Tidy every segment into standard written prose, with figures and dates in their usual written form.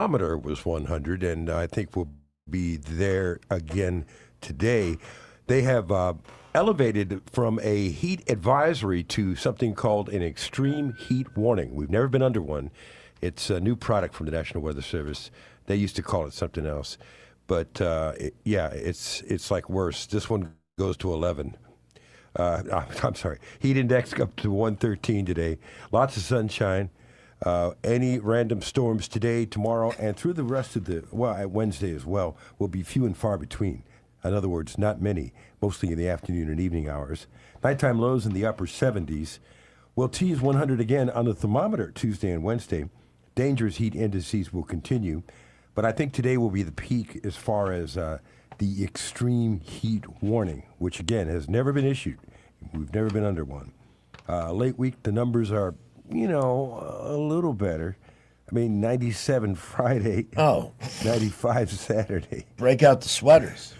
thermometer was 100, and I think we'll be there again today. They have elevated from a heat advisory to something called an extreme heat warning. We've never been under one. It's a new product from the National Weather Service. They used to call it something else. But, it's like worse. This one goes to 11. I'm sorry. Heat index up to 113 today. Lots of sunshine. Any random storms today, tomorrow, and through the rest of at Wednesday as well, will be few and far between. In other words, not many, mostly in the afternoon and evening hours. Nighttime lows in the upper 70s. We'll tease 100 again on the thermometer Tuesday and Wednesday. Dangerous heat indices will continue. But I think today will be the peak as far as the extreme heat warning, which, again, has never been issued. We've never been under one. Late week, the numbers are, a little better. 97 Friday. Oh. 95 Saturday. Break out the sweaters.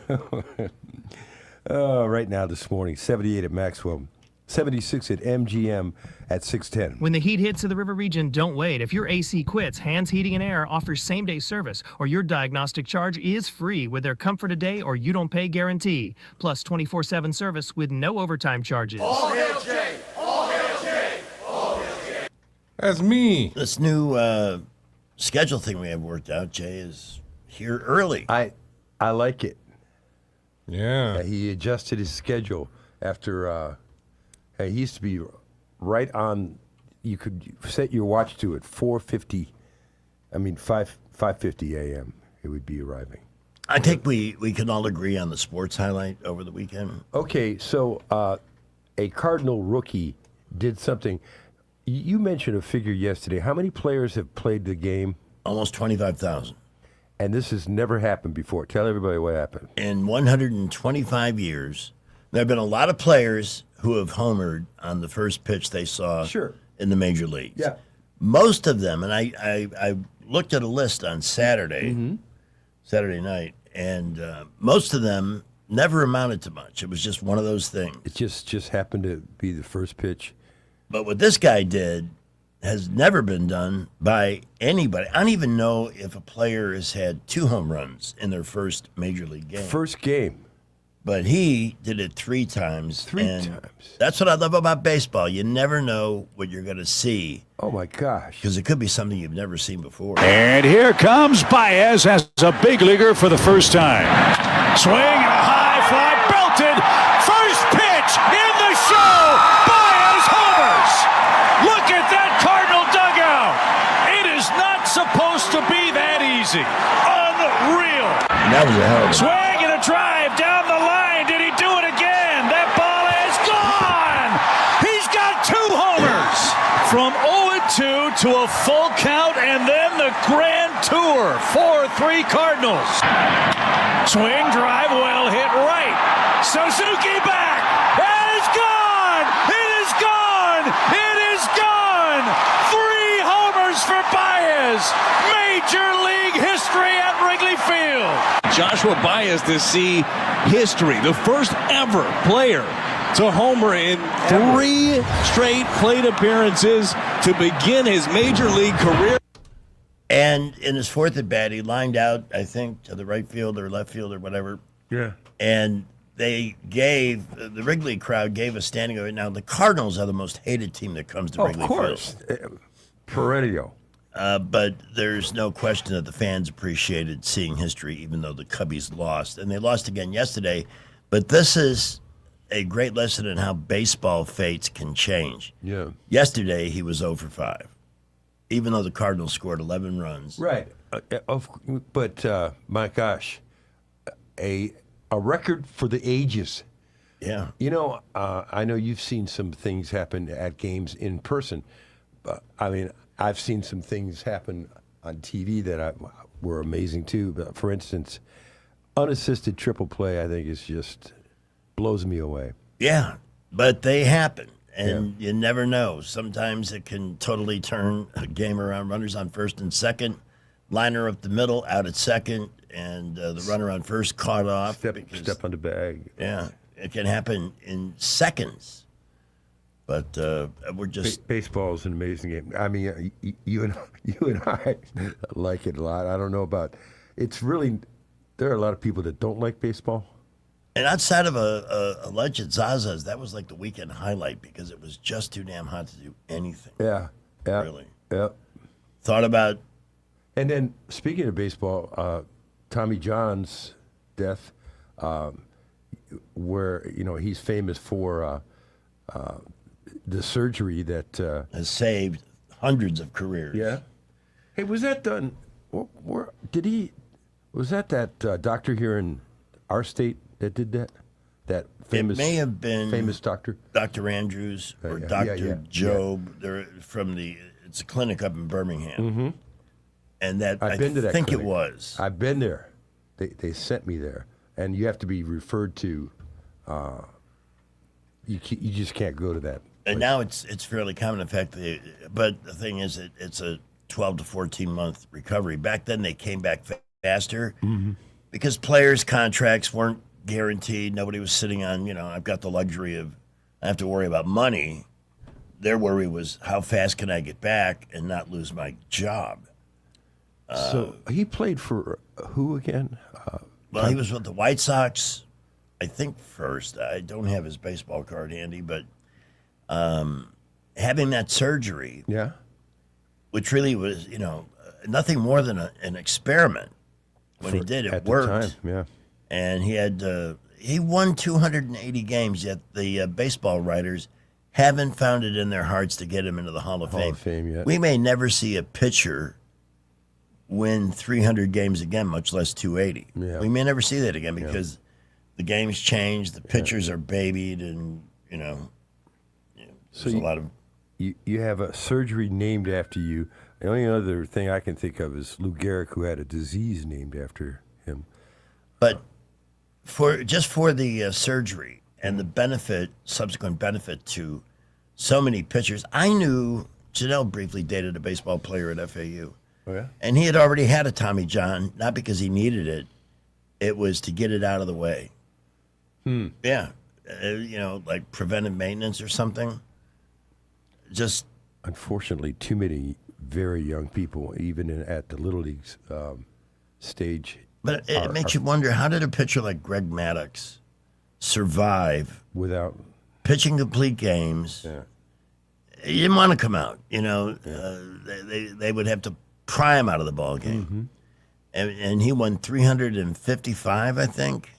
Right now this morning, 78 at Maxwell, 76 at MGM at 610. When the heat hits to the river region, don't wait. If your AC quits, Hands Heating and Air offers same-day service, or your diagnostic charge is free with their Comfort a Day or You Don't Pay guarantee, plus 24/7 service with no overtime charges. All hail Jay! All hail Jay! All hail Jay! That's me. This new schedule thing we have worked out, Jay, is here early. I like it. Yeah. He adjusted his schedule after he used to be right on. You could set your watch to at 4:50. 5:50 a.m. It would be arriving. I think we can all agree on the sports highlight over the weekend. Okay, so a Cardinal rookie did something. You mentioned a figure yesterday. How many players have played the game? Almost 25,000. And this has never happened before. Tell everybody what happened. In 125 years, there have been a lot of players who have homered on the first pitch they saw in the major leagues. Yeah. Most of them, and I looked at a list on Saturday night, and most of them never amounted to much. It was just one of those things. It just happened to be the first pitch. But what this guy did has never been done by anybody. I don't even know if a player has had 2 home runs in their first major league game. First game. But he did it 3 times. Three times. That's what I love about baseball. You never know what you're going to see. Oh, my gosh. Because it could be something you've never seen before. And here comes Baez as a big leaguer for the first time. Swing and a high fly, belted. First pitch in the show. Baez homers. Look at that Cardinal dugout. It is not supposed to be that easy. Unreal. And that was a hell of a Swing and a drive down the line. Did he do it again? That ball is gone. He's got 2 homers. From 0-2 to a full count, and then the grand tour. 4-3 Cardinals. Swing, drive, well hit right. Suzuki back. It is gone. It is gone. It is gone. 3 homers for Baez. Major League history at Wrigley Field. Joshua Baez to see history, the first ever player to homer in 3 straight plate appearances to begin his major league career. And in his 4th at bat, he lined out, I think, to the right field or left field or whatever. Yeah. And the Wrigley crowd gave a standing ovation. Now, the Cardinals are the most hated team that comes to Wrigley Of course. Field. Perennial. But there's no question that the fans appreciated seeing history, even though the Cubbies lost. And they lost again yesterday. But this is a great lesson in how baseball fates can change. Yeah. Yesterday, he was 0 for 5, even though the Cardinals scored 11 runs. Right. But my gosh, a record for the ages. Yeah. I know you've seen some things happen at games in person. But, I've seen some things happen on TV that were amazing too. But for instance, unassisted triple play, I think, is just blows me away. Yeah, but they happen, and you never know. Sometimes it can totally turn a game around. Runners on first and second, liner up the middle, out at second, and the runner on first caught off. Step on the bag. Yeah, it can happen in seconds. But we're just Baseball is an amazing game. I mean, you and I like it a lot. I don't know about. It's really there are a lot of people that don't like baseball. and outside of a alleged Zaza's, that was like the weekend highlight because it was just too damn hot to do anything. Yeah. Really. Yeah. Thought about And then speaking of baseball, Tommy John's death, where he's famous for the surgery that. has saved hundreds of careers. Yeah. Hey, was that done? Where did he? Was that doctor here in our state that did that? That famous. It may have been famous doctor. Dr. Andrews or yeah, Dr. yeah, Job. They're from it's a clinic up in Birmingham. Mm-hmm. And that I've been to that think clinic. it was. I've been there. They sent me there, and you have to be referred to. You just can't go to that. And now it's fairly common. In fact, but the thing is, it's a 12 to 14 month recovery. Back then, they came back faster because players' contracts weren't guaranteed. Nobody was sitting on, I've got the luxury of, I have to worry about money. Their worry was, how fast can I get back and not lose my job? So he played for who again? Well, he was with the White Sox, I think, first. I don't have his baseball card handy, but having that surgery, Yeah. which really was, nothing more than an experiment. When he did, it At the worked. time, yeah. And he won 280 games, yet the baseball writers haven't found it in their hearts to get him into the Hall of Fame. Hall of Fame yet. We may never see a pitcher win 300 games again, much less 280. Yeah. We may never see that again because the game's changed, the pitchers are babied, and, So there's a lot of... You have a surgery named after you. The only other thing I can think of is Lou Gehrig, who had a disease named after him. But for the surgery and the subsequent benefit to so many pitchers, I knew Janelle briefly dated a baseball player at FAU. Oh, yeah? And he had already had a Tommy John, not because he needed it. It was to get it out of the way. Yeah. Like preventive maintenance or something. Just... Unfortunately, too many very young people, even at the Little Leagues stage. But it makes you wonder, how did a pitcher like Greg Maddux survive Without... pitching complete games? Yeah. He didn't want to come out. They would have to pry him out of the ball game. And he won 355, I think.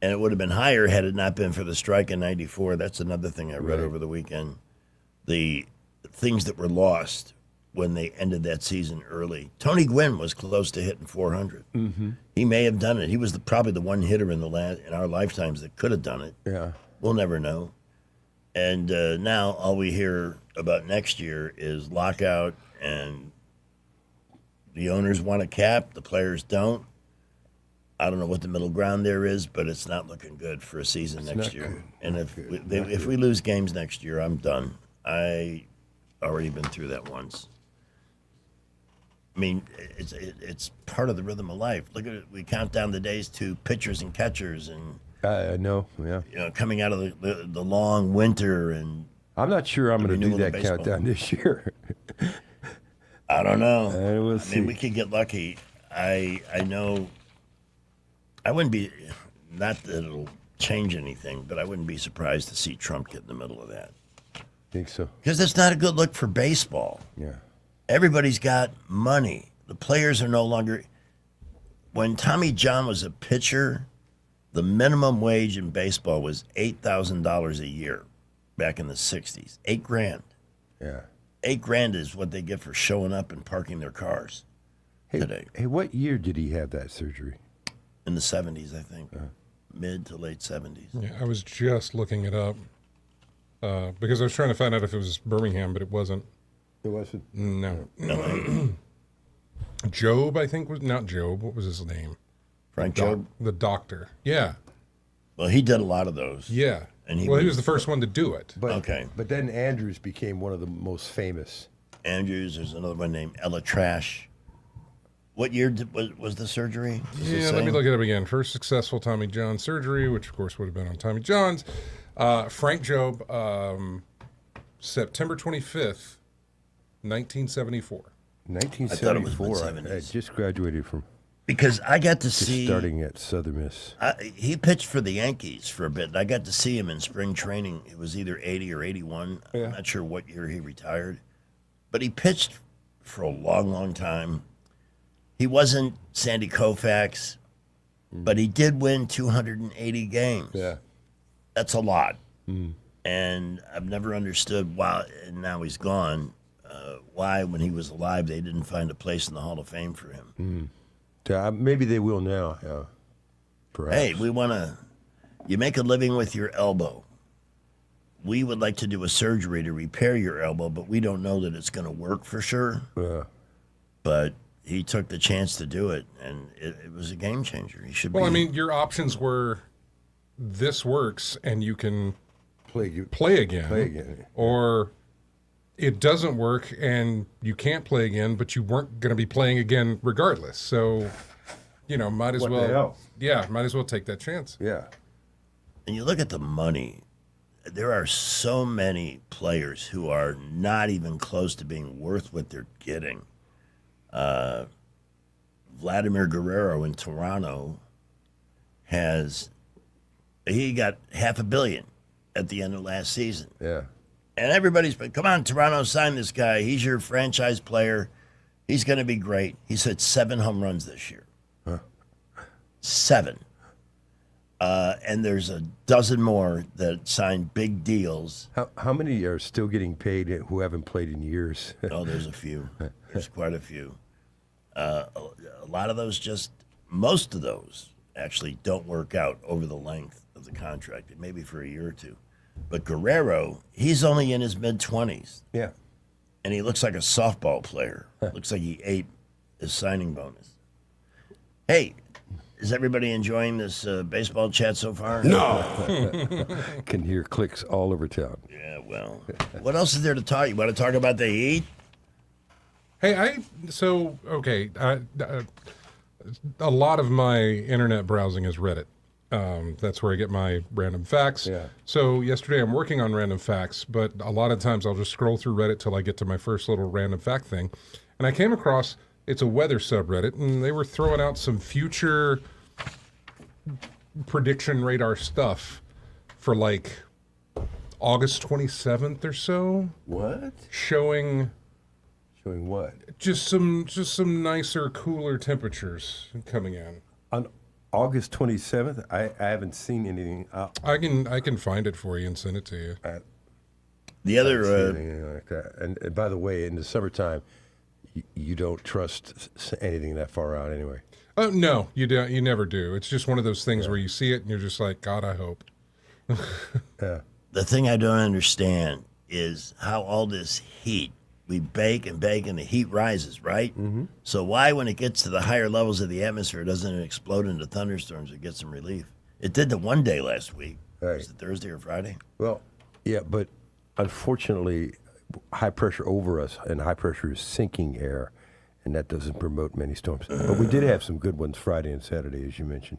And it would have been higher had it not been for the strike in 94. That's another thing I read over the weekend. The things that were lost when they ended that season early. Tony Gwynn was close to hitting 400. He may have done it. He was probably the one hitter in our lifetimes that could have done it. Yeah. We'll never know. And now all we hear about next year is lockout, and the owners want a cap, the players don't. I don't know what the middle ground there is, but it's not looking good for a season next not year. good. And Not good. if we lose games next year, I'm done. I already been through that once. I mean, it's part of the rhythm of life. Look at it. We count down the days to pitchers and catchers, and I know, yeah. coming out of the long winter, and I'm not sure I'm going to do renewal of that baseball. countdown this year. I don't know. We'll I see. mean, we could get lucky. I know. I wouldn't be, not that it'll change anything, but I wouldn't be surprised to see Trump get in the middle of that. think so. Because it's not a good look for baseball. Yeah. Everybody's got money. The players are no longer. When Tommy John was a pitcher, the minimum wage in baseball was $8,000 a year back in the 60s. $8,000. Yeah. $8,000 is what they get for showing up and parking their cars today. Hey, what year did he have that surgery? In the 70s, I think. Mid to late 70s. Yeah, I was just looking it up because I was trying to find out if it was Birmingham, but it wasn't. It wasn't. No. Job, I think, was not Job. What was his name? Frank Job? The doctor. Yeah. Well, he did a lot of those. Yeah. And he he was- was the first one to do it. But, Okay. But then Andrews became one of the most famous. Andrews, there's another one named Ella Trash. What year was the surgery? Does it Yeah, say? let me look it up again. First successful Tommy John surgery, which of course would have been on Tommy John's. Frank Job, September 25th, 1974. 1974. I 70s. just graduated from Because I got to just see starting at Southern Miss. he pitched for the Yankees for a bit. And I got to see him in spring training. It was either 80 or 81. Yeah. I'm not sure what year he retired. But he pitched for a long, long time. He wasn't Sandy Koufax, but he did win 280 games. Yeah. That's a lot. And I've never understood why, and now he's gone, why when he was alive they didn't find a place in the Hall of Fame for him. Maybe they will now. Perhaps. Hey, we want to, you make a living with your elbow. We would like to do a surgery to repair your elbow, but we don't know that it's going to work for sure. But he took the chance to do it, and it was a game changer. He should Well, be. I mean, your options were this works and you can play again. Or it doesn't work and you can't play again, but you weren't going to be playing again regardless. So, might as What the well. hell? Yeah, might as well take that chance. Yeah. And you look at the money, there are so many players who are not even close to being worth what they're getting. Vladimir Guerrero in Toronto he got $500 million at the end of last season. Yeah. And everybody's been, come on, Toronto, sign this guy. He's your franchise player. He's going to be great. He's hit 7 home runs this year. 7. And there's a dozen more that signed big deals. How many are still getting paid who haven't played in years? Oh, there's a few. There's quite a few. A lot of those most of those actually don't work out over the length of the contract, maybe for a year or two. But Guerrero, he's only in his mid-20s, Yeah. and he looks like a softball player. Looks like he ate his signing bonus. Hey, is everybody enjoying this baseball chat so far? No. Can hear clicks all over town. Yeah, well, what else is there to talk? You want to talk about the Heat? Hey, a lot of my internet browsing is Reddit. That's where I get my random facts. Yeah. So yesterday I'm working on random facts, but a lot of times I'll just scroll through Reddit till I get to my first little random fact thing. And I came across, it's a weather subreddit, and they were throwing out some future prediction radar stuff for like August 27th or so. What? Showing what? just some nicer, cooler temperatures coming in. On August 27th, I haven't seen anything. I can find it for you and send it to you. The other, anything like that. And by the way, in the summertime, you don't trust anything that far out anyway. No, you don't. You never do. It's just one of those things where you see it and you're just like, God, I hope. the thing I don't understand is how all this heat, we bake and bake and the heat rises, right? Mm-hmm. So why, when it gets to the higher levels of the atmosphere, doesn't it explode into thunderstorms or get some relief? It did the one day last week. Right. Was it Thursday or Friday? Well, yeah, but unfortunately, high pressure over us and high pressure is sinking air, and that doesn't promote many storms. But we did have some good ones Friday and Saturday, as you mentioned.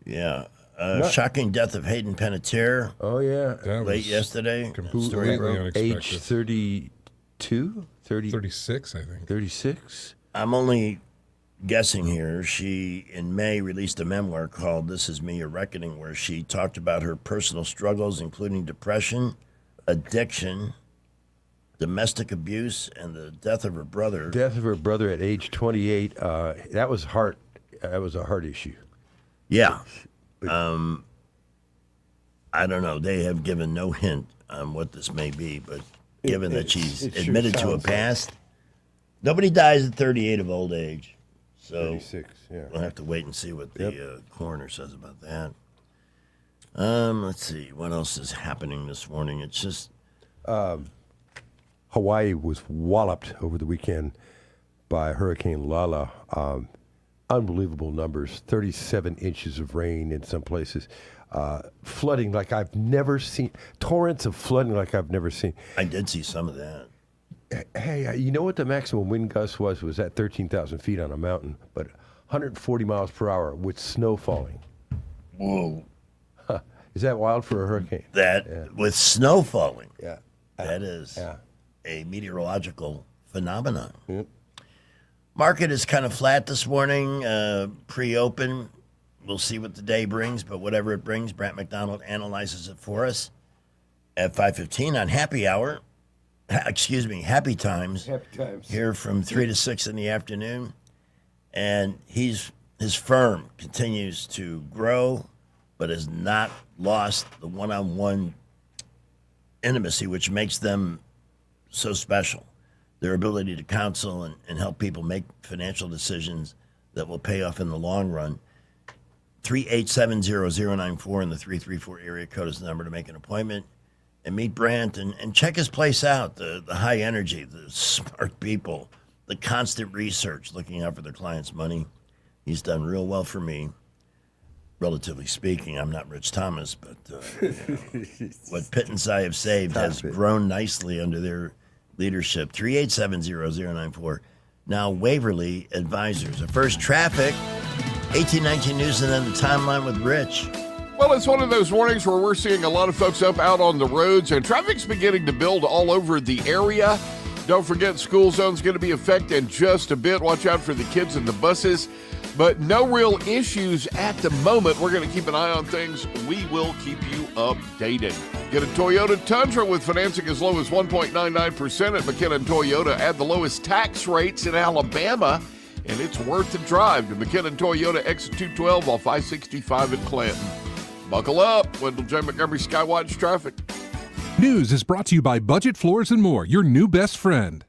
Yeah. Shocking death of Hayden Panettiere Oh, yeah. That late was yesterday. completely unexpected. Age 32? 36, I think. 36? I'm only guessing here. She, in May, released a memoir called This Is Me, A Reckoning, where she talked about her personal struggles, including depression, addiction, domestic abuse, and the death of her brother. Death of her brother at age 28. That was a heart issue. Yeah. I don't know. They have given no hint on what this may be, but given that she's it sure admitted to a sounds like- past, nobody dies at 38 of old age. So 36, yeah. we'll have to wait and see what the coroner says about that. Let's see. What else is happening this morning? It's just Hawaii was walloped over the weekend by Hurricane Lala. Unbelievable numbers, 37 inches of rain in some places. Flooding like I've never seen. Torrents of flooding like I've never seen. I did see some of that. Hey, you know what the maximum wind gust was? Was at 13,000 feet on a mountain, but 140 miles per hour with snow falling. Whoa. Is that wild for a hurricane? That with snow falling. Yeah. That is Yeah. a meteorological phenomenon. Yep. Market is kind of flat this morning, pre-open. We'll see what the day brings, but whatever it brings, Brant McDonald analyzes it for us at 5:15 on Happy Hour. Happy Times. Happy Times. Here from 3 to 6 in the afternoon. And his firm continues to grow, but has not lost the one-on-one intimacy, which makes them so special. Their ability to counsel and help people make financial decisions that will pay off in the long run. 387-0094 in the 334 area code is the number to make an appointment and meet Brant and check his place out. The high energy, the smart people, the constant research, looking out for their clients' money. He's done real well for me, relatively speaking. I'm not Rich Thomas, but what Pittance I have saved has grown nicely under their leadership. 387-0094. Now Waverly Advisors. First traffic, 1819 News, and then the timeline with Rich. Well, it's one of those mornings where we're seeing a lot of folks up out on the roads, and traffic's beginning to build all over the area. Don't forget, school zone's going to be affected in just a bit. Watch out for the kids and the buses. But no real issues at the moment. We're going to keep an eye on things. We will keep you updated. Get a Toyota Tundra with financing as low as 1.99% at McKinnon Toyota. Add the lowest tax rates in Alabama, and it's worth the drive to McKinnon Toyota, exit 212 off I-65 in Clanton. Buckle up. Wendell J. Montgomery, Skywatch Traffic. News is brought to you by Budget Floors and More, your new best friend.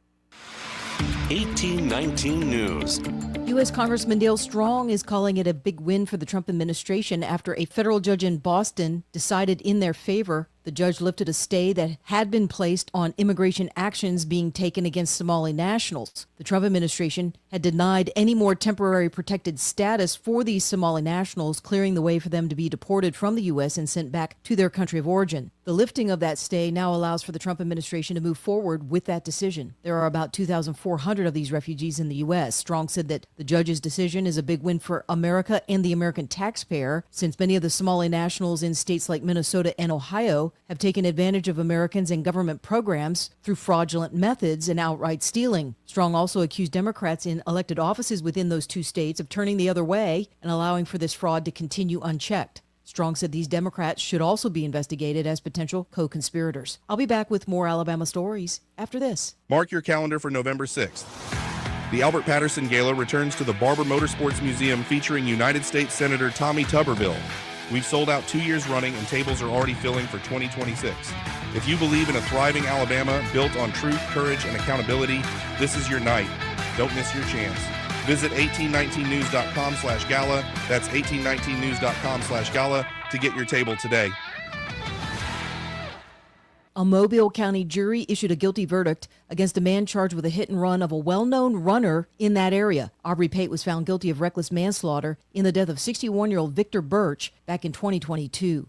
1819 News. U.S. Congressman Dale Strong is calling it a big win for the Trump administration after a federal judge in Boston decided in their favor. The judge lifted a stay that had been placed on immigration actions being taken against Somali nationals. The Trump administration had denied any more temporary protected status for these Somali nationals, clearing the way for them to be deported from the U.S. and sent back to their country of origin. The lifting of that stay now allows for the Trump administration to move forward with that decision. There are about 2,400 of these refugees in the U.S. Strong said that the judge's decision is a big win for America and the American taxpayer, since many of the Somali nationals in states like Minnesota and Ohio have taken advantage of Americans and government programs through fraudulent methods and outright stealing. Strong also accused Democrats in elected offices within those two states of turning the other way and allowing for this fraud to continue unchecked. Strong said these Democrats should also be investigated as potential co-conspirators. I'll be back with more Alabama stories after this. Mark your calendar for November 6th. The Albert Patterson Gala returns to the Barber Motorsports Museum featuring United States Senator Tommy Tuberville. We've sold out 2 years running and tables are already filling for 2026. If you believe in a thriving Alabama built on truth, courage, and accountability, this is your night. Don't miss your chance. Visit 1819news.com/gala. That's 1819news.com/gala to get your table today. A Mobile County jury issued a guilty verdict against a man charged with a hit and run of a well-known runner in that area. Aubrey Pate was found guilty of reckless manslaughter in the death of 61-year-old Victor Birch back in 2022.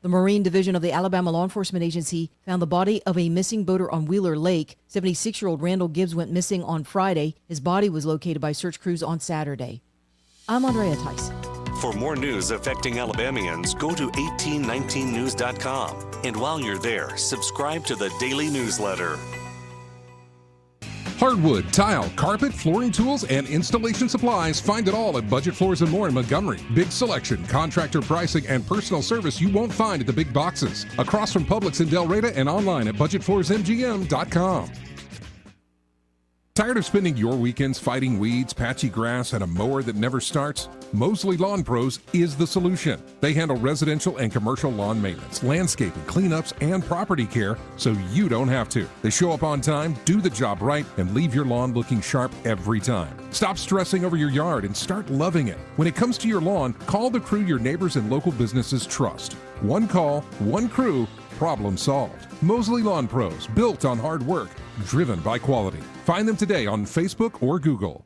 The Marine Division of the Alabama Law Enforcement Agency found the body of a missing boater on Wheeler Lake. 76-year-old Randall Gibbs went missing on Friday. His body was located by search crews on Saturday. I'm Andrea Tice. For more news affecting Alabamians, go to 1819news.com. And while you're there, subscribe to the daily newsletter. Hardwood, tile, carpet, flooring tools, and installation supplies. Find it all at Budget Floors and More in Montgomery. Big selection, contractor pricing, and personal service you won't find at the big boxes. Across from Publix in Del Reyta and online at budgetfloorsmgm.com. Tired of spending your weekends fighting weeds, patchy grass, and a mower that never starts? Mosley Lawn Pros is the solution. They handle residential and commercial lawn maintenance, landscaping, cleanups, and property care so you don't have to. They show up on time, do the job right, and leave your lawn looking sharp every time. Stop stressing over your yard and start loving it. When it comes to your lawn, call the crew your neighbors and local businesses trust. One call, one crew, problem solved. Mosley Lawn Pros, built on hard work, driven by quality. Find them today on Facebook or Google.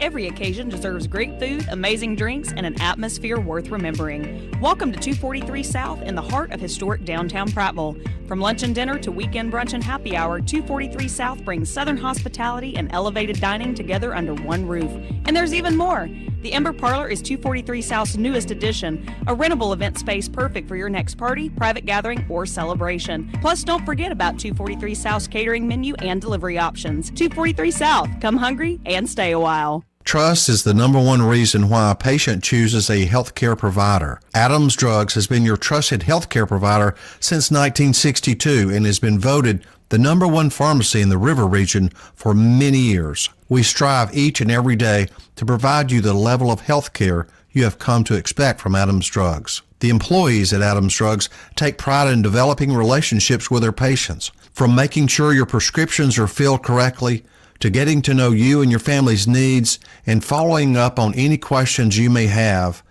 Every occasion deserves great food, amazing drinks, and an atmosphere worth remembering. Welcome to 243 South in the heart of historic downtown Prattville. From lunch and dinner to weekend brunch and happy hour, 243 South brings Southern hospitality and elevated dining together under one roof. And there's even more. The Ember Parlor is 243 South's newest addition, a rentable event space perfect for your next party, private gathering, or celebration. Plus, don't forget about 243 South's catering menu and delivery options. 243 South, come hungry and stay a while. Trust is the number one reason why a patient chooses a healthcare provider. Adams Drugs has been your trusted healthcare provider since 1962 and has been voted the number one pharmacy in the River region for many years. We strive each and every day to provide you the level of healthcare you have come to expect from Adams Drugs. The employees at Adams Drugs take pride in developing relationships with their patients, from making sure your prescriptions are filled correctly to getting to know you and your family's needs and following up on any questions you may have.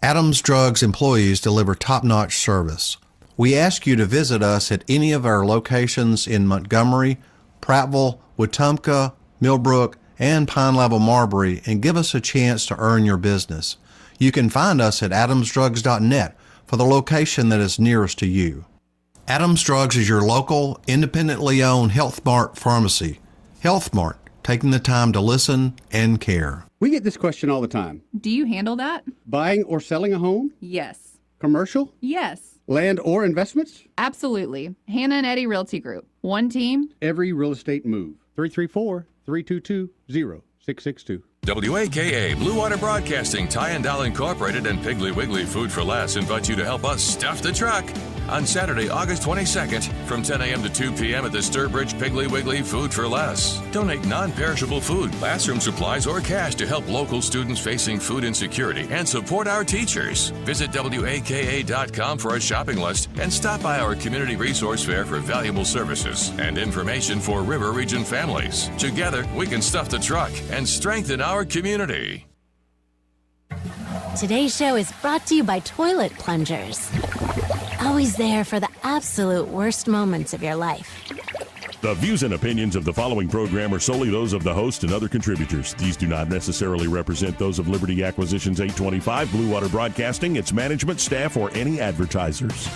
Adams Drugs employees deliver top-notch service. We ask you to visit us at any of our locations in Montgomery, Prattville, Wetumpka, Millbrook, and Pine Level Marbury and give us a chance to earn your business. You can find us at adamsdrugs.net for the location that is nearest to you. Adams Drugs is your local, independently owned Health Mart pharmacy. Health Mart, taking the time to listen and care. We get this question all the time. Do you handle that? Buying or selling a home? Yes. Commercial? Yes. Land or investments? Absolutely. Hannah and Eddie Realty Group. One team. Every real estate move. 334-322-0662. WAKA Blue Water Broadcasting, Tyndall Incorporated, and Piggly Wiggly Food for Less invite you to help us stuff the truck on Saturday, August 22nd from 10 a.m. to 2 p.m. at the Sturbridge Piggly Wiggly Food for Less. Donate non-perishable food, classroom supplies, or cash to help local students facing food insecurity and support our teachers. Visit WAKA.com for a shopping list and stop by our community resource fair for valuable services and information for River Region families. Together, we can stuff the truck and strengthen our community. Today's show is brought to you by Toilet Plungers. Always there for the absolute worst moments of your life. The views and opinions of the following program are solely those of the host and other contributors. These do not necessarily represent those of Liberty Acquisitions 825, Blue Water Broadcasting, its management, staff, or any advertisers.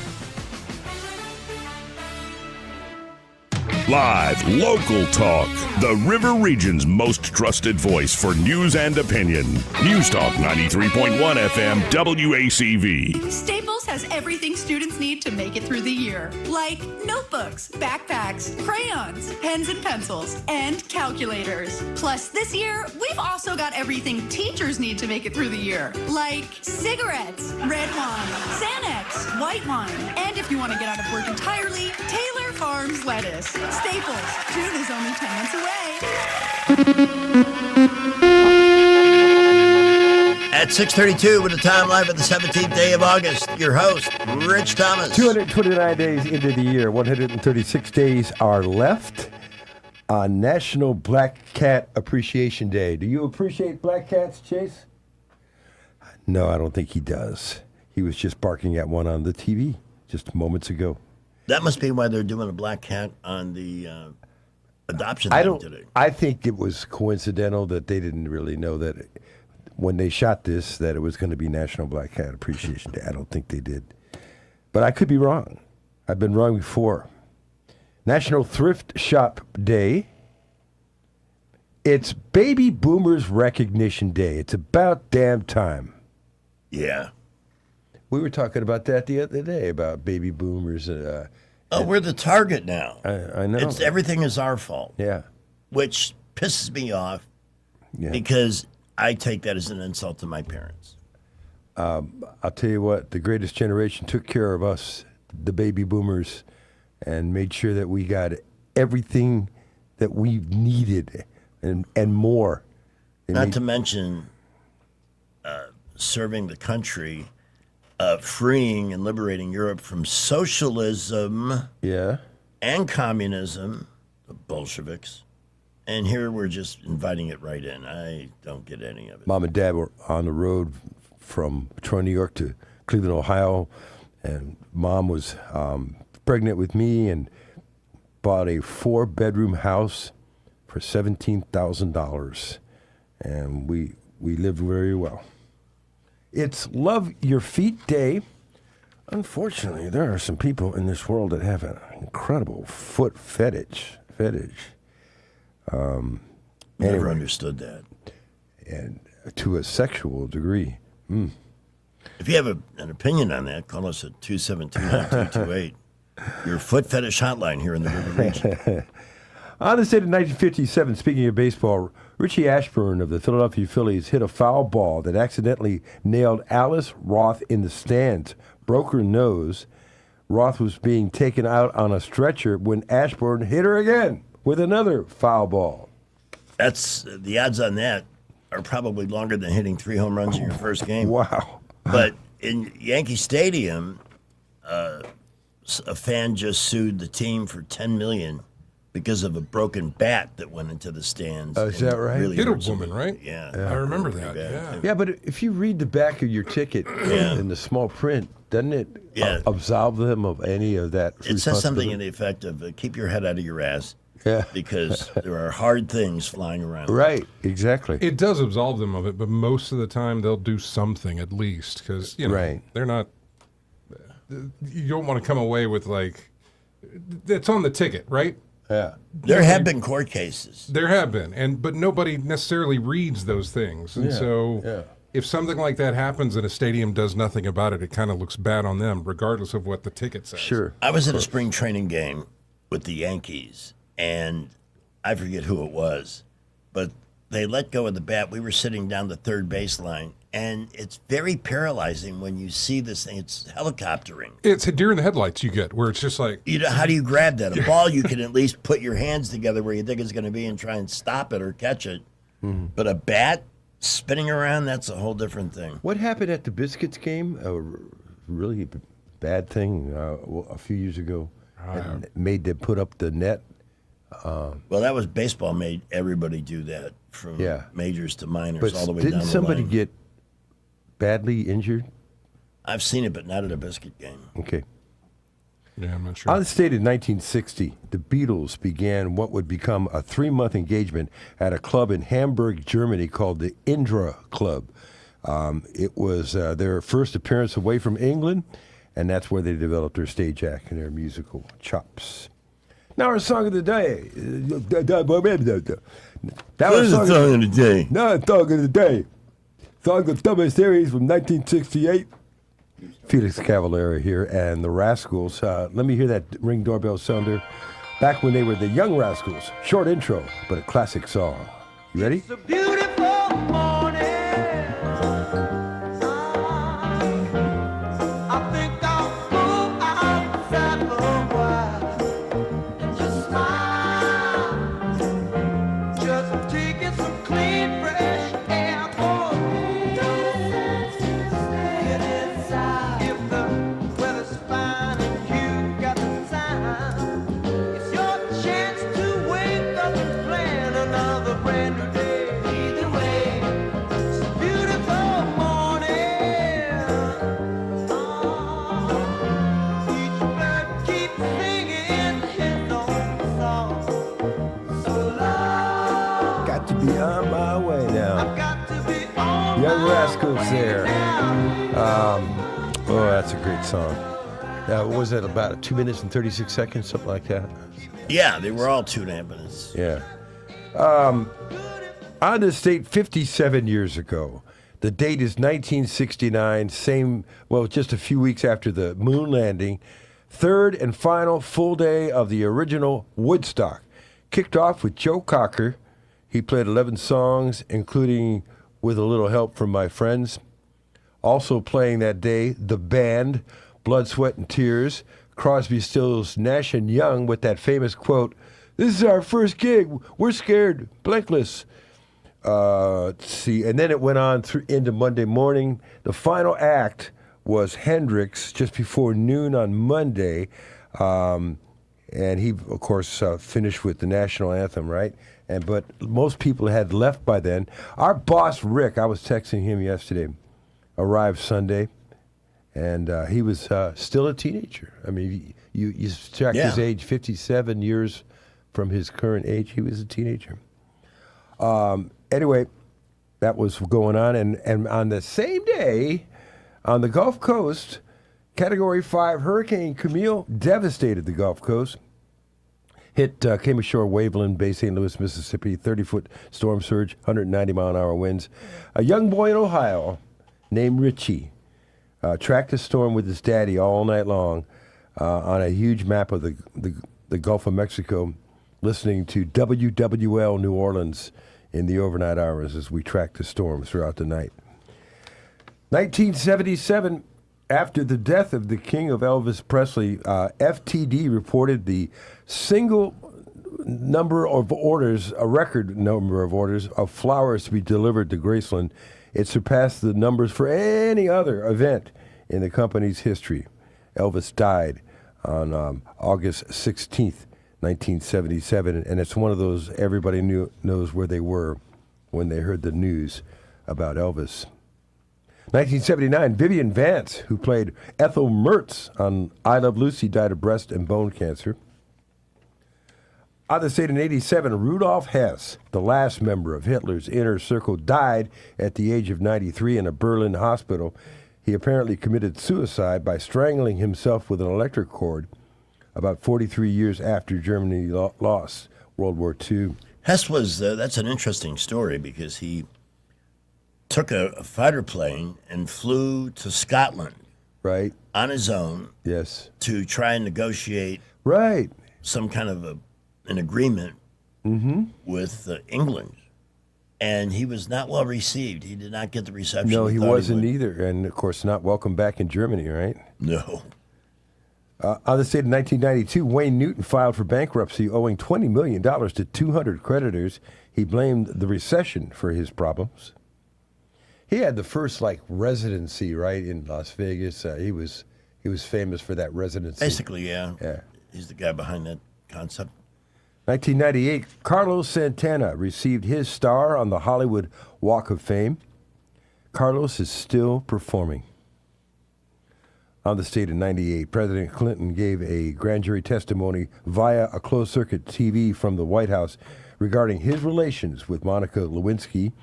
Live, local talk. The River Region's most trusted voice for news and opinion. News Talk 93.1 FM WACV. Staples has everything students need to make it through the year. Like notebooks, backpacks, crayons, pens and pencils, and calculators. Plus, this year, we've also got everything teachers need to make it through the year. Like cigarettes, red wine, Xanax, white wine. And if you want to get out of work entirely, Taylor Farms lettuce. Staples. June is only 10 months away. At 6:32 with the time live at the 17th day of August, your host, Rich Thomas. 229 days into the year, 136 days are left on National Black Cat Appreciation Day. Do you appreciate black cats, Chase? No, I don't think he does. He was just barking at one on the TV just moments ago. That must be why they're doing a black cat on the adoption thing today. I think it was coincidental that they didn't really know that when they shot this, that it was going to be National Black Cat Appreciation Day. I don't think they did. But I could be wrong. I've been wrong before. National Thrift Shop Day. It's Baby Boomers Recognition Day. It's about damn time. Yeah. We were talking about that the other day, about baby boomers. We're the target now. I know. Everything is our fault. Yeah. Which pisses me off because I take that as an insult to my parents. I'll tell you what, the greatest generation took care of us, the baby boomers, and made sure that we got everything that we needed and more. Not to mention serving the country, freeing and liberating Europe from socialism and communism, the Bolsheviks. And here we're just inviting it right in. I don't get any of it. Mom and Dad were on the road from Troy, New York to Cleveland, Ohio, and Mom was pregnant with me and bought a 4-bedroom house for $17,000, and we lived very well. It's Love Your Feet Day. Unfortunately, there are some people in this world that have an incredible foot fetish. Never understood that. And to a sexual degree. If you have an opinion on that, call us at 272-9228. Your foot fetish hotline here in the River Region. On this date in 1957, speaking of baseball, Richie Ashburn of the Philadelphia Phillies hit a foul ball that accidentally nailed Alice Roth in the stands, broke her nose. Roth was being taken out on a stretcher when Ashburn hit her again with another foul ball. That's the odds on that are probably longer than hitting 3 home runs in your first game. Wow. But in Yankee Stadium, a fan just sued the team for $10 million because of a broken bat that went into the stands. Oh, is that right? Really Hit a hurt somebody. woman, right? Yeah. I remember Really that. bad. Yeah. Yeah, but if you read the back of your ticket in the small print, doesn't it absolve them of any of that It says something in responsibility? the effect of keep your head out of your ass. Yeah. Because there are hard things flying around. Right, exactly. It does absolve them of it, but most of the time they'll do something at least because they're not. You don't want to come away with like it's on the ticket, right? Yeah. There have been court cases. There have been, but nobody necessarily reads those things, and so if something like that happens and a stadium does nothing about it, it kind of looks bad on them, regardless of what the ticket says. Sure. I was at a spring training game with the Yankees, and I forget who it was, but they let go of the bat. We were sitting down the third baseline, and it's very paralyzing when you see this thing. It's helicoptering. It's a deer in the headlights you get, where it's just like How do you grab that? A ball, you can at least put your hands together where you think it's going to be and try and stop it or catch it. But a bat spinning around, that's a whole different thing. What happened at the Biscuits game? A really bad thing a few years ago. And made them put up the net. Well, that was baseball made everybody do that from majors to minors But all the way down the didn't somebody line. get badly injured? I've seen it, but not at a Biscuit game. Okay. Yeah, I'm not sure. On this date in 1960, the Beatles began what would become a 3-month engagement at a club in Hamburg, Germany called the Indra Club. It was their first appearance away from England, and that's where they developed their stage act and their musical chops. Now our song of the day. That was the song of the day? No, song of the day. Song of Summer Series from 1968. Felix Cavallari here and the Rascals. Let me hear that Ring doorbell sounder. Back when they were the Young Rascals. Short intro, but a classic song. You ready? It's a beautiful morning. I think I'll go outside for a while and just smile. Just taking some clean, fresh air for me. Get inside. If the weather's fine and you got the time, it's your chance to wake up and plan another brand new day. Either way, it's a beautiful morning. Each bird keeps singing his own song. So long. Got to be on my way now. I've got to be on Young my Rascals way there. now. Oh, that's a great song. What was that, about 2 minutes and 36 seconds, something like that? Yeah, they were all 2.5 minutes. Yeah. On this date, 57 years ago, the date is 1969, just a few weeks after the moon landing, third and final full day of the original Woodstock. Kicked off with Joe Cocker. He played 11 songs, including With a Little Help from My Friends. Also playing that day, the band, Blood, Sweat, and Tears, Crosby, Stills, Nash and Young with that famous quote, "This is our first gig. We're scared, blankless." Let's see, and then it went on into Monday morning. The final act was Hendrix just before noon on Monday, and he, of course, finished with the national anthem, right? But most people had left by then. Our boss Rick, I was texting him yesterday, arrived Sunday. And he was still a teenager. I mean, you check his age, 57 years from his current age, he was a teenager. Anyway, that was going on. And on the same day, on the Gulf Coast, Category 5 Hurricane Camille devastated the Gulf Coast, Hit came ashore Waveland Bay, St. Louis, Mississippi. 30-foot storm surge, 190-mile-an-hour winds. A young boy in Ohio named Richie tracked the storm with his daddy all night long on a huge map of the Gulf of Mexico, listening to WWL New Orleans in the overnight hours as we tracked the storm throughout the night. 1977, after the death of the king of Elvis Presley, FTD reported the single number of orders, a record number of orders of flowers to be delivered to Graceland. It surpassed the numbers for any other event in the company's history. Elvis died on August 16th, 1977, and it's one of those everybody knows where they were when they heard the news about Elvis. 1979, Vivian Vance, who played Ethel Mertz on I Love Lucy, died of breast and bone cancer. On the state in 87, Rudolf Hess, the last member of Hitler's inner circle, died at the age of 93 in a Berlin hospital. He apparently committed suicide by strangling himself with an electric cord about 43 years after Germany lost World War II. Hess was, that's an interesting story because he took a fighter plane and flew to Scotland. Right. On his own. Yes. To try and negotiate. Right. Some kind of an agreement with England. And he was not well received. He did not get the reception. No, he wasn't either. And, of course, not welcome back in Germany, right? No. On the state in 1992, Wayne Newton filed for bankruptcy, owing $20 million to 200 creditors. He blamed the recession for his problems. He had the first residency right in Las Vegas. He was famous for that residency. Basically, yeah. Yeah. He's the guy behind that concept. 1998, Carlos Santana received his star on the Hollywood Walk of Fame. Carlos is still performing. On the state in 98, President Clinton gave a grand jury testimony via a closed-circuit TV from the White House regarding his relations with Monica Lewinsky.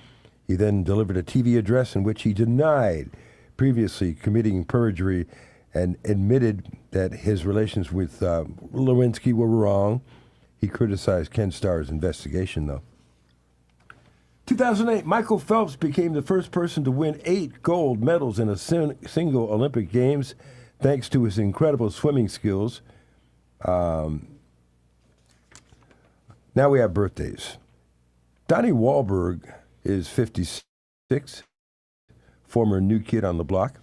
He then delivered a TV address in which he denied previously committing perjury and admitted that his relations with Lewinsky were wrong. He criticized Ken Starr's investigation, though. 2008, Michael Phelps became the first person to win 8 gold medals in a single Olympic Games, thanks to his incredible swimming skills. Now we have birthdays. Donnie Wahlberg is 56, former New Kid on the Block.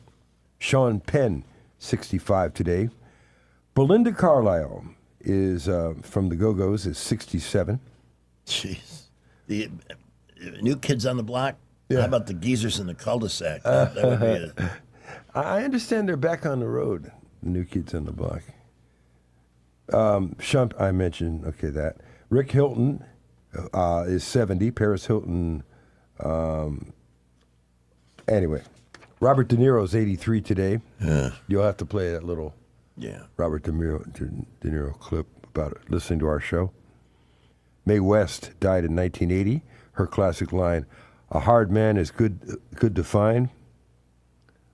Sean Penn, 65 today. Belinda Carlisle is from the Go-Go's, is 67. Jeez. The New Kids on the Block? Yeah. How about the geezers in the cul-de-sac? That would be it. I understand they're back on the road, the New Kids on the Block. Sean, I mentioned, okay, that. Rick Hilton is 70. Paris Hilton, anyway. Robert De Niro is 83 today. Yeah. You'll have to play that little Robert De Niro clip about listening to our show. Mae West died in 1980. Her classic line, "A hard man is good to find.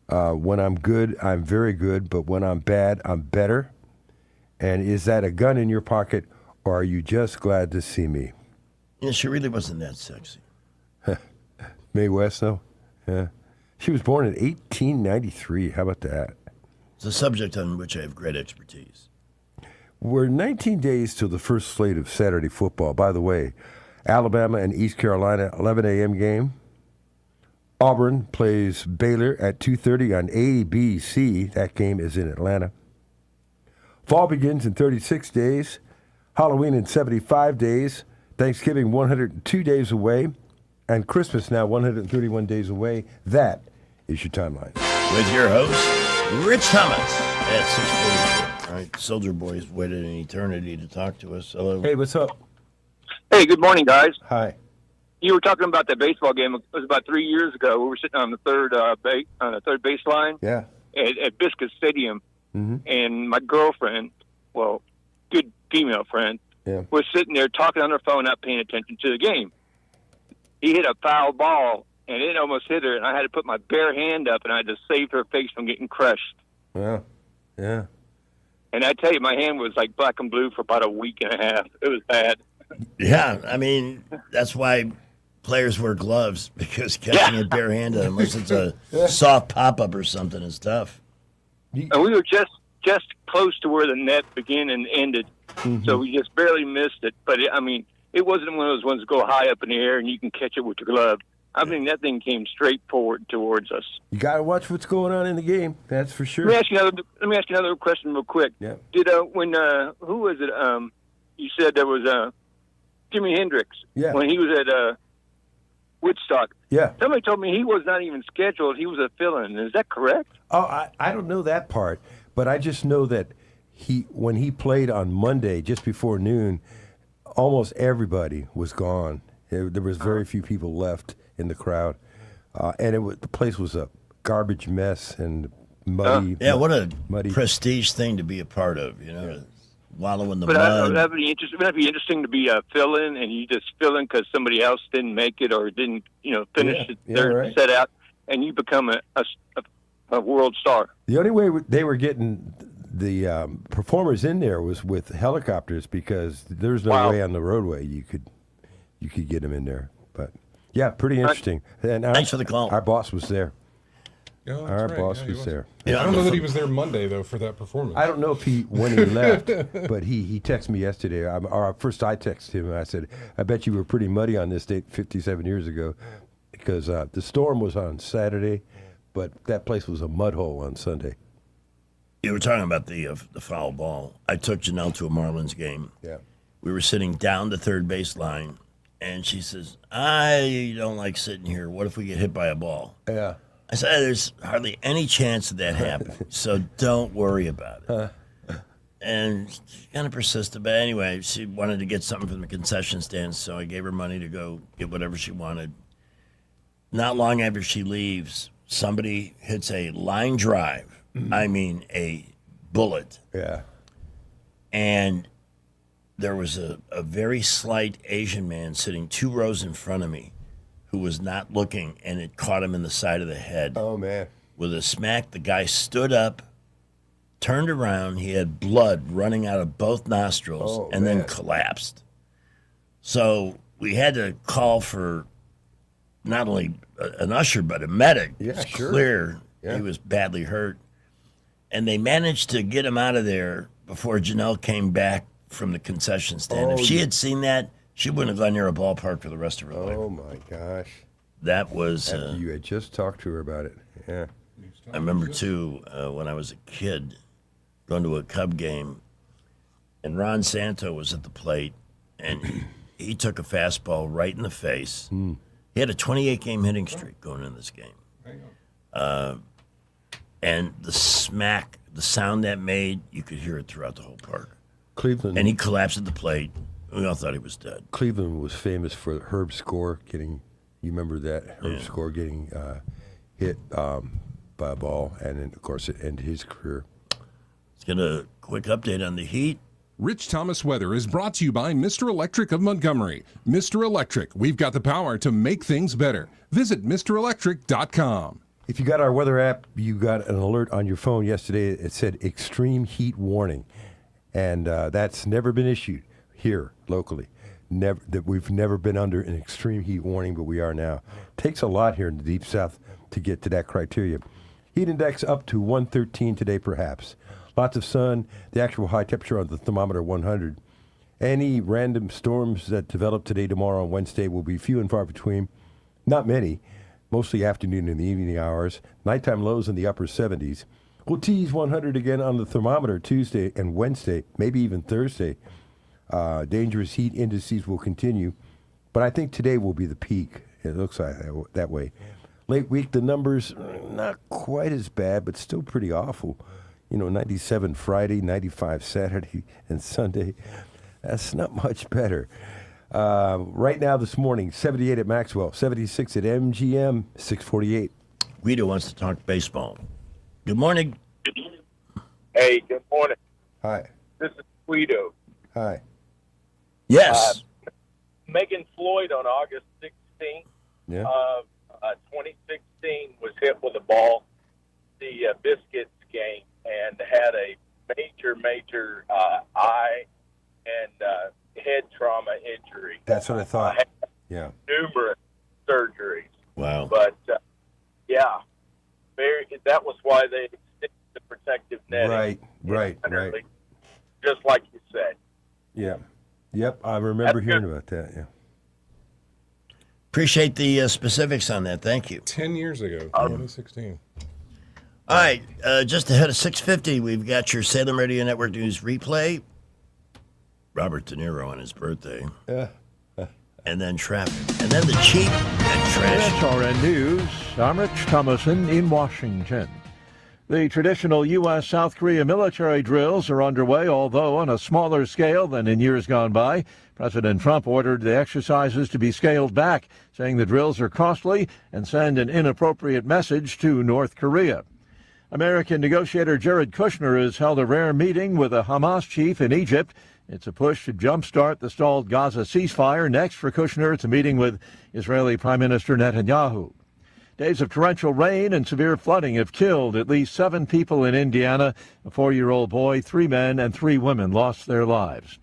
When I'm good, I'm very good, but when I'm bad, I'm better. And is that a gun in your pocket, or are you just glad to see me?" Yeah, she really wasn't that sexy. Mae West, though? Yeah. She was born in 1893. How about that? It's a subject on which I have great expertise. We're 19 days till the first slate of Saturday football. By the way, Alabama and East Carolina, 11 a.m. game. Auburn plays Baylor at 2:30 on ABC. That game is in Atlanta. Fall begins in 36 days. Halloween in 75 days. Thanksgiving 102 days away. And Christmas now 131 days away. That is your timeline. With your host, Rich Thomas at 6:44. All right, Soldier Boy's waited an eternity to talk to us. Hello. Hey, what's up? Hey, good morning, guys. Hi. You were talking about that baseball game. It was about 3 years ago. We were sitting on the third baseline Yeah. at Biscuit Stadium, and my girlfriend, well, good female friend, was sitting there talking on her phone, not paying attention to the game. He hit a foul ball, and it almost hit her, and I had to put my bare hand up, and I had to save her face from getting crushed. Yeah. Yeah. And I tell you, my hand was like black and blue for about a week and a half. It was bad. Yeah, I mean, that's why players wear gloves, because catching it barehanded, unless it's a soft pop-up or something, is tough. And we were just close to where the net began and ended, so we just barely missed it. But, it wasn't one of those ones that go high up in the air and you can catch it with your glove. I mean, that thing came straight forward towards us. You got to watch what's going on in the game. That's for sure. Let me ask you another question real quick. Yeah. Did who was it? You said there was Jimi Hendrix. Yeah. When he was at Woodstock. Yeah. Somebody told me he was not even scheduled. He was a fill-in. Is that correct? Oh, I don't know that part, but I just know that when he played on Monday just before noon, almost everybody was gone. There was very few people left in the crowd, and the place was a garbage mess and muddy. What a muddy prestige thing to be a part of, to wallow in the But mud. that'd be interesting. Wouldn't that be interesting to be a fill-in, and you just fill in because somebody else didn't make it or didn't, finish their set out, and you become a world star. The only way they were getting the performers in there was with helicopters, because there's no way on the roadway you could get them in there. But yeah, pretty interesting. And Thanks for the call. Our boss was there. Yeah, that's Our right. boss Yeah, he was there. I don't know that he was there Monday though for that performance. I don't know if when he left, but he texted me yesterday. First I texted him and I said, "I bet you were pretty muddy on this date 57 years ago, because the storm was on Saturday, but that place was a mud hole on Sunday." You were talking about the foul ball. I took Janelle to a Marlins game. Yeah. We were sitting down the third base line, and she says, "I don't like sitting here. What if we get hit by a ball?" Yeah. I said, "There's hardly any chance of that happening, so don't worry about it." And she kind of persisted, but anyway, she wanted to get something from the concession stand, so I gave her money to go get whatever she wanted. Not long after she leaves, somebody hits a line drive. I mean, a bullet. Yeah. And there was a very slight Asian man sitting 2 rows in front of me who was not looking, and it caught him in the side of the head. Oh, man. With a smack, the guy stood up, turned around. He had blood running out of both nostrils, and then collapsed. So we had to call for not only an usher, but a medic. Yeah, It's sure. clear Yeah. he was badly hurt. And they managed to get him out of there before Janelle came back from the concession stand. If she had seen that, she wouldn't have gone near a ballpark for the rest of her life. Oh my gosh. That was. After you had just talked to her about it. Yeah. I remember too when I was a kid going to a Cub game, and Ron Santo was at the plate, and he took a fastball right in the face. He had a 28-game hitting streak going in this game. And the smack, the sound that made, you could hear it throughout the whole park. Cleveland. And he collapsed at the plate. We all thought he was dead. Cleveland was famous for Herb Score getting. You remember that Herb Score getting hit by a ball, and then of course it ended his career. Let's get a quick update on the Heat. Rich Thomas Weather is brought to you by Mr. Electric of Montgomery. Mr. Electric, we've got the power to make things better. Visit MrElectric.com. If you got our weather app, you got an alert on your phone yesterday. It said extreme heat warning, and that's never been issued here locally. We've never been under an extreme heat warning, but we are now. Takes a lot here in the deep south to get to that criteria. Heat index up to 113 today, perhaps. Lots of sun. The actual high temperature on the thermometer 100. Any random storms that develop today, tomorrow, and Wednesday will be few and far between. Not many. Mostly afternoon and the evening hours. Nighttime lows in the upper 70s. We'll tease 100 again on the thermometer Tuesday and Wednesday, maybe even Thursday. Dangerous heat indices will continue, but I think today will be the peak. It looks like that way. Late week, the numbers not quite as bad, but still pretty awful. 97 Friday, 95 Saturday, and Sunday. That's not much better. Right now this morning, 78 at Maxwell, 76 at MGM, 648. Guido wants to talk baseball. Good morning. Hey, good morning. Hi. This is Guido. Hi. Yes. Megan Floyd on August 16th of 2016 was hit with a ball, the Biscuits game, and had a major major eye and head trauma injury. That's what I thought. Yeah. Numerous surgeries. Wow. But yeah, that was why they extended the protective netting. Right. Just like you said. Yeah. Yep, I remember hearing about that, yeah. Appreciate the specifics on that. Thank you. 10 years ago, 2016. All right, just ahead of 6:50, we've got your Salem Radio Network News replay. Robert De Niro on his birthday. And then traffic. And then the cheap and trash. SRN News, I'm Rich Thomason in Washington. The traditional U.S. South Korea military drills are underway, although on a smaller scale than in years gone by. President Trump ordered the exercises to be scaled back, saying the drills are costly and send an inappropriate message to North Korea. American negotiator Jared Kushner has held a rare meeting with a Hamas chief in Egypt. It's a push to jumpstart the stalled Gaza ceasefire. Next for Kushner, it's a meeting with Israeli Prime Minister Netanyahu. Days of torrential rain and severe flooding have killed at least 7 people in Indiana. A 4-year-old boy, 3 men, and 3 women lost their lives.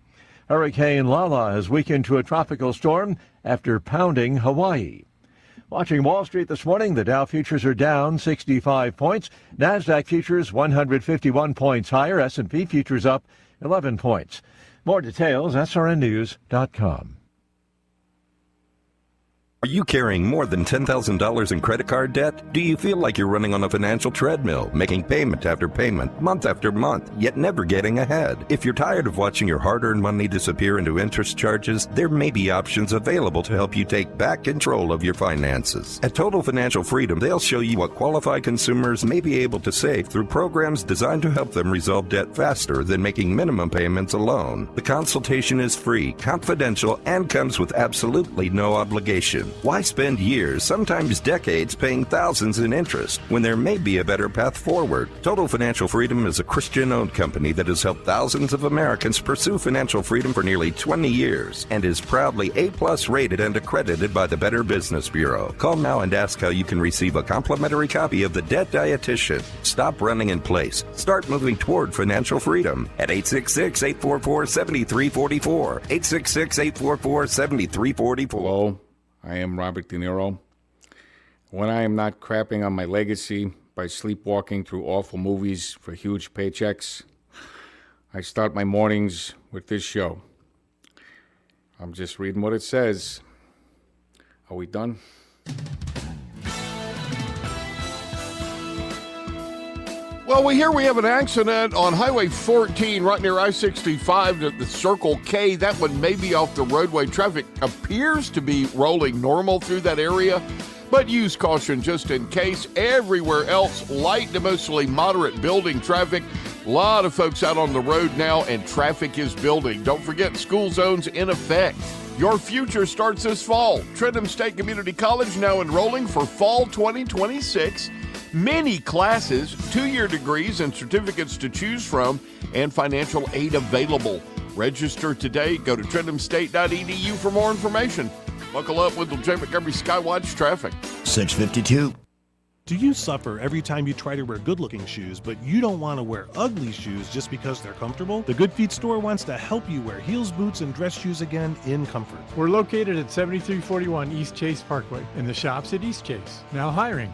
Hurricane Lala has weakened to a tropical storm after pounding Hawaii. Watching Wall Street this morning, the Dow futures are down 65 points. NASDAQ futures 151 points higher. S&P futures up 11 points. More details, srnnews.com. Are you carrying more than $10,000 in credit card debt? Do you feel like you're running on a financial treadmill, making payment after payment, month after month, yet never getting ahead? If you're tired of watching your hard-earned money disappear into interest charges, there may be options available to help you take back control of your finances. At Total Financial Freedom, they'll show you what qualified consumers may be able to save through programs designed to help them resolve debt faster than making minimum payments alone. The consultation is free, confidential, and comes with absolutely no obligation. Why spend years, sometimes decades, paying thousands in interest when there may be a better path forward? Total Financial Freedom is a Christian-owned company that has helped thousands of Americans pursue financial freedom for nearly 20 years and is proudly A+ rated and accredited by the Better Business Bureau. Call now and ask how you can receive a complimentary copy of The Debt Dietitian. Stop running in place. Start moving toward financial freedom at 866-844-7344. 866-844-7344. Hello. I am Robert De Niro. When I am not crapping on my legacy by sleepwalking through awful movies for huge paychecks, I start my mornings with this show. I'm just reading what it says. Are we done? Well, we hear we have an accident on Highway 14 right near I-65 at the Circle K. That one may be off the roadway. Traffic appears to be rolling normal through that area, but use caution just in case. Everywhere else, light to mostly moderate building traffic. A lot of folks out on the road now, and traffic is building. Don't forget, school zones in effect. Your future starts this fall. Trenton State Community College now enrolling for fall 2026. Many classes, 2-year degrees and certificates to choose from, and financial aid available. Register today. Go to trentumstate.edu for more information. Buckle up with the Jay Montgomery Skywatch traffic. 6:52. Do you suffer every time you try to wear good-looking shoes, but you don't want to wear ugly shoes just because they're comfortable? The Good Feet store wants to help you wear heels, boots, and dress shoes again in comfort. We're located at 7341 East Chase Parkway in the shops at East Chase. Now hiring.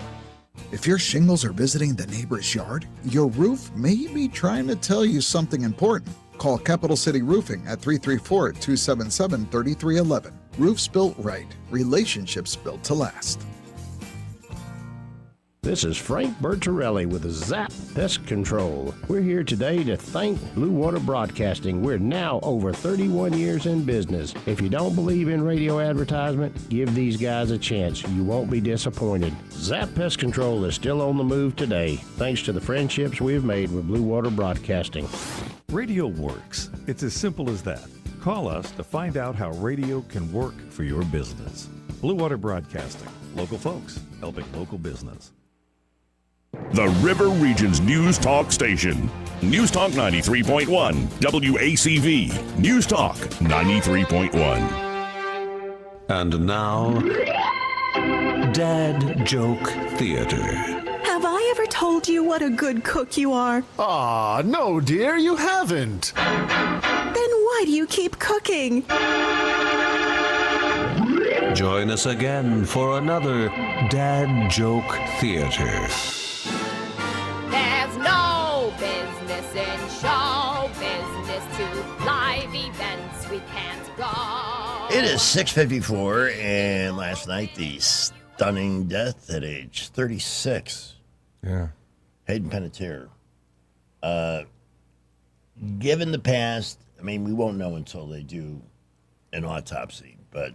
If your shingles are visiting the neighbor's yard, your roof may be trying to tell you something important. Call Capital City Roofing at 334-277-3311. Roofs built right, relationships built to last. This is Frank Bertarelli with Zap Pest Control. We're here today to thank Blue Water Broadcasting. We're now over 31 years in business. If you don't believe in radio advertisement, give these guys a chance. You won't be disappointed. Zap Pest Control is still on the move today, thanks to the friendships we've made with Blue Water Broadcasting. Radio works. It's as simple as that. Call us to find out how radio can work for your business. Blue Water Broadcasting. Local folks helping local business. The River Region's News Talk Station. News Talk 93.1. WACV. News Talk 93.1. And now, Dad Joke Theater. Have I ever told you what a good cook you are? Aw, no, dear, you haven't. Then why do you keep cooking? Join us again for another Dad Joke Theater. There's no business in show business to live events we can't go. It is 6:54, and last night the stunning death at age 36. Yeah. Hayden Panettiere. Given the past, I mean, we won't know until they do an autopsy, but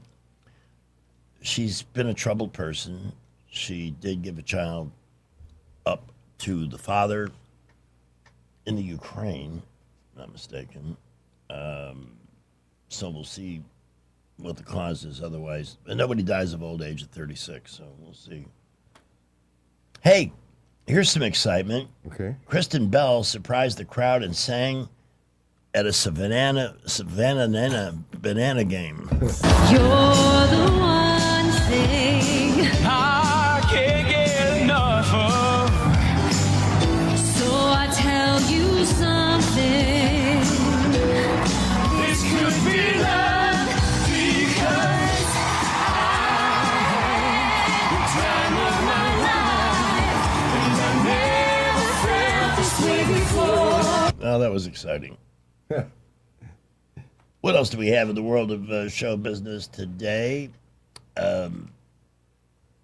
she's been a troubled person. She did give a child up to the father in the Ukraine, not mistaken. So we'll see what the cause is otherwise. And nobody dies of old age at 36, so we'll see. Hey, here's some excitement. Okay. Kristen Bell surprised the crowd and sang at a Savannah banana game. You're the one thing I can't get enough of. So I tell you something. This could be love because I had the time of my life and I never felt this way before. Oh, that was exciting. What else do we have in the world of show business today?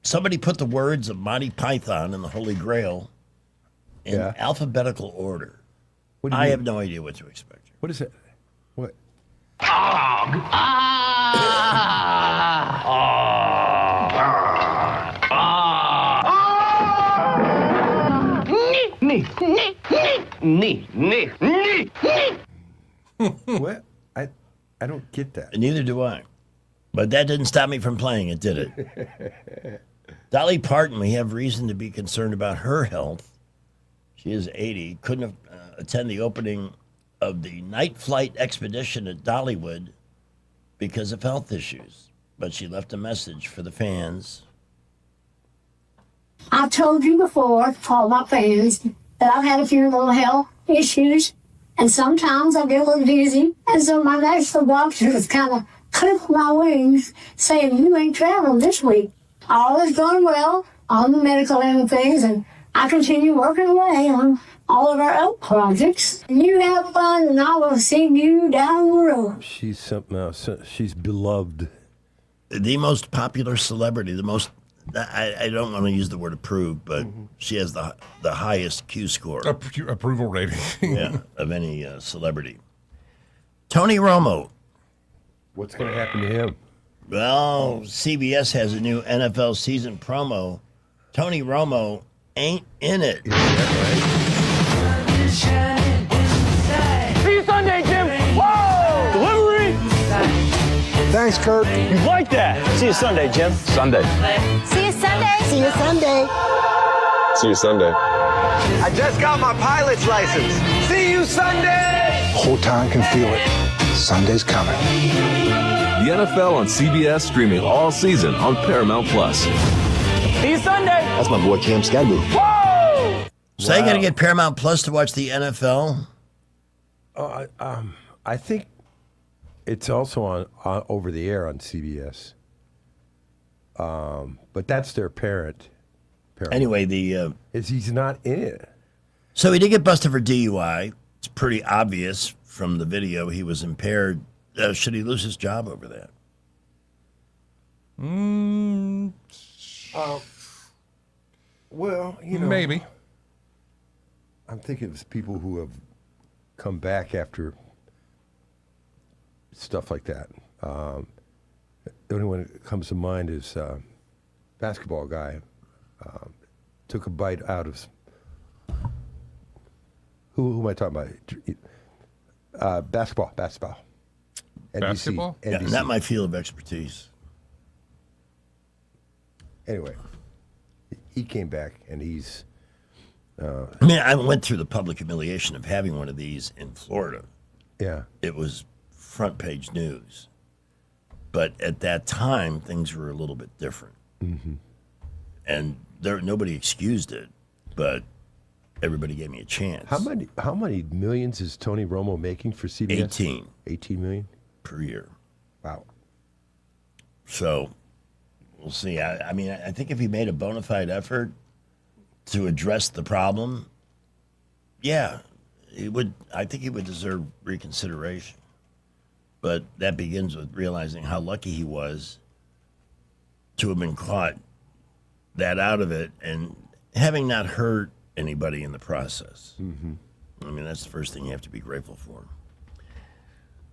Somebody put the words of Monty Python and the Holy Grail in alphabetical order. What do you I mean? have no idea what to expect. What is it? What? What? I don't get that. Neither do I. But that didn't stop me from playing it, did it? Dolly Parton, we have reason to be concerned about her health. She is 80. Couldn't attend the opening of the night flight expedition at Dollywood because of health issues. But she left a message for the fans. I've told you before, to all my fans, that I've had a few little health issues, and sometimes I get a little dizzy, and so my national doctor has kind of clipped my wings, saying, you ain't traveling this week. All is going well on the medical end of things, and I continue working away on all of our own projects. You have fun, and I will see you down the road. She's something else. She's beloved. The most popular celebrity, the most, I don't want to use the word approved, but she has the highest Q score. Approval rating. Yeah, of any celebrity. Tony Romo. What's going to happen to him? Well, CBS has a new NFL season promo. Tony Romo ain't in it. See you Sunday, Jim. Whoa! Delivery! Thanks, Kurt. You like that? See you Sunday, Jim. Sunday. See you Sunday. See you Sunday. See you Sunday. I just got my pilot's license. See you Sunday. Whole town can feel it. Sunday's coming. The NFL on CBS, streaming all season on Paramount Plus. See you Sunday. That's my boy Cam Skagoo. Whoa! So you got to get Paramount Plus to watch the NFL? I think it's also on over the air on CBS. But that's their parent. Anyway, he's not in it. So he did get busted for DUI. It's pretty obvious from the video he was impaired. Should he lose his job over that? Well, you know, maybe. I'm thinking of people who have come back after stuff like that. The only one that comes to mind is basketball guy. Took a bite out of who am I talking about? Basketball. NBC, Basketball? Yeah, NBC. not my field of expertise. Anyway, he came back and he's. I mean, I went through the public humiliation of having one of these in Florida. Yeah. It was front page news. But at that time, things were a little bit different. Mm-hmm. And nobody excused it. but everybody gave me a chance. How many millions is Tony Romo making for CBS? 18. 18 million per year. Wow. So we'll see. I mean, I think if he made a bona fide effort to address the problem, yeah, he would. I think he would deserve reconsideration. But that begins with realizing how lucky he was to have been caught that out of it and having not hurt anybody in the process. Mm-hmm. I mean, that's the first thing you have to be grateful for.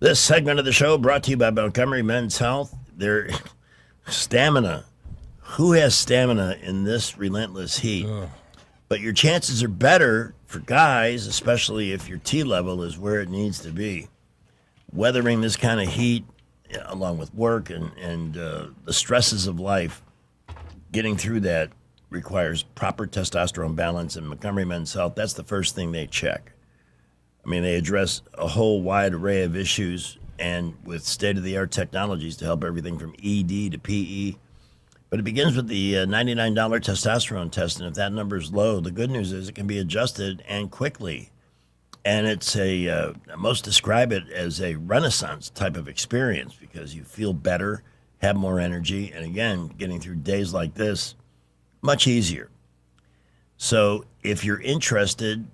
This segment of the show brought to you by Montgomery Men's Health. Their stamina. Who has stamina in this relentless heat? But your chances are better for guys, especially if your T level is where it needs to be. Weathering this kind of heat, along with work and the stresses of life, getting through that requires proper testosterone balance. And Montgomery Men's Health, that's the first thing they check. I mean, they address a whole wide array of issues and with state-of-the-art technologies to help everything from ED to PE. But it begins with the $99 testosterone test, and if that number is low, the good news is it can be adjusted and quickly. And it's most describe it as a renaissance type of experience because you feel better, have more energy, and again, getting through days like this, much easier. So if you're interested,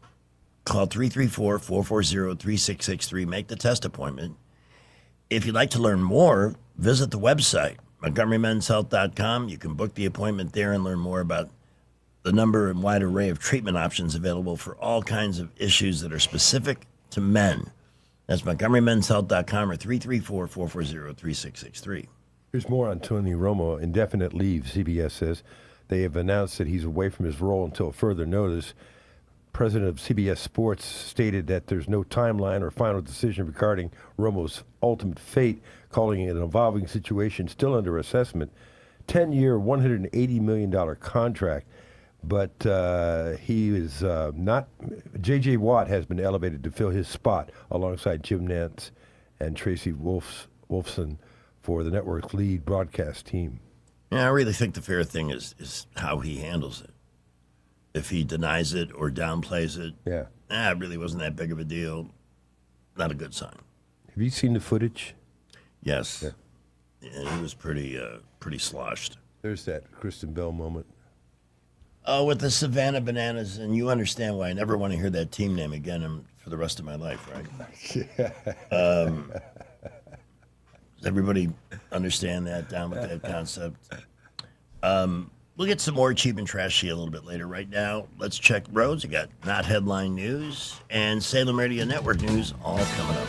call 334-440-3663, make the test appointment. If you'd like to learn more, visit the website, MontgomeryMen'sHealth.com. You can book the appointment there and learn more about the number and wide array of treatment options available for all kinds of issues that are specific to men. That's MontgomeryMen'sHealth.com or 334-440-3663. Here's more on Tony Romo. Indefinite leave, CBS says. They have announced that he's away from his role until further notice. President of CBS Sports stated that there's no timeline or final decision regarding Romo's ultimate fate, calling it an evolving situation still under assessment. 10-year, $180 million contract. But he is not. J.J. Watt has been elevated to fill his spot alongside Jim Nantz and Tracy Wolfson for the network's lead broadcast team. Yeah, I really think the fair thing is how he handles it. If he denies it or downplays it, it really wasn't that big of a deal. Not a good sign. Have you seen the footage? Yes. Yeah. And he was pretty sloshed. There's that Kristen Bell moment. Oh, with the Savannah Bananas, and you understand why I never want to hear that team name again for the rest of my life, right? Yeah. Does everybody understand that, down with that concept? We'll get some more cheap and trashy a little bit later. Right now, let's check roads. We got Not Headline News and Salem Radio Network News all coming up.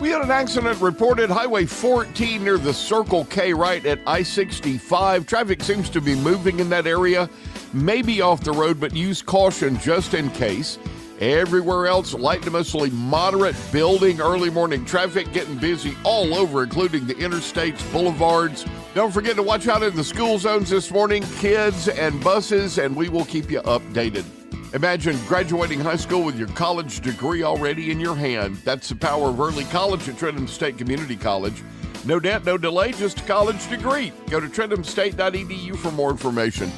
We had an accident reported Highway 14 near the Circle K right at I-65. Traffic seems to be moving in that area, maybe off the road, but use caution just in case. Everywhere else, light to mostly moderate building, early morning traffic, getting busy all over, including the interstates, boulevards. Don't forget to watch out in the school zones this morning, kids and buses, and we will keep you updated. Imagine graduating high school with your college degree already in your hand. That's the power of early college at Trenton State Community College. No debt, no delay, just a college degree. Go to TrentonState.edu for more information.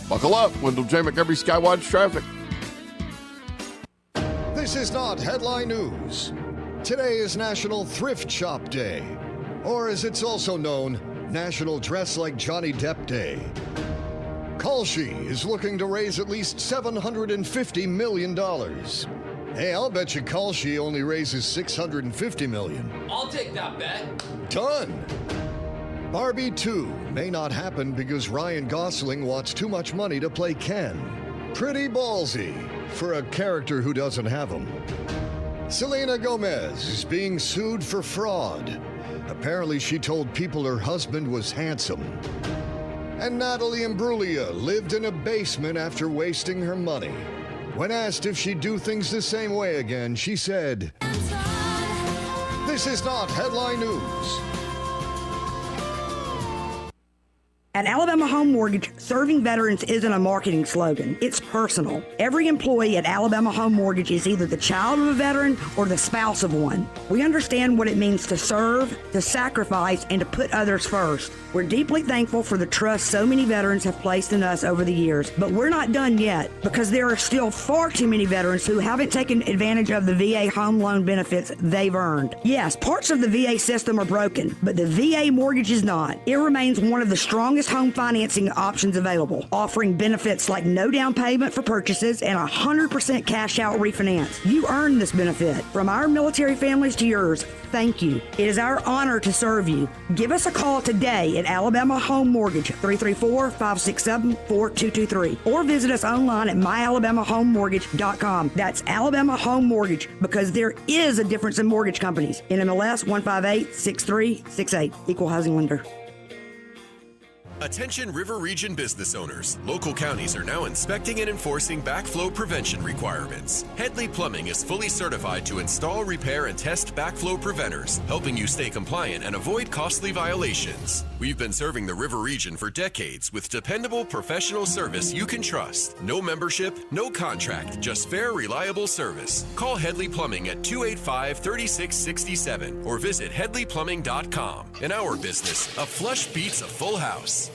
Buckle up, Wendell J. Montgomery Skywatch Traffic. This is not headline news. Today is National Thrift Shop Day, or as it's also known, National Dress Like Johnny Depp Day. Kalshi is looking to raise at least $750 million. Hey, I'll bet you Kalshi only raises $650 million. I'll take that bet. Done. Barbie 2 may not happen because Ryan Gosling wants too much money to play Ken. Pretty ballsy for a character who doesn't have them. Selena Gomez is being sued for fraud. Apparently she told people her husband was handsome. And Natalie Imbruglia lived in a basement after wasting her money. When asked if she'd do things the same way again, she said, "This is not headline news." At Alabama Home Mortgage, serving veterans isn't a marketing slogan. It's personal. Every employee at Alabama Home Mortgage is either the child of a veteran or the spouse of one. We understand what it means to serve, to sacrifice, and to put others first. We're deeply thankful for the trust so many veterans have placed in us over the years, but we're not done yet because there are still far too many veterans who haven't taken advantage of the VA home loan benefits they've earned. Yes, parts of the VA system are broken, but the VA mortgage is not. It remains one of the strongest home financing options available, offering benefits like no down payment for purchases and 100% cash out refinance. You earned this benefit. From our military families to yours, thank you. It is our honor to serve you. Give us a call today at Alabama Home Mortgage, 334-567-4223, or visit us online at myalabamahomemortgage.com. That's Alabama Home Mortgage, because there is a difference in mortgage companies. NMLS 1586368, Equal Housing Lender. Attention River Region business owners. Local counties are now inspecting and enforcing backflow prevention requirements. Headley Plumbing is fully certified to install, repair, and test backflow preventers, helping you stay compliant and avoid costly violations. We've been serving the River Region for decades with dependable professional service you can trust. No membership, no contract, just fair, reliable service. Call Headley Plumbing at 285-3667 or visit headleyplumbing.com. In our business, a flush beats a full house.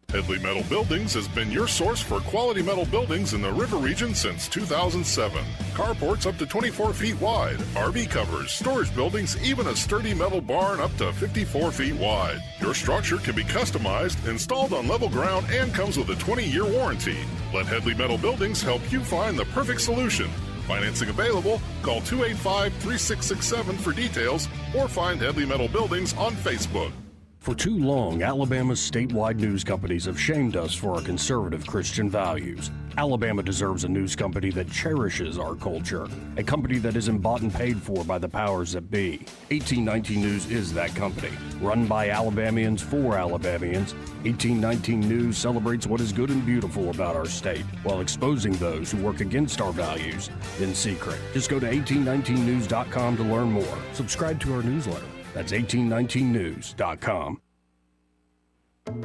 Headley Metal Buildings has been your source for quality metal buildings in the River Region since 2007. Carports up to 24 feet wide, RV covers, storage buildings, even a sturdy metal barn up to 54 feet wide. Your structure can be customized, installed on level ground, and comes with a 20-year warranty. Let Headley Metal Buildings help you find the perfect solution. Financing available. Call 285-3667 for details or find Headley Metal Buildings on Facebook. For too long, Alabama's statewide news companies have shamed us for our conservative Christian values. Alabama deserves a news company that cherishes our culture, a company that isn't bought and paid for by the powers that be. 1819 News is that company. Run by Alabamians for Alabamians, 1819 News celebrates what is good and beautiful about our state, while exposing those who work against our values in secret. Just go to 1819news.com to learn more. Subscribe to our newsletter. That's 1819news.com.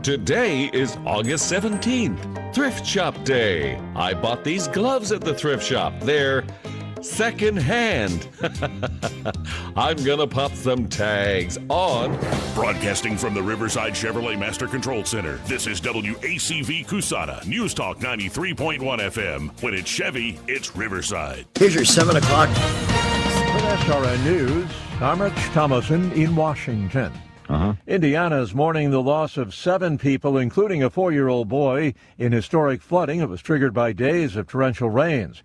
Today is August 17th, Thrift Shop Day. I bought these gloves at the thrift shop. They're secondhand. I'm gonna pop some tags on. Broadcasting from the Riverside Chevrolet Master Control Center, this is WACV Cusana, News Talk 93.1 FM. When it's Chevy, it's Riverside. Here's your 7 o'clock. With SRN News, I'm Rich Thomason in Washington. Indiana is mourning the loss of 7 people, including a 4-year-old boy, in historic flooding that was triggered by days of torrential rains.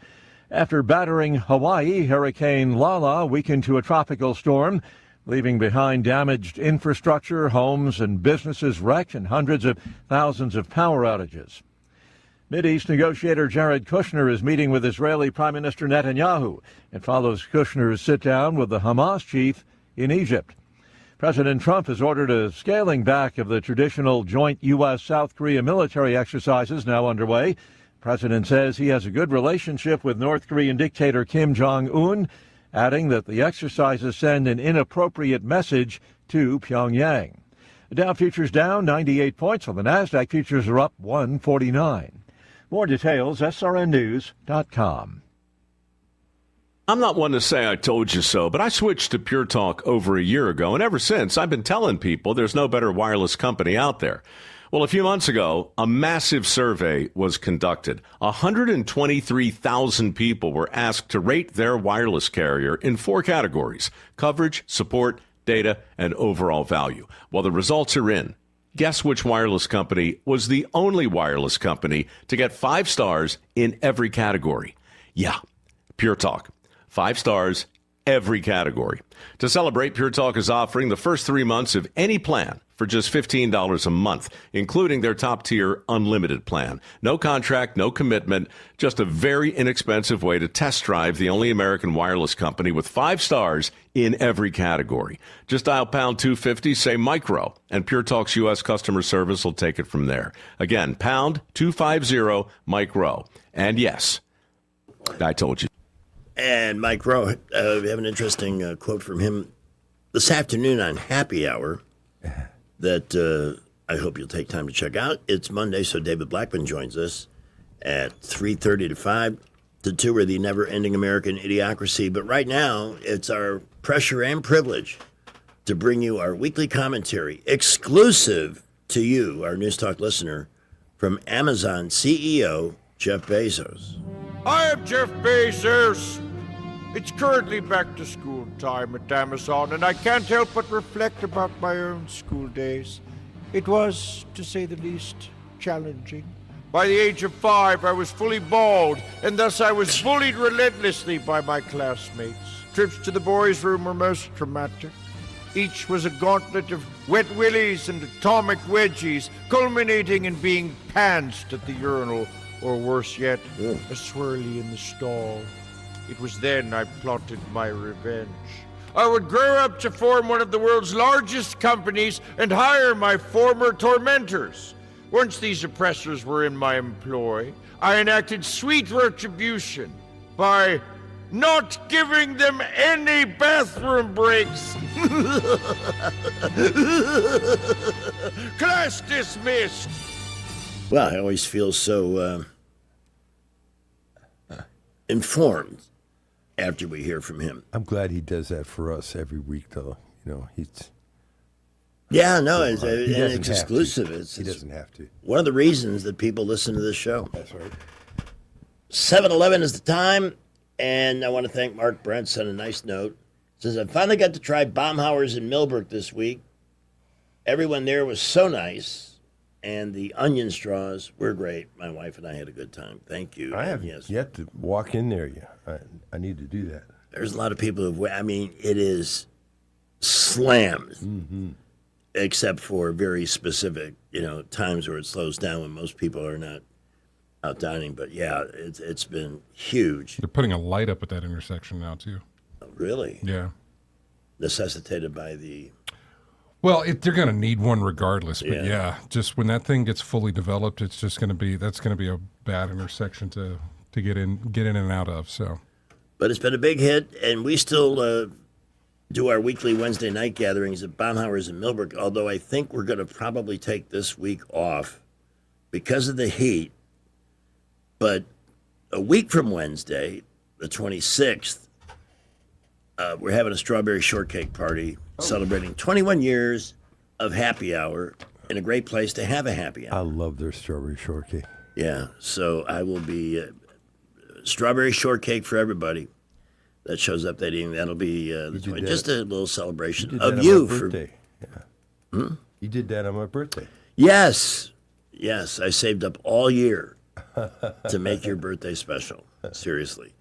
After battering Hawaii, Hurricane Lala weakened to a tropical storm, leaving behind damaged infrastructure, homes and businesses wrecked, and hundreds of thousands of power outages. Mideast negotiator Jared Kushner is meeting with Israeli Prime Minister Netanyahu. It follows Kushner's sit-down with the Hamas chief in Egypt. President Trump has ordered a scaling back of the traditional joint U.S.-South Korea military exercises now underway. The president says he has a good relationship with North Korean dictator Kim Jong-un, adding that the exercises send an inappropriate message to Pyongyang. The Dow futures down 98 points, while the Nasdaq futures are up 149. More details, srnnews.com. I'm not one to say I told you so, but I switched to Pure Talk over a year ago, and ever since I've been telling people there's no better wireless company out there. Well, a few months ago, a massive survey was conducted. 123,000 people were asked to rate their wireless carrier in 4 categories: coverage, support, data, and overall value. Well, the results are in. Guess which wireless company was the only wireless company to get 5 stars in every category? Yeah, Pure Talk. 5 stars, every category. To celebrate, Pure Talk is offering the first 3 months of any plan for just $15 a month, including their top-tier unlimited plan. No contract, no commitment, just a very inexpensive way to test drive the only American wireless company with 5 stars in every category. Just dial pound 250, say micro, and Pure Talk's U.S. customer service will take it from there. Again, pound 250 micro. And yes, I told you. And Mike Rowe, we have an interesting quote from him this afternoon on Happy Hour that I hope you'll take time to check out. It's Monday, so David Blackman joins us at 3:30 to 5 to tour the never-ending American Idiocracy. But right now, it's our pressure and privilege to bring you our weekly commentary, exclusive to you, our News Talk listener, from Amazon CEO Jeff Bezos. I am Jeff Bezos. It's currently back to school time at Amazon, and I can't help but reflect about my own school days. It was, to say the least, challenging. By the age of 5, I was fully bald, and thus I was bullied relentlessly by my classmates. Trips to the boys' room were most traumatic. Each was a gauntlet of wet willies and atomic wedgies, culminating in being pantsed at the urinal, or worse yet, a swirly in the stall. It was then I plotted my revenge. I would grow up to form one of the world's largest companies and hire my former tormentors. Once these oppressors were in my employ, I enacted sweet retribution by not giving them any bathroom breaks. Class dismissed. Well, I always feel so informed after we hear from him. I'm glad he does that for us every week, though. He's... Yeah, no, He doesn't it's have exclusive. to. It's He doesn't have to. One of the reasons that people listen to this show. That's right. 7:11 is the time, and I want to thank Mark Brent. Sent a nice note. Says, I finally got to try Baumhauer's in Millbrook this week. Everyone there was so nice, and the onion straws were great. My wife and I had a good time. Thank you. I haven't yet to walk in there yet. I need to do that. There's a lot of people who've, it is slammed. Mm-hmm. Except for very specific, times where it slows down when most people are not out dining. But yeah, it's been huge. They're putting a light up at that intersection now too. Really? Yeah. Necessitated by the. Well, they're going to need one regardless. But yeah, just when that thing gets fully developed, it's just going to be a bad intersection to get in and out of. So. But it's been a big hit, and we still. Do our weekly Wednesday night gatherings at Baumhauer's in Millbrook, although I think we're going to probably take this week off because of the heat. But a week from Wednesday, the 26th, we're having a strawberry shortcake party celebrating 21 years of happy hour and a great place to have a happy hour. I love their strawberry shortcake. Yeah, so I will be strawberry shortcake for everybody. That shows up that evening. That'll be just a little celebration of you. You did that on my birthday. Yes. I saved up all year to make your birthday special. Seriously.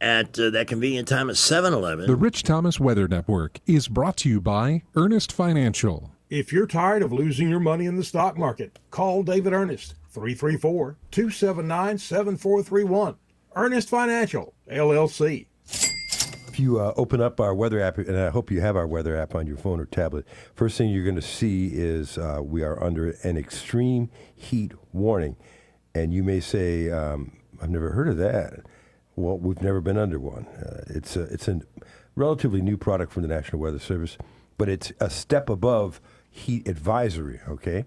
At that convenient time of 7-Eleven. The Rich Thomas Weather Network is brought to you by Ernest Financial. If you're tired of losing your money in the stock market, call David Ernest, 334-279-7431. Ernest Financial, LLC. If you open up our weather app, and I hope you have our weather app on your phone or tablet, first thing you're going to see is we are under an extreme heat warning. And you may say, I've never heard of that. Well, we've never been under one. It's a relatively new product from the National Weather Service, but it's a step above heat advisory, okay?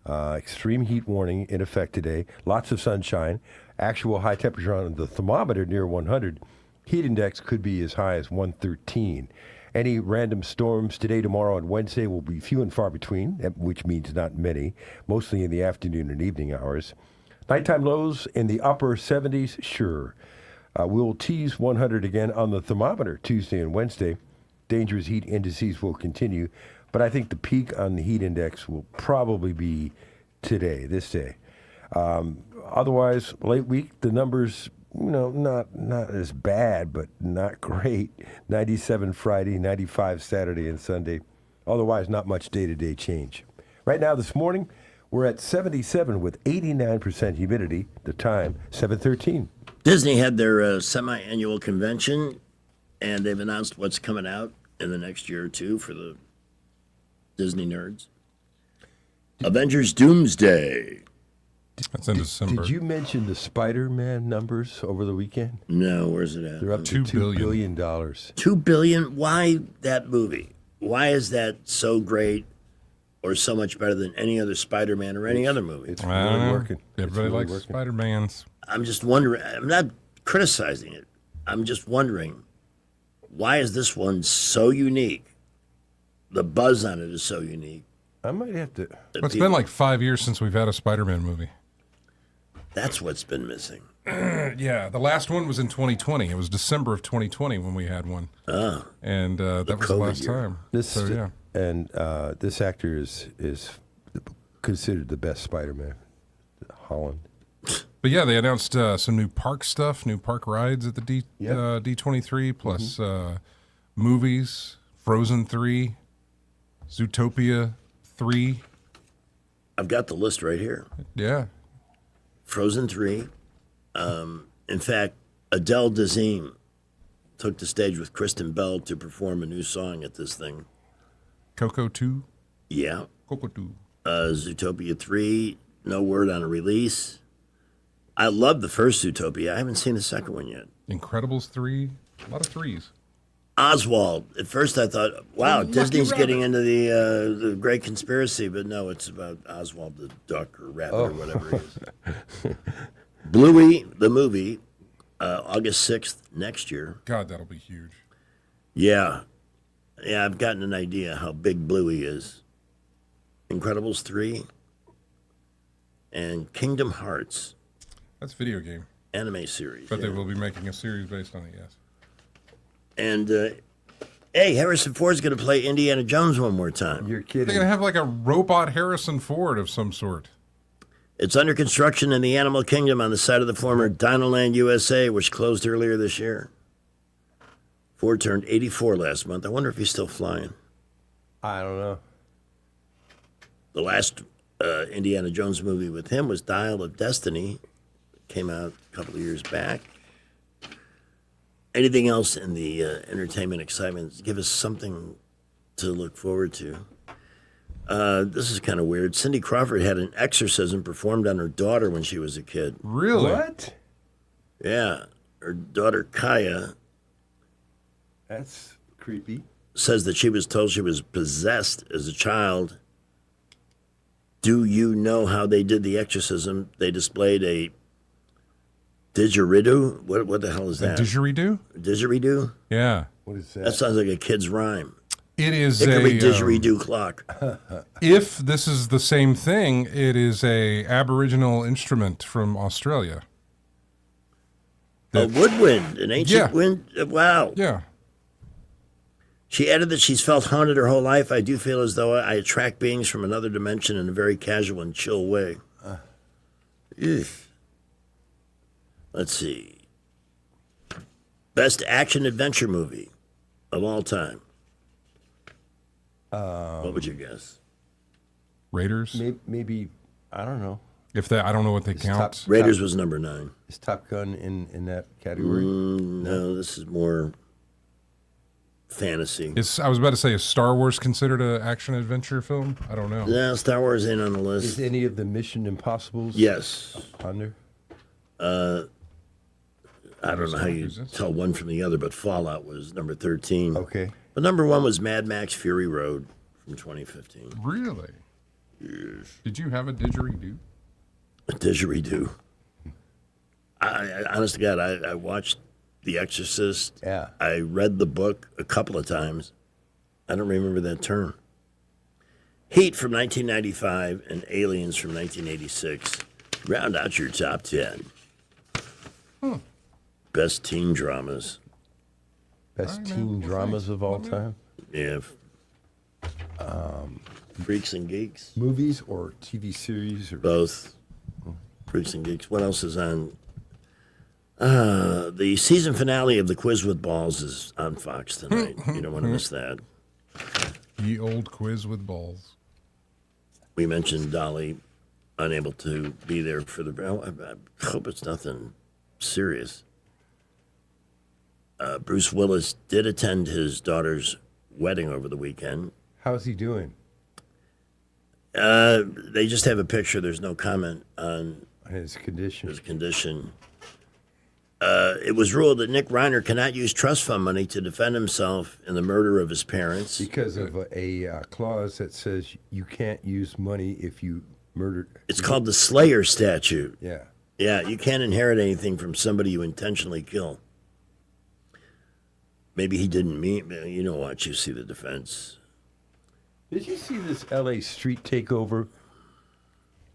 Extreme heat warning in effect today. Lots of sunshine. Actual high temperature on the thermometer near 100. Heat index could be as high as 113. Any random storms today, tomorrow, and Wednesday will be few and far between, which means not many, mostly in the afternoon and evening hours. Nighttime lows in the upper 70s, sure. We'll tease 100 again on the thermometer Tuesday and Wednesday. Dangerous heat indices will continue, but I think the peak on the heat index will probably be today, this day. Otherwise, late week, the numbers, not as bad, but not great. 97 Friday, 95 Saturday and Sunday. Otherwise, not much day-to-day change. Right now, this morning, we're at 77 with 89% humidity. The time, 7:13. Disney had their semi-annual convention, and they've announced what's coming out in the next year or two for the Disney nerds. Avengers Doomsday. That's in December. Did you mention the Spider-Man numbers over the weekend? No, where's it at? They're up to $2 billion. $2 billion? Why that movie? Why is that so great or so much better than any other Spider-Man or any other movie. It's really working. Everybody likes Spider-Mans. I'm just wondering. I'm not criticizing it. I'm just wondering, why is this one so unique? The buzz on it is so unique. I might have to. It's been like 5 years since we've had a Spider-Man movie. That's what's been missing. Yeah, the last one was in 2020. It was December of 2020 when we had one. And that was the last time. And this actor is considered the best Spider-Man, Holland. But yeah, they announced some new park stuff, new park rides at the D23, plus movies, Frozen 3, Zootopia 3. I've got the list right here. Yeah. Frozen 3. In fact, Adele Dazeem took the stage with Kristen Bell to perform a new song at this thing. Coco 2? Yeah. Coco 2. Zootopia 3, no word on a release. I love the first Zootopia. I haven't seen the second one yet. Incredibles 3, a lot of threes. Oswald. At first I thought, wow, Disney's getting into the Great Conspiracy, but no, it's about Oswald the duck or rabbit or whatever it is. Bluey, the movie, August 6th next year. God, that'll be huge. Yeah. Yeah, I've gotten an idea how big Bluey is. Incredibles 3 and Kingdom Hearts. That's a video game. Anime series. But they will be making a series based on it, yes. And, hey, Harrison Ford's going to play Indiana Jones one more time. You're kidding. They're going to have like a robot Harrison Ford of some sort. It's under construction in the Animal Kingdom on the site of the former Dinoland USA, which closed earlier this year. Ford turned 84 last month. I wonder if he's still flying. I don't know. The last Indiana Jones movie with him was Dial of Destiny. Came out a couple of years back. Anything else in the entertainment excitement? Give us something to look forward to. This is kind of weird. Cindy Crawford had an exorcism performed on her daughter when she was a kid. Really? What? Yeah. Her daughter, Kaya, That's creepy. says that she was told she was possessed as a child. Do you know how they did the exorcism? They displayed a didgeridoo. What the hell is that? Didgeridoo? Didgeridoo? Yeah. What is That sounds like a kid's rhyme. It is It could be a didgeridoo clock. If this is the same thing, it is a Aboriginal instrument from Australia. A woodwind, an ancient Yeah. wind. Wow. Yeah. She added that she's felt haunted her whole life. I do feel as though I attract beings from another dimension in a very casual and chill way. Eugh. Let's see. Best action adventure movie of all time. What would you guess? Raiders? Maybe I don't know. If that, I don't know what they count. Raiders was number 9. Is Top Gun in that category? No, this is more fantasy. I was about to say, is Star Wars considered an action adventure film? I don't know. No, Star Wars ain't on the list. Is any of the Mission Impossibles? Yes. Under? I don't know how you tell one from the other, but Fallout was number 13. Okay. But number 1 was Mad Max Fury Road from 2015. Really? Yes. Did you have a didgeridoo? A didgeridoo. I honest to God, I watched The Exorcist. Yeah. I read the book a couple of times. I don't remember that term. Heat from 1995 and Aliens from 1986. Round out your top 10. Best teen dramas. Best teen dramas of all time? Yeah. Freaks and Geeks. Movies or TV series? Or Both. Freaks and Geeks. What else is on? The season finale of The Quiz with Balls is on Fox tonight. You don't want to miss that. Ye old Quiz with Balls. We mentioned Dolly unable to be there for the. I hope it's nothing serious. Bruce Willis did attend his daughter's wedding over the weekend. How's he doing? They just have a picture. There's no comment on his condition. It was ruled that Nick Reiner cannot use trust fund money to defend himself in the murder of his parents. Because of a clause that says you can't use money if you murdered. It's called the Slayer statute. Yeah. Yeah, you can't inherit anything from somebody you intentionally kill. Maybe he didn't mean, you know what, you see the defense. Did you see this L.A. street takeover?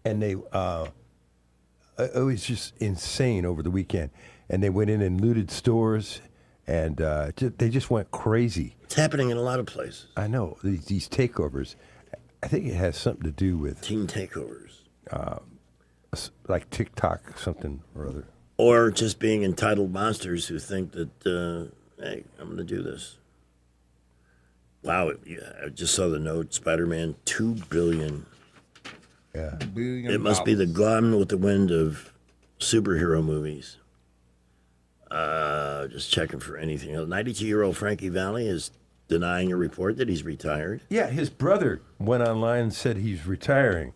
And they, it was just insane over the weekend. And they went in and looted stores, and they just went crazy. It's happening in a lot of places. I know, these takeovers. I think it has something to do with teen takeovers. Like TikTok, something or other. Or just being entitled monsters who think that, hey, I'm going to do this. Wow, I just saw the note, Spider-Man, $2 billion. Yeah. It must be the Gone with the Wind of superhero movies. Just checking for anything else. 92-year-old Frankie Valli is denying a report that he's retired. Yeah, his brother went online and said he's retiring.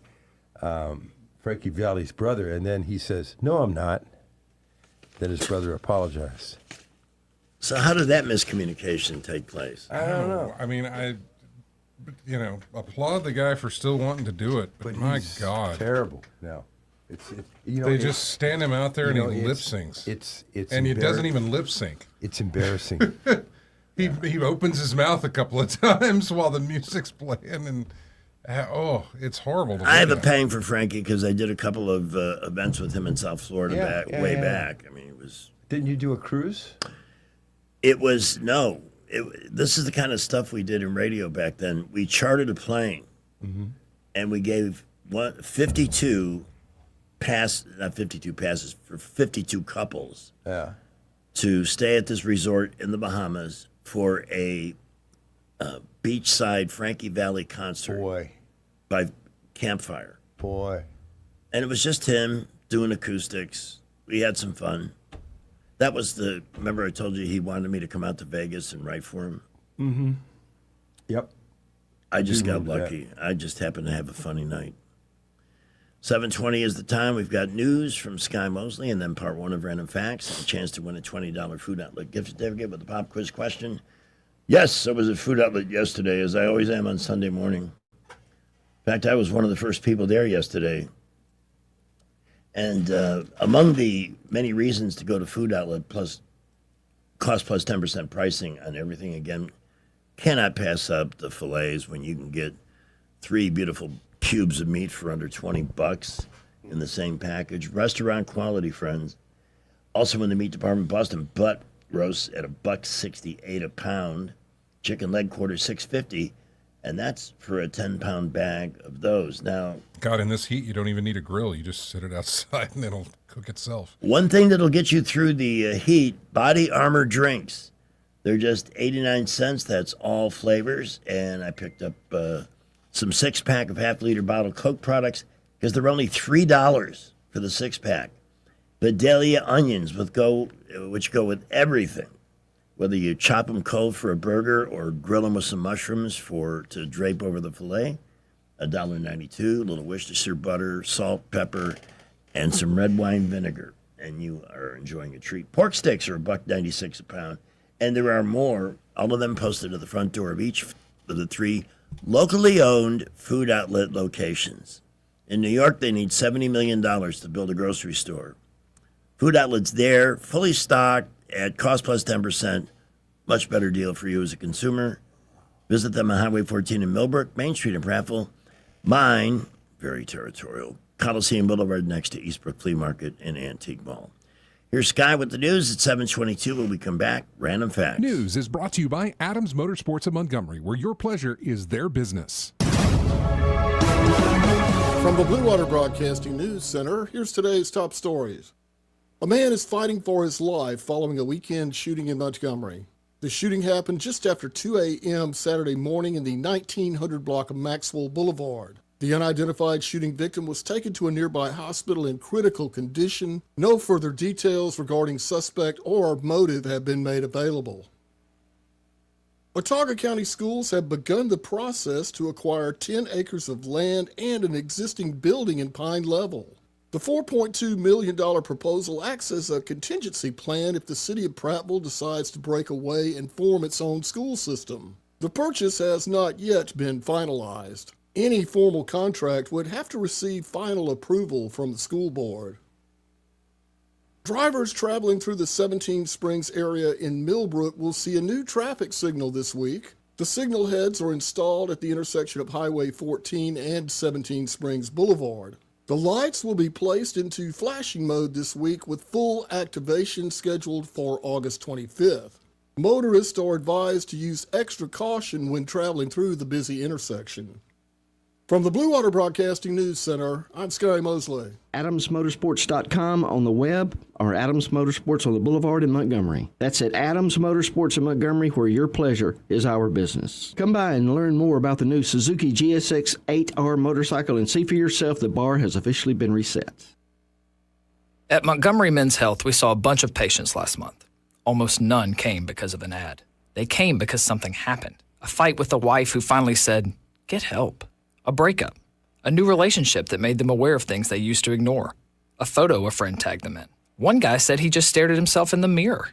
Frankie Valli's brother, and then he says, "No, I'm not." Then his brother apologized. So how did that miscommunication take place? I don't know. I mean, applaud the guy for still wanting to do it, but my he's God, terrible now. It's they just stand him out there and he lip syncs. And he doesn't even lip sync. It's embarrassing. He opens his mouth a couple of times while the music's playing, and it's horrible. I have a pang for Frankie because I did a couple of events with him in South Florida way back. I mean, it was. Didn't you do a cruise? It was no. This is the kind of stuff we did in radio back then. We chartered a plane, and we gave 52 not 52 passes for 52 couples. Yeah. To stay at this resort in the Bahamas for a beachside Frankie Valli concert by campfire. Boy. And it was just him doing acoustics. We had some fun. That was remember I told you he wanted me to come out to Vegas and write for him? Mm-hmm. Yep. I just got lucky. I just happened to have a funny night. 7:20 is the time. We've got news from Sky Mosley and then part one of Random Facts and a chance to win a $20 Food Outlet gift certificate with the pop quiz question. Yes, I was at Food Outlet yesterday, as I always am on Sunday morning. In fact, I was one of the first people there yesterday. And among the many reasons to go to Food Outlet, plus cost plus 10% pricing on everything, again, cannot pass up the fillets when you can get 3 beautiful cubes of meat for under $20 in the same package. Restaurant quality, friends. Also in the meat department, Boston butt roasts at $1.68 a pound. Chicken leg quarters $6.50, and that's for a 10-pound bag of those. Now, God, in this heat, you don't even need a grill. You just sit it outside and it'll cook itself. One thing that'll get you through the heat, Body Armor drinks. They're just 89 cents. That's all flavors. And I picked up some 6-pack of half-liter bottle Coke products because they're only $3 for the 6-pack. Vidalia onions, which go with everything. Whether you chop them cold for a burger or grill them with some mushrooms to drape over the filet, $1.92, a little Worcestershire butter, salt, pepper, and some red wine vinegar. And you are enjoying a treat. Pork steaks are $1.96 a pound. And there are more, all of them posted at the front door of each of the 3 locally owned Food Outlet locations. In New York, they need $70 million to build a grocery store. Food Outlet's there, fully stocked, at cost plus 10%. Much better deal for you as a consumer. Visit them on Highway 14 in Millbrook, Main Street in Prattville. Mine, very territorial, Coliseum Boulevard next to Eastbrook Flea Market and Antique Mall. Here's Sky with the news at 7:22. When we come back, Random Facts. News is brought to you by Adams Motorsports of Montgomery, where your pleasure is their business. From the Blue Water Broadcasting News Center, here's today's top stories. A man is fighting for his life following a weekend shooting in Montgomery. The shooting happened just after 2 a.m. Saturday morning in the 1900 block of Maxwell Boulevard. The unidentified shooting victim was taken to a nearby hospital in critical condition. No further details regarding suspect or motive have been made available. Watauga County Schools have begun the process to acquire 10 acres of land and an existing building in Pine Level. The $4.2 million proposal acts as a contingency plan if the city of Prattville decides to break away and form its own school system. The purchase has not yet been finalized. Any formal contract would have to receive final approval from the school board. Drivers traveling through the 17 Springs area in Millbrook will see a new traffic signal this week. The signal heads are installed at the intersection of Highway 14 and 17 Springs Boulevard. The lights will be placed into flashing mode this week with full activation scheduled for August 25th. Motorists are advised to use extra caution when traveling through the busy intersection. From the Blue Water Broadcasting News Center, I'm Sky Mosley. AdamsMotorsports.com on the web or Adams Motorsports on the Boulevard in Montgomery. That's at Adams Motorsports in Montgomery, where your pleasure is our business. Come by and learn more about the new Suzuki GSX 8R motorcycle and see for yourself the bar has officially been reset. At Montgomery Men's Health, we saw a bunch of patients last month. Almost none came because of an ad. They came because something happened. A fight with a wife who finally said, "Get help." A breakup, a new relationship that made them aware of things they used to ignore, a photo a friend tagged them in. One guy said he just stared at himself in the mirror,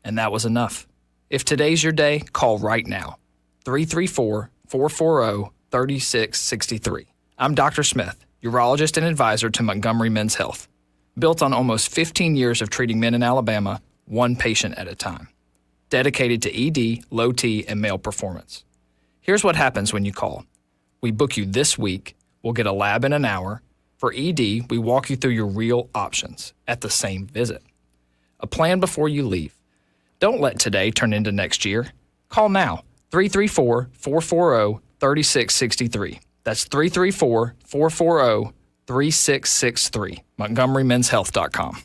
and that was enough. If today's your day, call right now, 334-440-3663. I'm Dr. Smith, urologist and advisor to Montgomery Men's Health, built on almost 15 years of treating men in Alabama, one patient at a time, dedicated to ED, low T, and male performance. Here's what happens when you call. We book you this week. We'll get a lab in an hour. For ED, we walk you through your real options at the same visit. A plan before you leave. Don't let today turn into next year. Call now, 334-440-3663. That's 334-440-3663. MontgomeryMen'sHealth.com.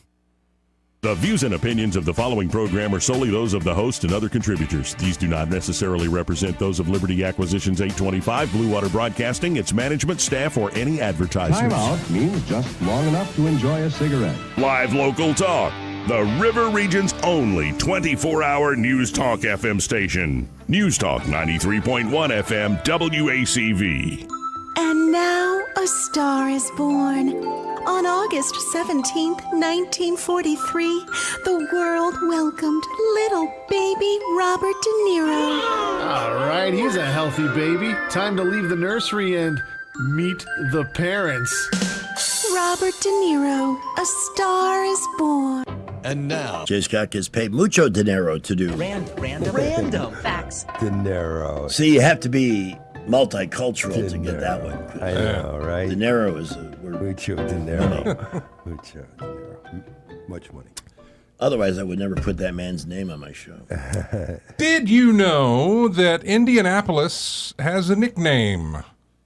The views and opinions of the following program are solely those of the host and other contributors. These do not necessarily represent those of Liberty Acquisitions 825, Blue Water Broadcasting, its management, staff, or any advertisers. Time out means just long enough to enjoy a cigarette. Live local talk. The River Region's only 24-hour News Talk FM station. News Talk 93.1 FM WACV. And now a star is born. On August 17th, 1943, the world welcomed little baby Robert De Niro. All right, he's a healthy baby. Time to leave the nursery and meet the parents. Robert De Niro, a star is born. And now, Jay Scott gets paid mucho dinero to do Random facts. Dinero. See, you have to be multicultural to get that one. I know, right? Dinero is a word. Mucho dinero. Mucho dinero. Much money. Otherwise, I would never put that man's name on my show. Did you know that Indianapolis has a nickname?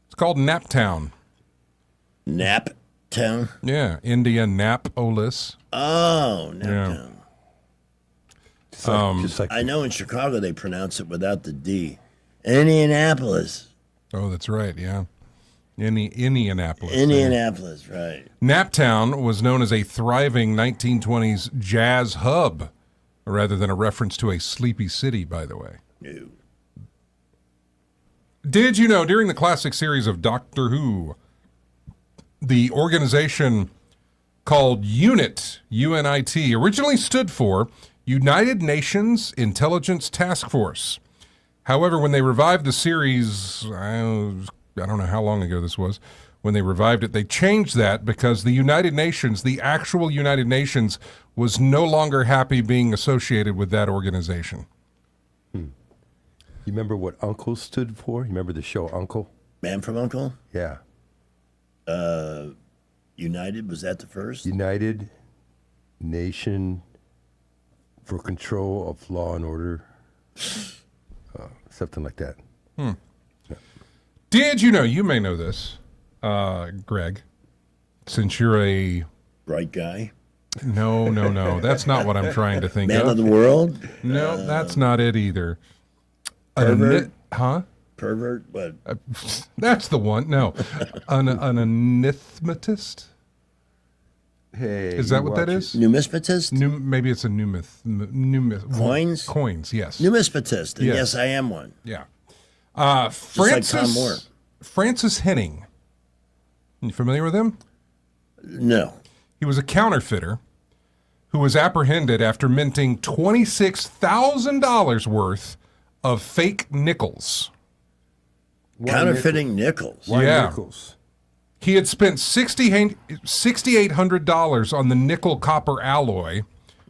It's called Naptown. Naptown? Yeah, Indianapolis. Oh, Naptown. Yeah. Just like I know in Chicago they pronounce it without the D. Indianapolis. Oh, that's right, yeah. Indianapolis. Indianapolis, right. Naptown was known as a thriving 1920s jazz hub, rather than a reference to a sleepy city, by the way. No. Did you know, during the classic series of Doctor Who, the organization called UNIT, UNIT, originally stood for United Nations Intelligence Task Force. However, when they revived the series, I don't know how long ago this was, when they revived it, they changed that because the United Nations, the actual United Nations, was no longer happy being associated with that organization. You remember what UNCLE stood for? You remember the show UNCLE? Man from UNCLE? Yeah. United, was that the first? United Nation for Control of Law and Order. Something like that. Yeah. Did you know, you may know this, Greg, since you're a... Bright guy? No. That's not what I'm trying to think Man of. of the world? No, that's not it either. Pervert? Huh? Pervert? What? That's the one. No. An anathematist? Hey, Is that what that is? Numismatist? Maybe it's a Coins? Coins, yes. Numismatist. And yes, I am one. Yeah. Just like Tom Moore. Francis Henning. You familiar with him? No. He was a counterfeiter who was apprehended after minting $26,000 worth of fake nickels. Counterfeiting nickels. Yeah. Nickels? He had spent $6,800 on the nickel copper alloy,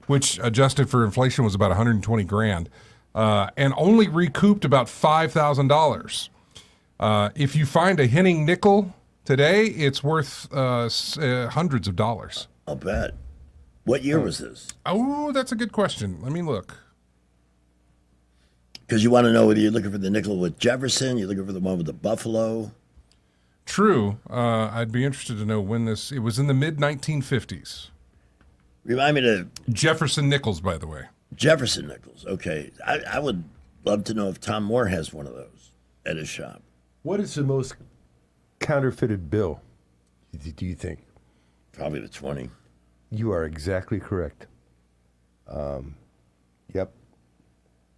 which adjusted for inflation was about 120 grand, and only recouped about $5,000. If you find a Henning nickel today, it's worth hundreds of dollars. I'll bet. What year was this? Oh, that's a good question. Let me look. Because you want to know whether you're looking for the nickel with Jefferson, you're looking for the one with the buffalo. True. I'd be interested to know when it was in the mid-1950s. Remind me to... Jefferson nickels, by the way. Jefferson nickels. Okay. I would love to know if Tom Moore has one of those at his shop. What is the most counterfeited bill, do you think? Probably the 20. You are exactly correct. Yep.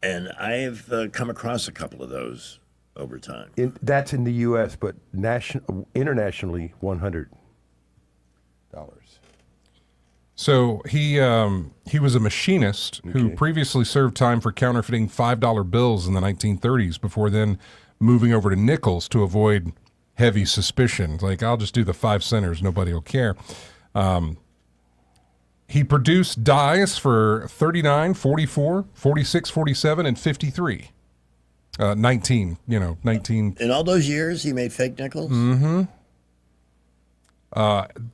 And I've come across a couple of those over time. That's in the U.S., but internationally, $100. So he was a machinist who previously served time for counterfeiting $5 bills in the 1930s before then moving over to nickels to avoid heavy suspicion. Like, I'll just do the 5 centers, nobody will care. He produced dies for 39, 44, 46, 47, and 53. 19. In all those years, he made fake nickels? Mm-hmm.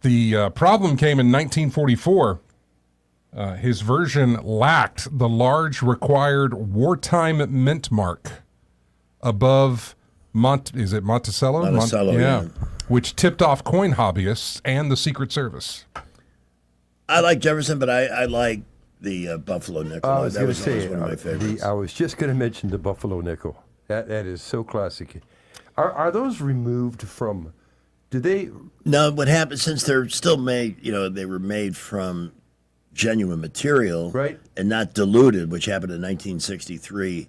The problem came in 1944. His version lacked the large required wartime mint mark above Monticello? Monticello, yeah. Which tipped off coin hobbyists and the Secret Service. I like Jefferson, but I like the Buffalo nickel. I was That going to say, always one of my favorites. I was just going to mention the Buffalo nickel. That is so classic. Are those removed from? Do they? No, what happened, since they're still made, they were made from genuine material, right, and not diluted, which happened in 1963.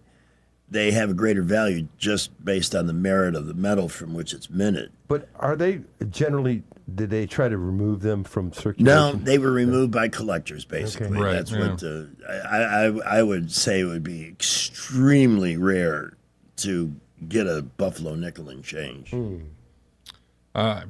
They have a greater value just based on the merit of the metal from which it's minted. But are they generally? Did they try to remove them from circulation? No, they were removed by collectors, basically. Okay. Right, That's what I would say. It would be extremely rare to get a Buffalo nickel and change.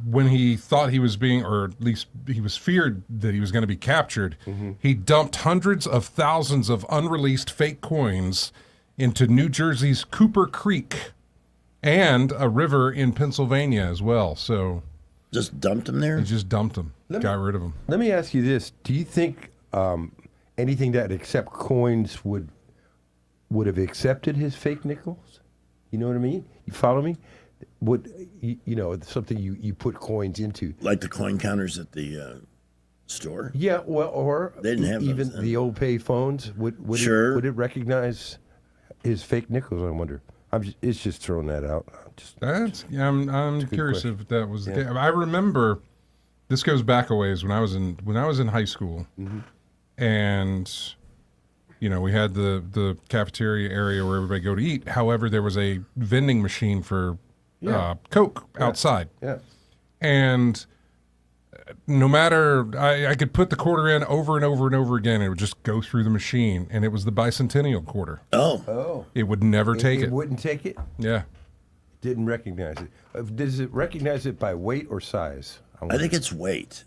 When he thought he was being, or at least he was feared that he was going to be captured, he dumped hundreds of thousands of unreleased fake coins into New Jersey's Cooper Creek and a river in Pennsylvania as well. So just dumped them there? He just dumped them, got rid of them. Let me ask you this. Do you think anything that accept coins would have accepted his fake nickels? You know what I mean? You follow me? Would something you put coins into, like the coin counters at the store? Yeah, well, or they didn't have even those, the old pay phones. Would it recognize his fake nickels? I wonder. It's just throwing that out. I'm curious if that was the case. I remember this goes back a ways when I was in high school, and we had the cafeteria area where everybody go to eat. However, there was a vending machine for Coke outside. Yeah. And no matter, I could put the quarter in over and over and over again. It would just go through the machine, and it was the bicentennial quarter. Oh. It would never take it. It wouldn't take it? Yeah. Didn't recognize it. Does it recognize it by weight or size? I think it's weight.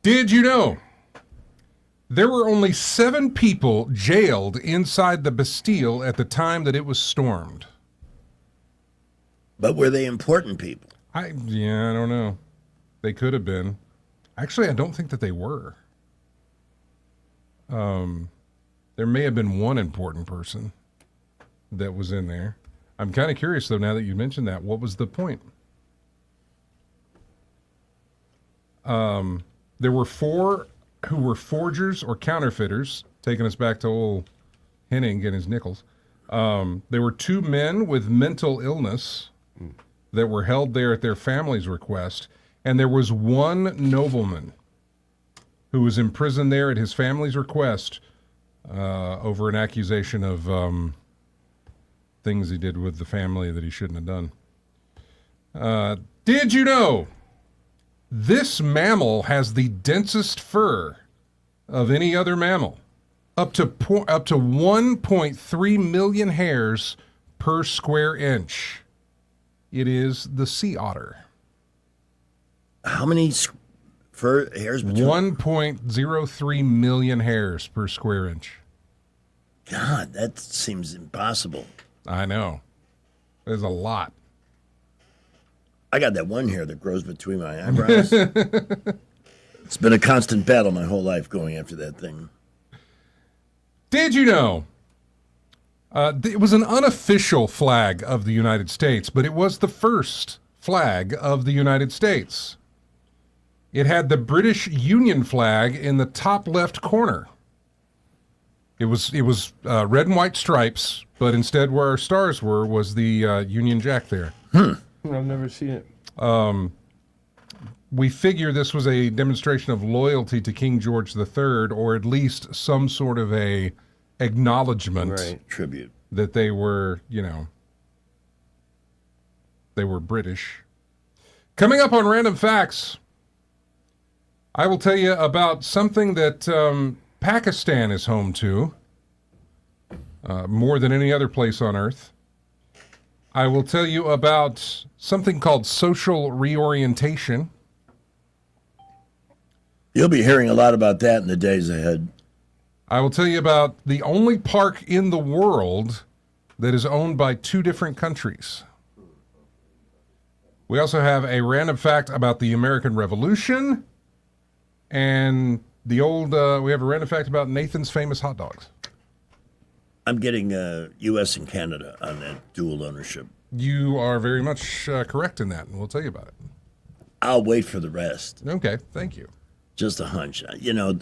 Did you know there were only 7 people jailed inside the Bastille at the time that it was stormed? But were they important people? I don't know. They could have been. Actually, I don't think that they were. There may have been one important person that was in there. I'm kind of curious, though, now that you mentioned that. What was the point? There were 4 who were forgers or counterfeiters, taking us back to old Henning and his nickels. There were 2 men with mental illness that were held there at their family's request, and there was 1 nobleman who was imprisoned there at his family's request over an accusation of things he did with the family that he shouldn't have done. Did you know This mammal has the densest fur of any other mammal, up to 1.3 million hairs per square inch. It is the sea otter. How many fur hairs? 1.03 million hairs per square inch. God, that seems impossible. I know. There's a lot. I got that one hair that grows between my eyebrows. It's been a constant battle my whole life going after that thing. Did you know? It was an unofficial flag of the United States, but it was the first flag of the United States. It had the British Union flag in the top left corner. It was red and white stripes, but instead where our stars were was the Union Jack there. I've never seen it. We figure this was a demonstration of loyalty to King George III, or at least some sort of a acknowledgement, tribute, that they were, they were British. Coming up on Random Facts, I will tell you about something that Pakistan is home to, more than any other place on Earth. I will tell you about something called social reorientation. You'll be hearing a lot about that in the days ahead. I will tell you about the only park in the world that is owned by 2 different countries. We also have a random fact about the American Revolution, and we have a random fact about Nathan's famous hot dogs. I'm getting U.S. and Canada on that dual ownership. You are very much correct in that, and we'll tell you about it. I'll wait for the rest. Okay, thank you. Just a hunch.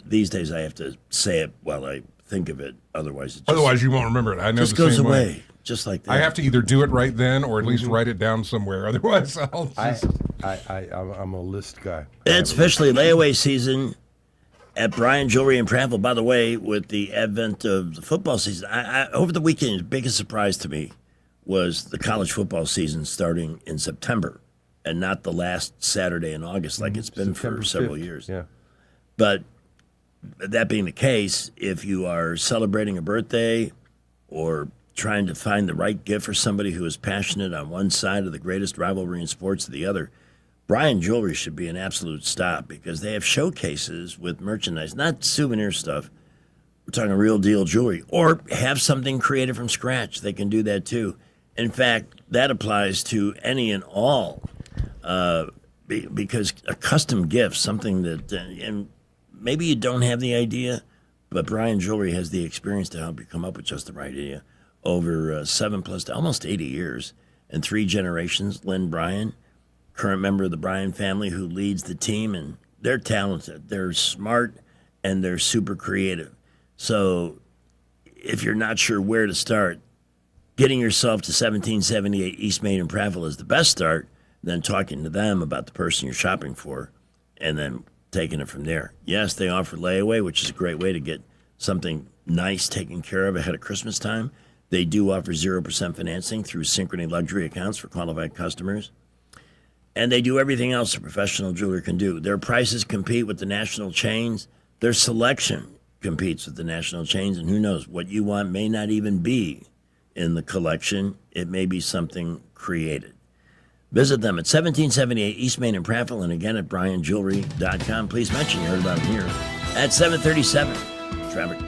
These days I have to say it while I think of it. Otherwise you won't remember it. I know just the goes same away. way. Just like that. I have to either do it right then or at least write it down somewhere. Otherwise, I'm a list guy. It's officially layaway season at Bryan Jewelry in Prattville. By the way, with the advent of the football season, over the weekend, the biggest surprise to me was the college football season starting in September and not the last Saturday in August like it's been September for several 5th. years. Yeah. But that being the case, if you are celebrating a birthday or trying to find the right gift for somebody who is passionate on one side of the greatest rivalry in sports to the other, Bryan Jewelry should be an absolute stop because they have showcases with merchandise, not souvenir stuff. We're talking real deal jewelry, or have something created from scratch. They can do that too. In fact, that applies to any and all, because a custom gift, something that, and maybe you don't have the idea, but Bryan Jewelry has the experience to help you come up with just the right idea. Over 7+ to almost 80 years and 3 generations. Lynn Bryan, current member of the Bryan family, who leads the team, and they're talented, they're smart, and they're super creative. So if you're not sure where to start, getting yourself to 1778 East Main in Prattville is the best start, then talking to them about the person you're shopping for, and then taking it from there. Yes, they offer layaway, which is a great way to get something nice taken care of ahead of Christmas time. They do offer 0% financing through Synchrony Luxury accounts for qualified customers. And they do everything else a professional jeweler can do. Their prices compete with the national chains. Their selection competes with the national chains. And who knows, what you want may not even be in the collection. It may be something created. Visit them at 1778 East Main in Prattville, and again at bryanjewelry.com. Please mention you heard about them here at 737. Traffic.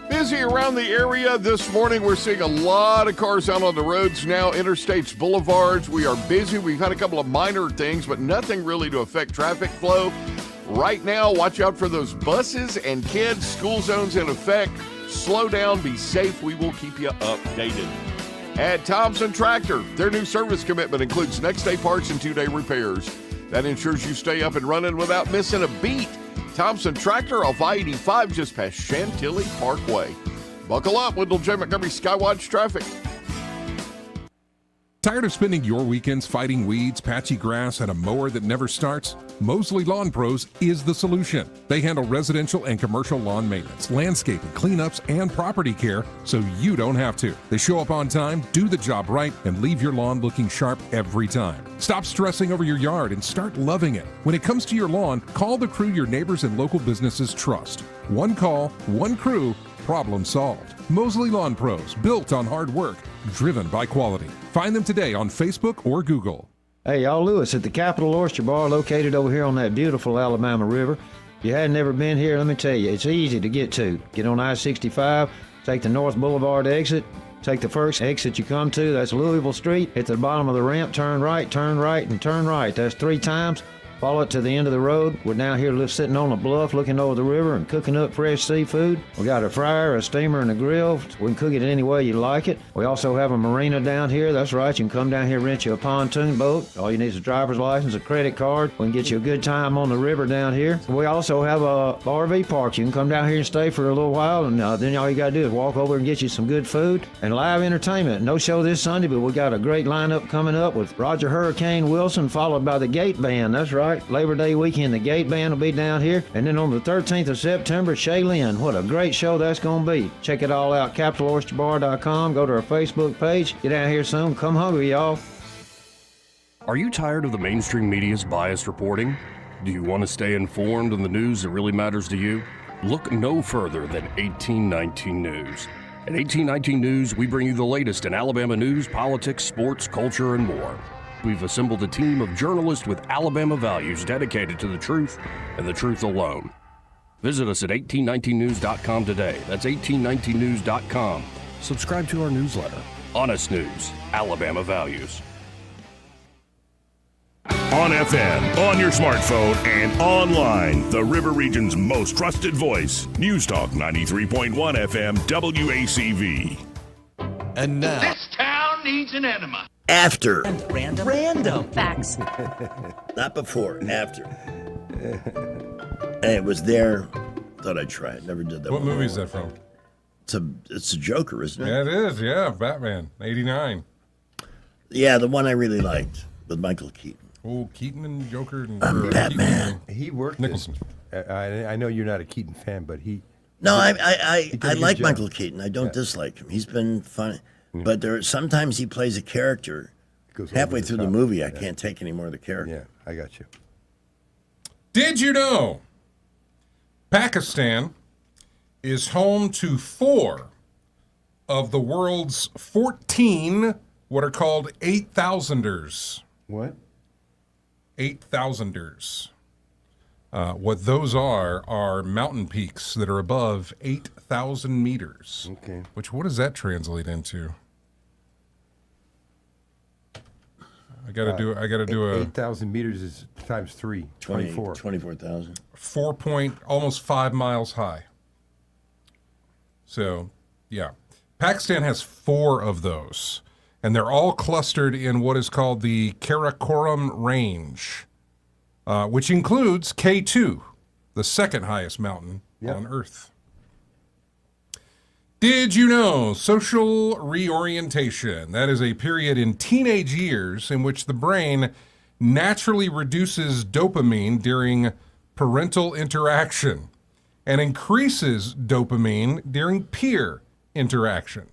Busy around the area this morning. We're seeing a lot of cars out on the roads now, interstates, boulevards. We are busy. We've had a couple of minor things, but nothing really to affect traffic flow. Right now, watch out for those buses and kids. School zones in effect. Slow down, be safe. We will keep you updated. At Thompson Tractor, their new service commitment includes next-day parts and 2-day repairs. That ensures you stay up and running without missing a beat. Thompson Tractor off I-85 just past Chantilly Parkway. Buckle up with J. Montgomery Skywatch traffic. Tired of spending your weekends fighting weeds, patchy grass, and a mower that never starts? Mosley Lawn Pros is the solution. They handle residential and commercial lawn maintenance, landscaping, cleanups, and property care so you don't have to. They show up on time, do the job right, and leave your lawn looking sharp every time. Stop stressing over your yard and start loving it. When it comes to your lawn, call the crew your neighbors and local businesses trust. One call, one crew, problem solved. Mosley Lawn Pros, built on hard work, driven by quality. Find them today on Facebook or Google. Hey, y'all, Lewis at the Capital Oyster Bar located over here on that beautiful Alabama River. If you hadn't never been here, let me tell you, it's easy to get to. Get on I-65, take the North Boulevard exit, take the first exit you come to, that's Louisville Street. Hit the bottom of the ramp, turn right, and turn right. That's 3 times. Follow it to the end of the road. We're down here sitting on a bluff looking over the river and cooking up fresh seafood. We got a fryer, a steamer, and a grill. We can cook it any way you like it. We also have a marina down here. That's right, you can come down here and rent you a pontoon boat. All you need is a driver's license, a credit card. We can get you a good time on the river down here. We also have a RV park. You can come down here and stay for a little while, and then all you got to do is walk over and get you some good food and live entertainment. No show this Sunday, but we got a great lineup coming up with Roger Hurricane Wilson, followed by the Gate Band. That's right. Labor Day weekend, the Gate Band will be down here. And then on the 13th of September, Shaylin. What a great show that's going to be. Check it all out, CapitalOysterBar.com. Go to our Facebook page. Get out here soon. Come hungry, y'all. Are you tired of the mainstream media's biased reporting? Do you want to stay informed on the news that really matters to you? Look no further than 1819 News. At 1819 News, we bring you the latest in Alabama news, politics, sports, culture, and more. We've assembled a team of journalists with Alabama values dedicated to the truth and the truth alone. Visit us at 1819news.com today. That's 1819news.com. Subscribe to our newsletter. Honest News, Alabama Values. On FM, on your smartphone, and online, the River Region's most trusted voice. News Talk 93.1 FM, WACV. And now, this town needs an enema. After. Random. Facts. Not before, after. And it was there. Thought I'd try it. Never did that. What movie is that from? It's a Joker, isn't it? Yeah, it is. Yeah, Batman, 89. Yeah, the one I really liked with Michael Keaton. Oh, Keaton and Joker and Batman. He worked. Nicholson. I know you're not a Keaton fan, but he. No, I did a good like job. Michael Keaton. I don't dislike him. He's been funny. But sometimes he plays a character. Halfway through the movie, I can't take any more of the character. Yeah, I got you. Did you know Pakistan is home to 4 of the world's 14 what are called 8,000ers? What? 8,000ers. What those are mountain peaks that are above 8,000 meters. Okay. Which, what does that translate into? I gotta do a 8,000 meters is times 3, 24. 24,000. 4 almost 5 miles high. So, yeah. Pakistan has 4 of those, and they're all clustered in what is called the Karakoram Range, which includes K2, the second highest mountain on Earth. Did you know social reorientation? That is a period in teenage years in which the brain naturally reduces dopamine during parental interaction and increases dopamine during peer interaction.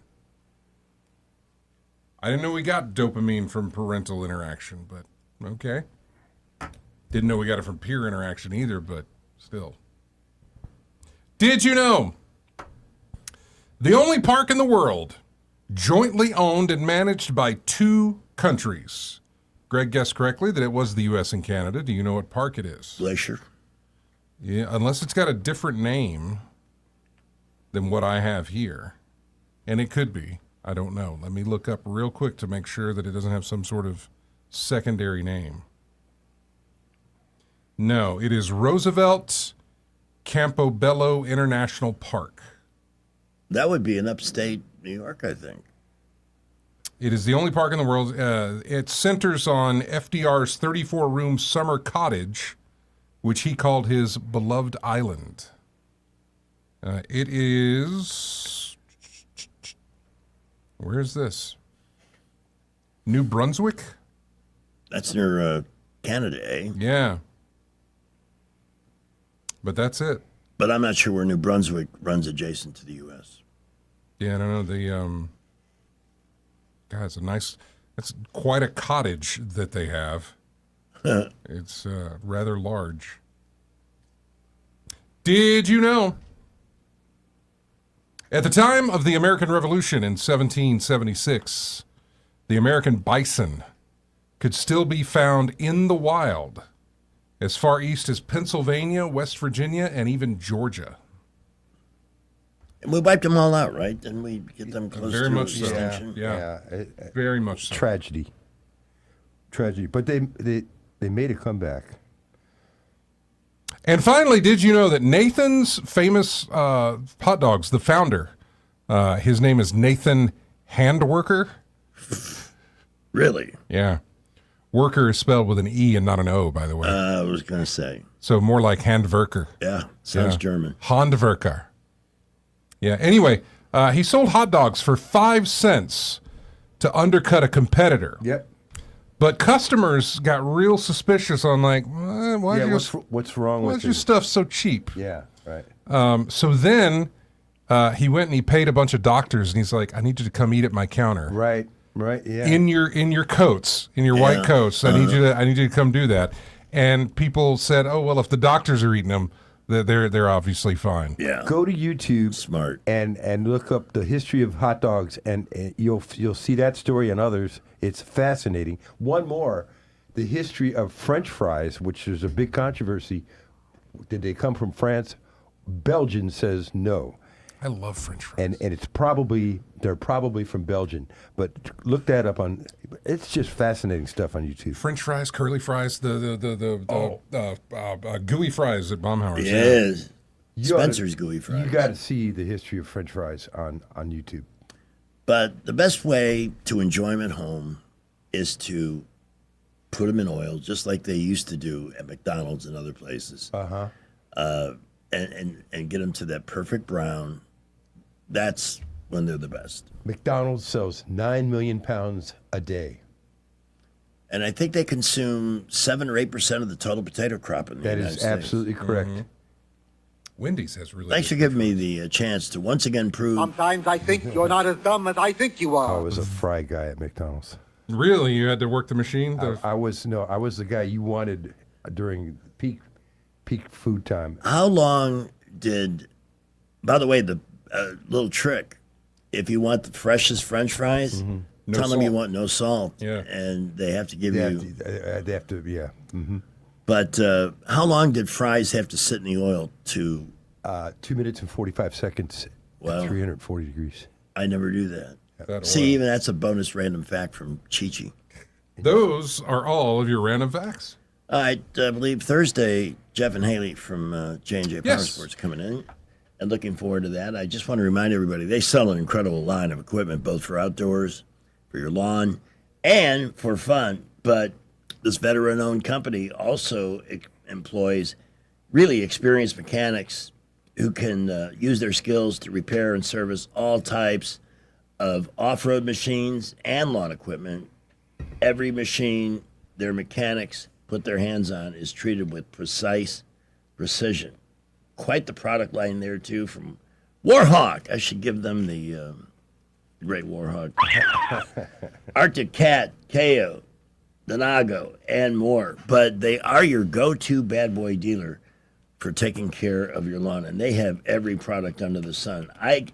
I didn't know we got dopamine from parental interaction, but okay. Didn't know we got it from peer interaction either, but still. Did you know the only park in the world jointly owned and managed by 2 countries? Greg guessed correctly that it was the U.S. and Canada. Do you know what park it is? Glacier. Yeah, unless it's got a different name than what I have here. And it could be. I don't know. Let me look up real quick to make sure that it doesn't have some sort of secondary name. No, it is Roosevelt Campobello International Park. That would be in upstate New York, I think. It is the only park in the world. It centers on FDR's 34-room summer cottage, which he called his beloved island. It is... Where is this? New Brunswick? That's near Canada, eh? Yeah. But that's it. But I'm not sure where New Brunswick runs adjacent to the U.S. Yeah, I don't know. God, it's quite a cottage that they have. It's rather large. Did you know? At the time of the American Revolution in 1776, the American bison could still be found in the wild as far east as Pennsylvania, West Virginia, and even Georgia. And we wiped them all out, right? Didn't we get them close Very to much so. extinction? Yeah. Very much so. Tragedy. But they made a comeback. And finally, did you know that Nathan's famous hot dogs, the founder, his name is Nathan Handwerker? Really? Yeah. Worker is spelled with an E and not an O, by the way. I was going to say. So more like Handwerker. Yeah, sounds German. Handwerker. Yeah, anyway, he sold hot dogs for 5 cents to undercut a competitor. Yep. But customers got real suspicious on like, what's wrong why with is your stuff so cheap? Yeah, right. So then he went and he paid a bunch of doctors, and he's like, I need you to come eat at my counter. Right, yeah. In your coats, in your white coats. I need you to come do that. And people said, oh well, if the doctors are eating them, they're obviously fine. Yeah. Go to YouTube, smart, and look up the history of hot dogs, and you'll see that story and others. It's fascinating. One more, the history of French fries, which is a big controversy. Did they come from France? Belgium says no. I love French fries. And they're probably from Belgium. But look that up on. It's just fascinating stuff on YouTube. French fries, curly fries, the gooey fries at Baumhauer's. Yes. You Spencer's gooey fries. You got to see the history of French fries on YouTube. But the best way to enjoy them at home is to put them in oil, just like they used to do at McDonald's and other places. And get them to that perfect brown. That's when they're the best. McDonald's sells 9 million pounds a day. And I think they consume 7 or 8% of the total potato crop in the United States. That is absolutely correct. Mm-hmm. Wendy's has really. Thanks for giving me the chance to once again prove. Sometimes I think you're not as dumb as I think you are. I was a fry guy at McDonald's. Really? You had to work the machine? I was the guy you wanted during peak food time. How long did? By the way, the little trick: if you want the freshest French fries, tell them you want no salt. Yeah, and they have to give you. They have to. Yeah. Mm-hmm. But how long did fries have to sit in the oil to? 2 minutes and 45 seconds at 340 degrees. I never do that. See, even that's a bonus random fact from Chi-Chi. Those are all of your random facts. I believe Thursday, Jeff and Haley from J&J Power Sports coming in, and looking forward to that. I just want to remind everybody, they sell an incredible line of equipment, both for outdoors, for your lawn, and for fun. But this veteran-owned company also employs really experienced mechanics who can use their skills to repair and service all types of off-road machines and lawn equipment. Every machine their mechanics put their hands on is treated with precise precision. Quite the product line there, too, from Warhawk. I should give them the great Warhawk. Arctic Cat, KO, Donago, and more. But they are your go-to bad boy dealer for taking care of your lawn, and they have every product under the sun. I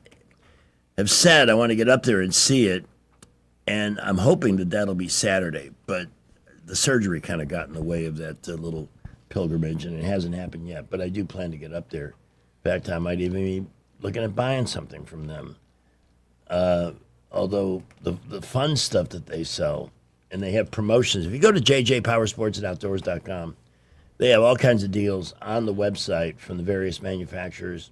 have said I want to get up there and see it, and I'm hoping that that'll be Saturday, but the surgery kind of got in the way of that little pilgrimage, and it hasn't happened yet, but I do plan to get up there. In fact, I might even be looking at buying something from them. Although the fun stuff that they sell, and they have promotions. If you go to jjpowersportsandoutdoors.com, they have all kinds of deals on the website from the various manufacturers.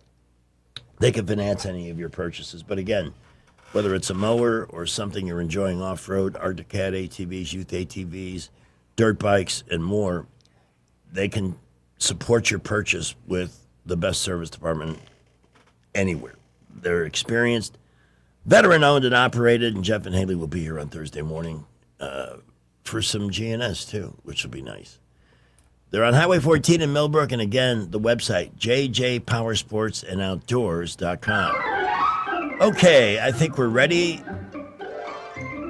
They can finance any of your purchases. But again, whether it's a mower or something you're enjoying off-road, Arctic Cat ATVs, youth ATVs, dirt bikes, and more, they can support your purchase with the best service department anywhere. They're experienced, veteran-owned and operated, and Jeff and Haley will be here on Thursday morning for some GNS too, which will be nice. They're on Highway 14 in Millbrook, and again, the website, jjpowersportsandoutdoors.com. Okay, I think we're ready.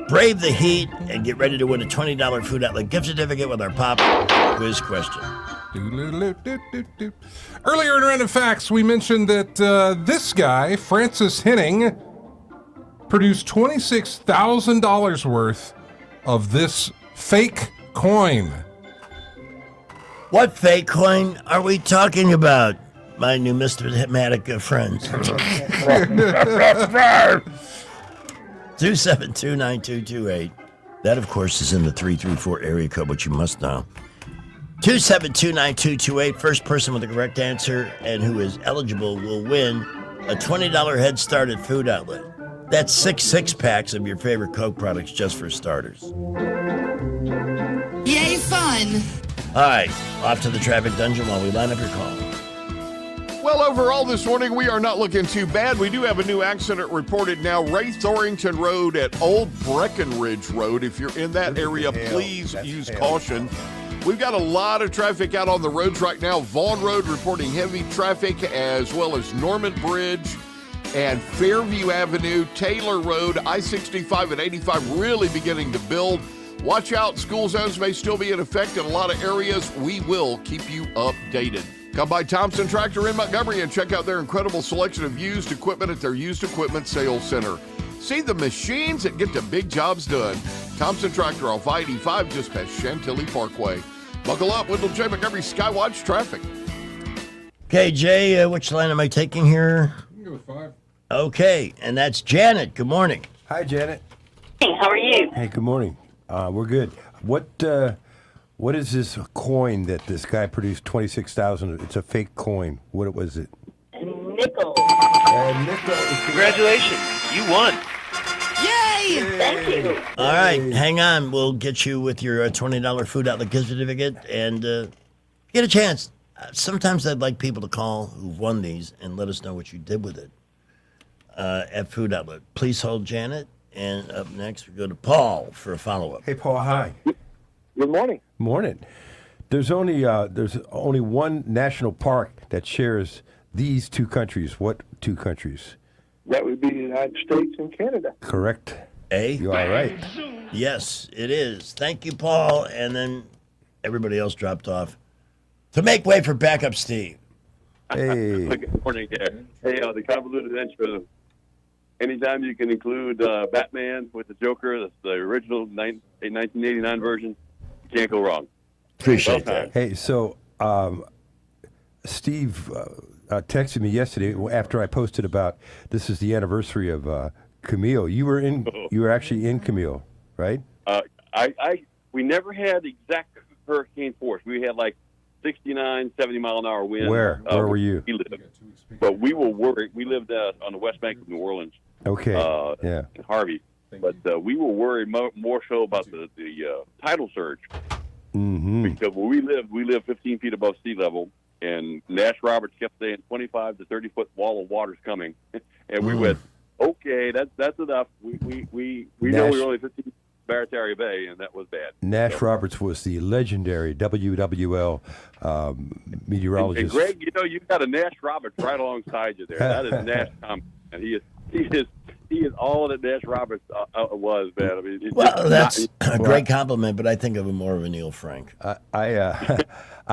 Brave the heat and get ready to win a $20 Food Outlet gift certificate with our pop quiz question. Earlier in Random Facts, we mentioned that this guy, Francis Henning, produced $26,000 worth of this fake coin. What fake coin are we talking about, my numismatic friends? 272-9228. That, of course, is in the 334 area code, which you must know. 272-9228. First person with the correct answer and who is eligible will win a $20 head start at Food Outlet. That's 6 six-packs of your favorite Coke products just for starters. Yay, fun! All right, off to the traffic dungeon while we line up your call. Well, overall this morning, we are not looking too bad. We do have a new accident reported now. Ray Thorington Road at Old Breckenridge Road. If you're in that area, please use caution. We've got a lot of traffic out on the roads right now. Vaughn Road reporting heavy traffic, as well as Norman Bridge and Fairview Avenue, Taylor Road, I-65 and 85 really beginning to build. Watch out, school zones may still be in effect in a lot of areas. We will keep you updated. Come by Thompson Tractor in Montgomery and check out their incredible selection of used equipment at their used equipment sales center. See the machines that get the big jobs done. Thompson Tractor off I-85 just past Chantilly Parkway. Buckle up, Wendell J. Montgomery Skywatch Traffic. Okay, Jay, which line am I taking here? You can go with 5. Okay, and that's Janet. Good morning. Hi, Janet. Hey, how are you? Hey, good morning. We're good. What is this coin that this guy produced? 26,000. It's a fake coin. What was it? A nickel. Congratulations, you won. Yay! Thank you. All right, hang on. We'll get you with your $20 Food Outlet gift certificate and get a chance. Sometimes I'd like people to call who've won these and let us know what you did with it at Food Outlet. Please hold, Janet. And up next, we go to Paul for a follow-up. Hey, Paul, hi. Good morning. Morning. There's only one national park that shares these two countries. What two countries? That would be the United States and Canada. Correct. You are right. Yes, it is. Thank you, Paul. And then everybody else dropped off to make way for backup Steve. Hey. Good morning. Hey, the convoluted intro. Anytime you can include Batman with the Joker, that's the original 1989 version, you can't go wrong. Appreciate that. Hey, so Steve texted me yesterday after I posted about this is the anniversary of Camille. You were actually in Camille, right? We never had exact hurricane force. We had like 69, 70 mile an hour wind. Where were you? But we were worried. We lived on the west bank of New Orleans. Okay. Yeah. In Harvey. But we were worried more so about the tidal surge. Mm-hmm. Because where we lived 15 feet above sea level, and Nash Roberts kept saying 25 to 30 foot wall of water's coming, and we went, okay, that's enough. We know we were only 15 Barataria Bay, and that was bad. Nash Roberts was the legendary WWL meteorologist. And Greg, you've got a Nash Roberts right alongside you there. That is Nash Thompson, and he is all that Nash Roberts was, man. I mean, that's a great compliment, but I think of him more of a Neil Frank. I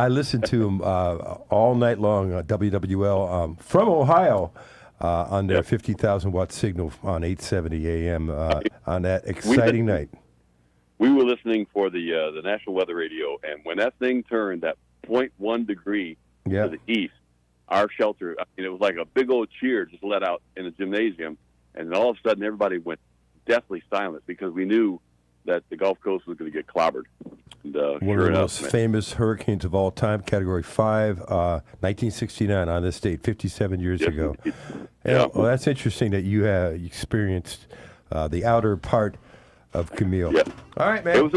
listened to him all night long on WWL from Ohio on their 50,000 watt signal on 870 AM on that exciting night. We were listening for the National Weather Radio, and when that thing turned that 0.1 degree to the east, our shelter, it was like a big old cheer just let out in the gymnasium, and then all of a sudden everybody went deathly silent because we knew that the Gulf Coast was going to get clobbered. And, one of the most famous hurricanes of all time, Category 5, 1969 on this date, 57 years ago. Well, that's interesting that you experienced the outer part of Camille. Yeah. All right, man. It was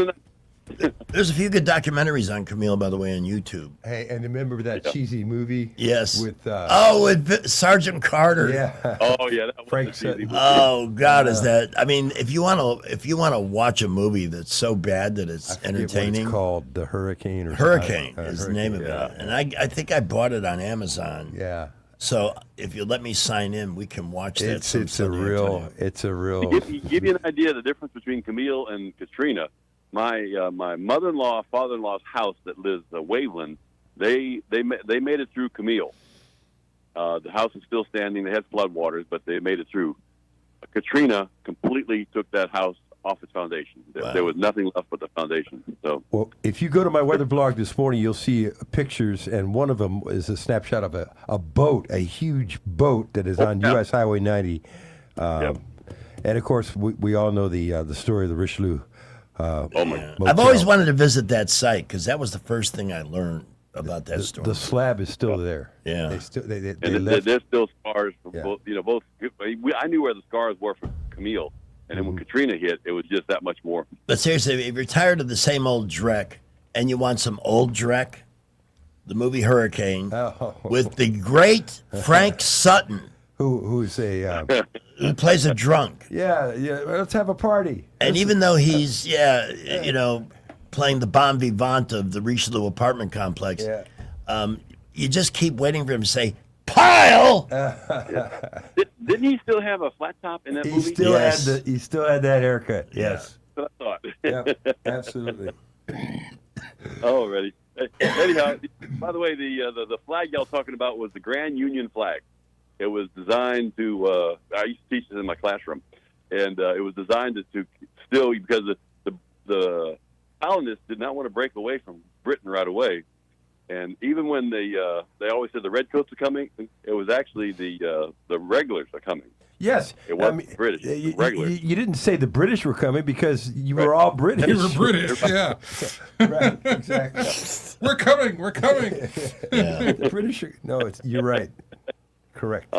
There's a few good documentaries on Camille, by the way, on YouTube. Hey, and remember that cheesy movie? Yes. With with Sergeant Carter. Yeah. Oh yeah, that was Frank a cheesy Sutton. movie. Oh God, is that? I mean, if you want to watch a movie that's so bad that it's I forget what entertaining, it's called The Hurricane or Hurricane something. is the name of it, and I think I bought it on Amazon. Yeah. So if you let me sign in, we can watch that. It's a real. To give you an idea of the difference between Camille and Katrina, my mother-in-law, father-in-law's house that lives Waveland, they made it through Camille. The house is still standing. They had floodwaters, but they made it through. Katrina completely took that house off its foundation. Wow. There was nothing left but the foundation. So, well, if you go to my weather blog this morning, you'll see pictures, and one of them is a snapshot of a boat, a huge boat that is on U.S. Highway 90. And of course, we all know the story of the Richelieu. I've always wanted to visit that site because that was the first thing I learned about that story. The slab is still there. Yeah. There's still scars from both. Both. I knew where the scars were from Camille, and then when Katrina hit, it was just that much more. But seriously, if you're tired of the same old Drek and you want some old Drek, the movie Hurricane with the great Frank Sutton, who's a who plays a drunk. Yeah. Let's have a party. And even though he's playing the bon vivant of the Richelieu apartment complex, you just keep waiting for him to say, "Pile." Didn't he still have a flat top in that movie? He still had that haircut. Yes. That's what I thought. Yep, absolutely. Already. Anyhow, by the way, the flag y'all talking about was the Grand Union flag. It was designed to. I used to teach this in my classroom, and it was designed to still because the colonists did not want to break away from Britain right away. And even when they always said the redcoats are coming, it was actually the regulars are coming. Yes, it wasn't British. It was regulars. You didn't say the British were coming because you were all British. You were British, yeah. Right, exactly. We're coming. Yeah. The British. You're right. Correct.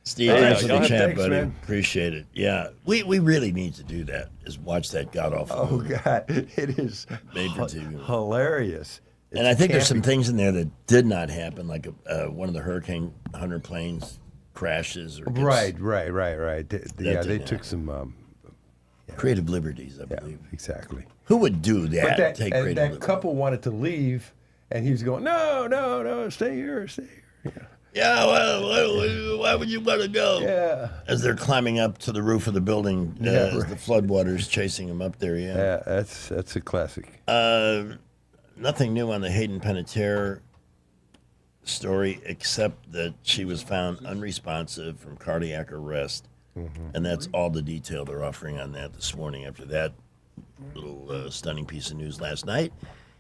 Steve, thanks for the chat, buddy. Man. Appreciate it. Yeah, we really need to do that. Is watch that god awful. Oh God, it is made for TV. Hilarious. And I think there's some things in there that did not happen, like one of the Hurricane Hunter planes crashes. Or right. They took some creative liberties, I believe. Exactly. Who would do that? That couple wanted to leave, and he was going, no, stay here. Yeah, well, why would you want to go? Yeah. As they're climbing up to the roof of the building, as the floodwaters chasing them up there. Yeah, that's a classic. Nothing new on the Hayden Panettiere story except that she was found unresponsive from cardiac arrest. Mm-hmm. And that's all the detail they're offering on that this morning after that little stunning piece of news last night.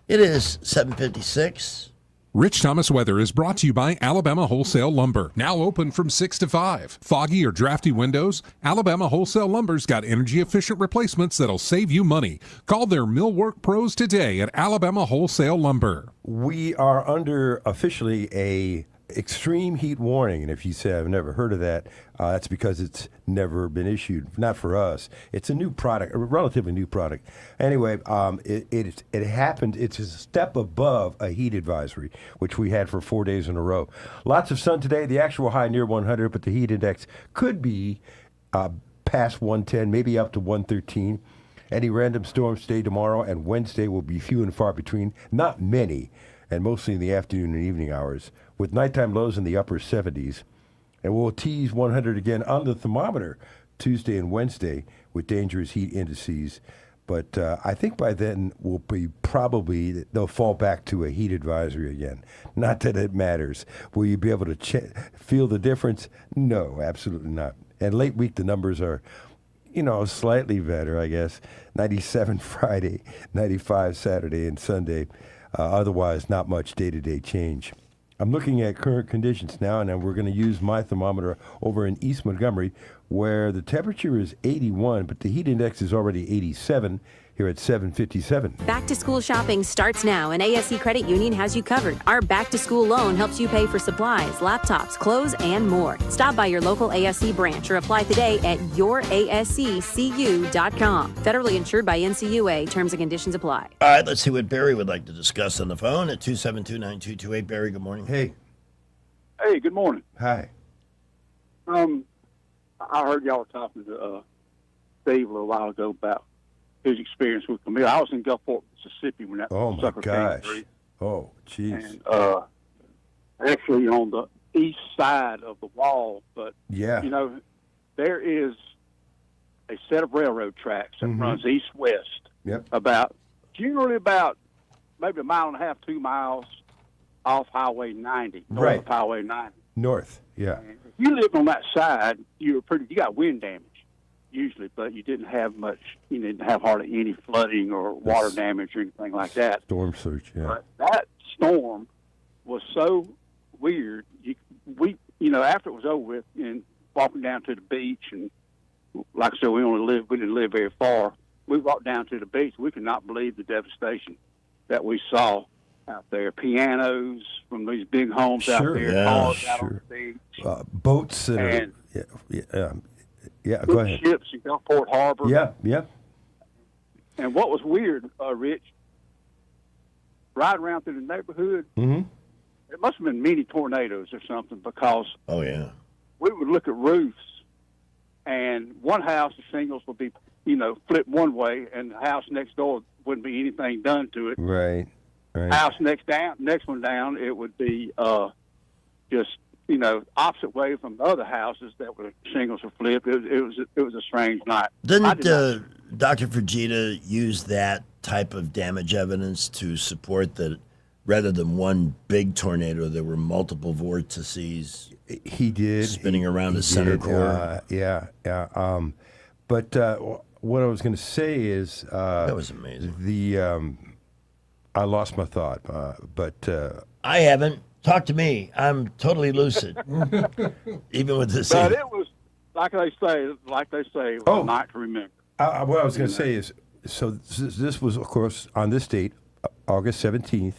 It is 7:56. Rich Thomas Weather is brought to you by Alabama Wholesale Lumber. Now open from 6 to 5. Foggy or drafty windows? Alabama Wholesale Lumber's got energy-efficient replacements that'll save you money. Call their millwork pros today at Alabama Wholesale Lumber. We are under officially a extreme heat warning, and if you say I've never heard of that, that's because it's never been issued. Not for us. It's a new product, a relatively new product. Anyway, it happened. It's a step above a heat advisory, which we had for 4 days in a row. Lots of sun today. The actual high near 100, but the heat index could be past 110, maybe up to 113. Any random storms today, tomorrow, and Wednesday will be few and far between. Not many, and mostly in the afternoon and evening hours, with nighttime lows in the upper 70s. And we'll tease 100 again on the thermometer Tuesday and Wednesday with dangerous heat indices. But I think by then they'll fall back to a heat advisory again. Not that it matters. Will you be able to feel the difference? No, absolutely not. And late week, the numbers are, slightly better, I guess. 97 Friday, 95 Saturday and Sunday. Otherwise, not much day-to-day change. I'm looking at current conditions now, and we're going to use my thermometer over in East Montgomery, where the temperature is 81, but the heat index is already 87. here at 757. Back to school shopping starts now, and ASC Credit Union has you covered. Our back to school loan helps you pay for supplies, laptops, clothes, and more. Stop by your local ASC branch or apply today at yourasccu.com. Federally insured by NCUA. Terms and conditions apply. All right, let's see what Barry would like to discuss on the phone at 272-9228. Barry, good morning. Hey. Hey, good morning. Hi. I heard y'all were talking to Steve a little while ago about his experience with Camille. I was in Gulfport, Mississippi when that Oh, my sucker gosh. came through. Oh, jeez. And actually on the east side of the wall, but, Yeah. you know, there is a set of railroad tracks that runs east-west generally about maybe a mile and a half, 2 miles off Highway 90, north Right. of Highway 90. North, yeah. If you lived on that side, you got wind damage usually, but you didn't have much. You didn't have hardly any flooding or water damage or anything like that. Storm surge, yeah. But that storm was so weird. After it was over with, and walking down to the beach, and like I said, we didn't live very far. We walked down to the beach. We could not believe the devastation that we saw out there. Pianos from these big homes out there, cars out on the beach. Boats and go ahead. Ships in Gulfport Harbor. Yeah. And what was weird, Rich, riding around through the neighborhood, it must have been mini tornadoes or something, because we would look at roofs, and one house, the shingles would be, flipped one way, and the house next door wouldn't be anything done to it. Right. House next one down, it would be just opposite way from the other houses that were shingles were flipped. It was a strange night. Didn't Dr. Fujita use that type of damage evidence to support that rather than one big tornado, there were multiple vortices? He did. Spinning around the center core. But what I was going to say is... that was amazing. I lost my thought, but... I haven't. Talk to me. I'm totally lucid. Even with this. But it was, like they say, it was a night to remember. What I was going to say is, so this was, of course, on this date, August 17th,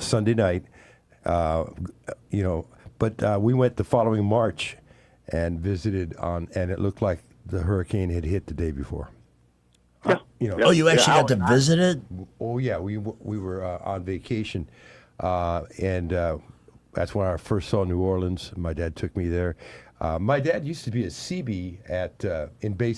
Sunday night, but we went the following March and visited and it looked like the hurricane had hit the day before. You actually got to visit it? Oh, yeah. We were on vacation, and that's when I first saw New Orleans. My dad took me there. My dad used to be a CB in Bay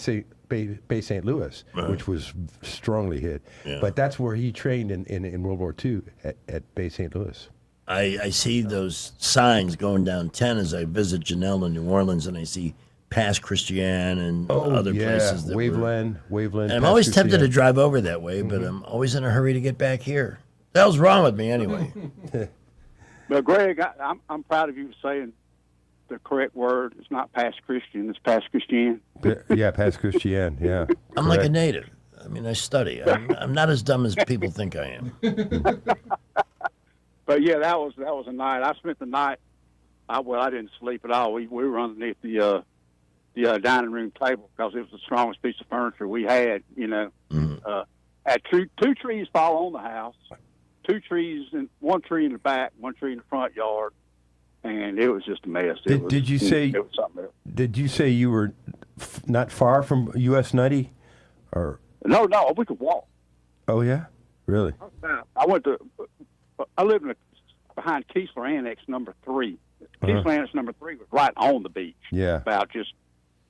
St. Louis, which was strongly hit. Yeah. But that's where he trained in World War II at Bay St. Louis. I see those signs going down 10 as I visit Janelle in New Orleans, and I see Pass Christian and other places. That Waveland. And I'm always tempted to drive over that way, but I'm always in a hurry to get back here. The hell's wrong with me anyway? But Greg, I'm proud of you for saying the correct word. It's not Pass Christian, it's Pass Christian. Yeah, Pass Christian, yeah. I'm like a native. I mean, I study. I'm not as dumb as people think I am. But yeah, that was a night. I spent the night. I didn't sleep at all. We were underneath the dining room table because it was the strongest piece of furniture we had. Had two trees fall on the house, 2 trees, and 1 tree in the back, 1 tree in the front yard, and it was just a mess. Did you say? It was something else. Did you say you were not far from US 90, or? No, we could walk. Oh yeah, really? I lived behind Keesler Annex number 3. Keesler Annex number 3 was right on the beach. Yeah. About just,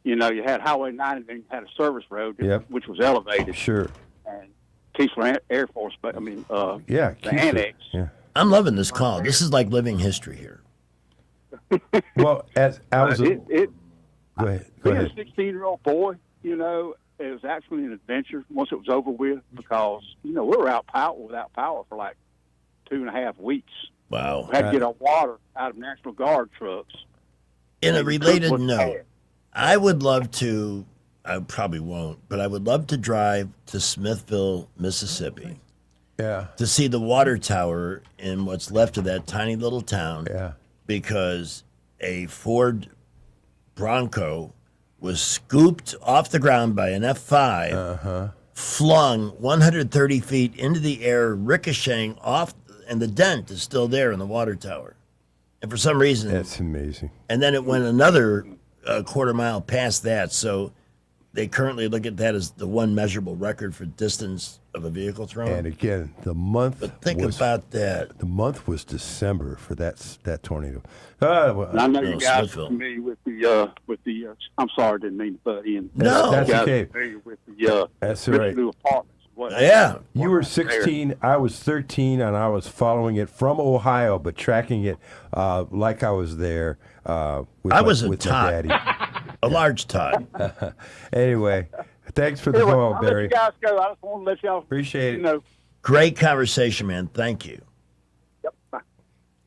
you had Highway 90, and then you had a service road, which was elevated. Sure. And Keesler Air Force, but the Keesler. annex. Yeah. I'm loving this call. This is like living history here. Well, as I was... Go ahead. Being a 16-year-old boy, it was actually an adventure once it was over with, because, we were without power for like 2.5 weeks. Wow. We had to get our water out of National Guard trucks. In a related note, I would love to, I probably won't, but I would love to drive to Smithville, Mississippi. Yeah. To see the water tower in what's left of that tiny little town. Yeah. Because a Ford Bronco was scooped off the ground by an F5 flung 130 feet into the air, ricocheting off, and the dent is still there in the water tower. And for some reason... That's amazing. And then it went another quarter mile past that, so they currently look at that as the one measurable record for distance of a vehicle thrown. And again, the month. But think about that. The month was December for that tornado. And I know you guys are familiar with the. I'm sorry, didn't mean to butt in. That's You guys okay. are familiar with the. That's with right. the new apartments. You were 16, I was 13, and I was following it from Ohio, but tracking it like I was there. With I was a with tot. my daddy. A large tot. Anyway, thanks for the Anyway, call, I'll Barry. let you guys go. I just want to let y'all Appreciate it. you know. Great conversation, man. Thank you. Yep. Bye.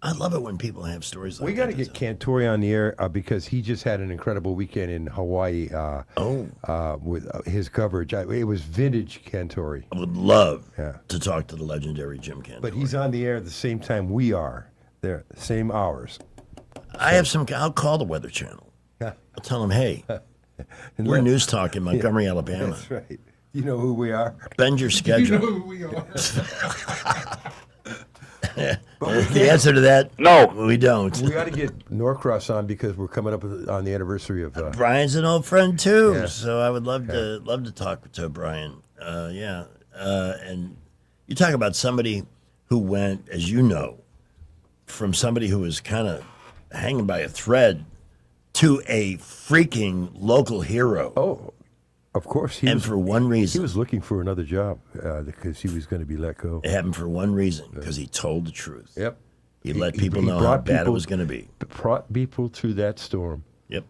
I love it when people have stories like We got to get Cantori on the air because he just had an incredible weekend in Hawaii with his coverage. It was vintage Cantori. I would love to talk to the legendary Jim Cantori. But he's on the air at the same time we are. They're the same hours. I'll call the Weather Channel. I'll tell them, hey, we're News Talk in Montgomery, Alabama. That's right. You know who we are. Bend your schedule. You know who we are. The answer to that, no, we don't. We got to get Norcross on because we're coming up on the anniversary of. Brian's an old friend too, Yeah. so I would love to talk to Brian. And you talk about somebody who went, as you know, from somebody who was kind of hanging by a thread to a freaking local hero. Oh, of course. For one reason. He was looking for another job because he was going to be let go. It happened for one reason, because he told the truth. Yep. He let people know how bad it was going to be. Brought people through that storm. Yep.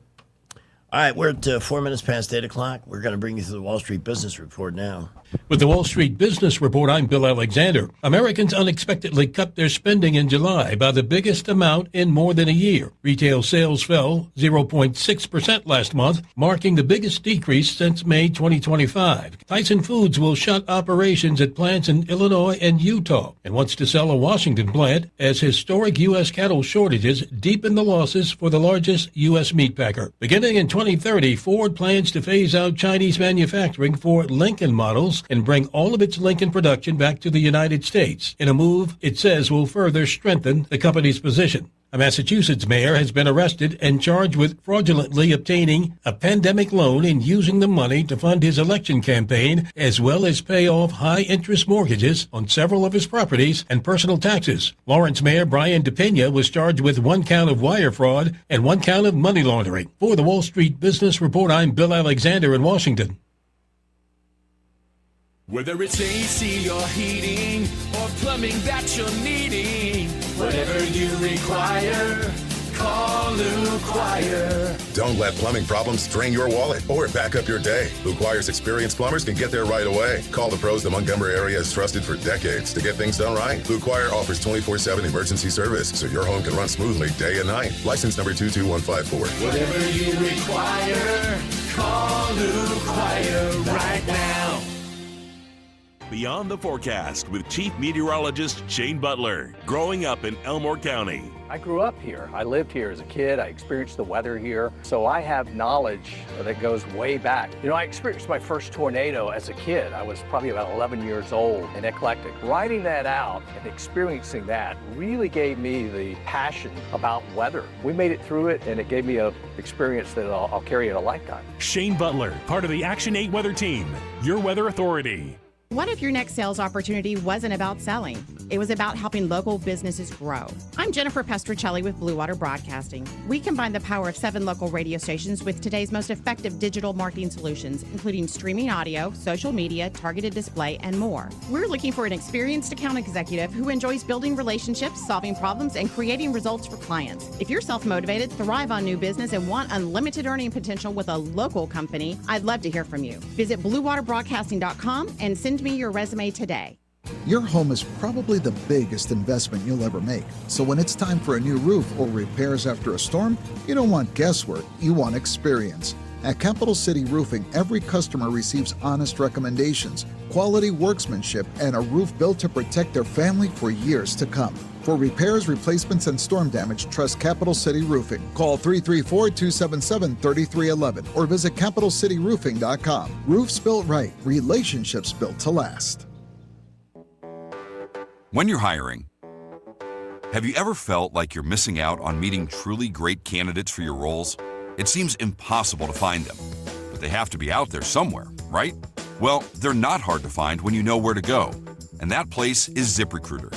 All right, we're at 4 minutes past 8 o'clock. We're going to bring you through the Wall Street Business Report now. With the Wall Street Business Report, I'm Bill Alexander. Americans unexpectedly cut their spending in July by the biggest amount in more than a year. Retail sales fell 0.6% last month, marking the biggest decrease since May 2025. Tyson Foods will shut operations at plants in Illinois and Utah and wants to sell a Washington plant as historic U.S. cattle shortages deepen the losses for the largest U.S. meat packer. Beginning in 2030, Ford plans to phase out Chinese manufacturing for Lincoln models and bring all of its Lincoln production back to the United States in a move it says will further strengthen the company's position. A Massachusetts mayor has been arrested and charged with fraudulently obtaining a pandemic loan and using the money to fund his election campaign, as well as pay off high-interest mortgages on several of his properties and personal taxes. Lawrence Mayor Brian DePena was charged with 1 count of wire fraud and 1 count of money laundering. For the Wall Street Business Report, I'm Bill Alexander in Washington. Whether it's AC or heating or plumbing that you're needing, whatever you require, call Lou Quire. Don't let plumbing problems drain your wallet or back up your day. Lou Quire's experienced plumbers can get there right away. Call the pros the Montgomery area has trusted for decades to get things done right. Lou Quire offers 24/7 emergency service so your home can run smoothly day and night. License number 22154. Whatever you require, call Lou Quire right now. Beyond the Forecast with Chief Meteorologist Shane Butler. Growing up in Elmore County. I grew up here. I lived here as a kid. I experienced the weather here. So I have knowledge that goes way back. You know, I experienced my first tornado as a kid. I was probably about 11 years old and eclectic. Writing that out and experiencing that really gave me the passion about weather. We made it through it, and it gave me an experience that I'll carry in a lifetime. Shane Butler, part of the Action 8 Weather Team, your weather authority. What if your next sales opportunity wasn't about selling? It was about helping local businesses grow. I'm Jennifer Pestricelli with Blue Water Broadcasting. We combine the power of 7 local radio stations with today's most effective digital marketing solutions, including streaming audio, social media, targeted display, and more. We're looking for an experienced account executive who enjoys building relationships, solving problems, and creating results for clients. If you're self-motivated, thrive on new business, and want unlimited earning potential with a local company, I'd love to hear from you. Visit BlueWaterBroadcasting.com and send me your resume today. Your home is probably the biggest investment you'll ever make. So when it's time for a new roof or repairs after a storm, you don't want guesswork, you want experience. At Capital City Roofing, every customer receives honest recommendations, quality workmanship, and a roof built to protect their family for years to come. For repairs, replacements, and storm damage, trust Capital City Roofing. Call 334-277-3311 or visit CapitalCityRoofing.com. Roofs built right, relationships built to last. When you're hiring, have you ever felt like you're missing out on meeting truly great candidates for your roles? It seems impossible to find them, but they have to be out there somewhere, right? Well, they're not hard to find when you know where to go, and that place is ZipRecruiter.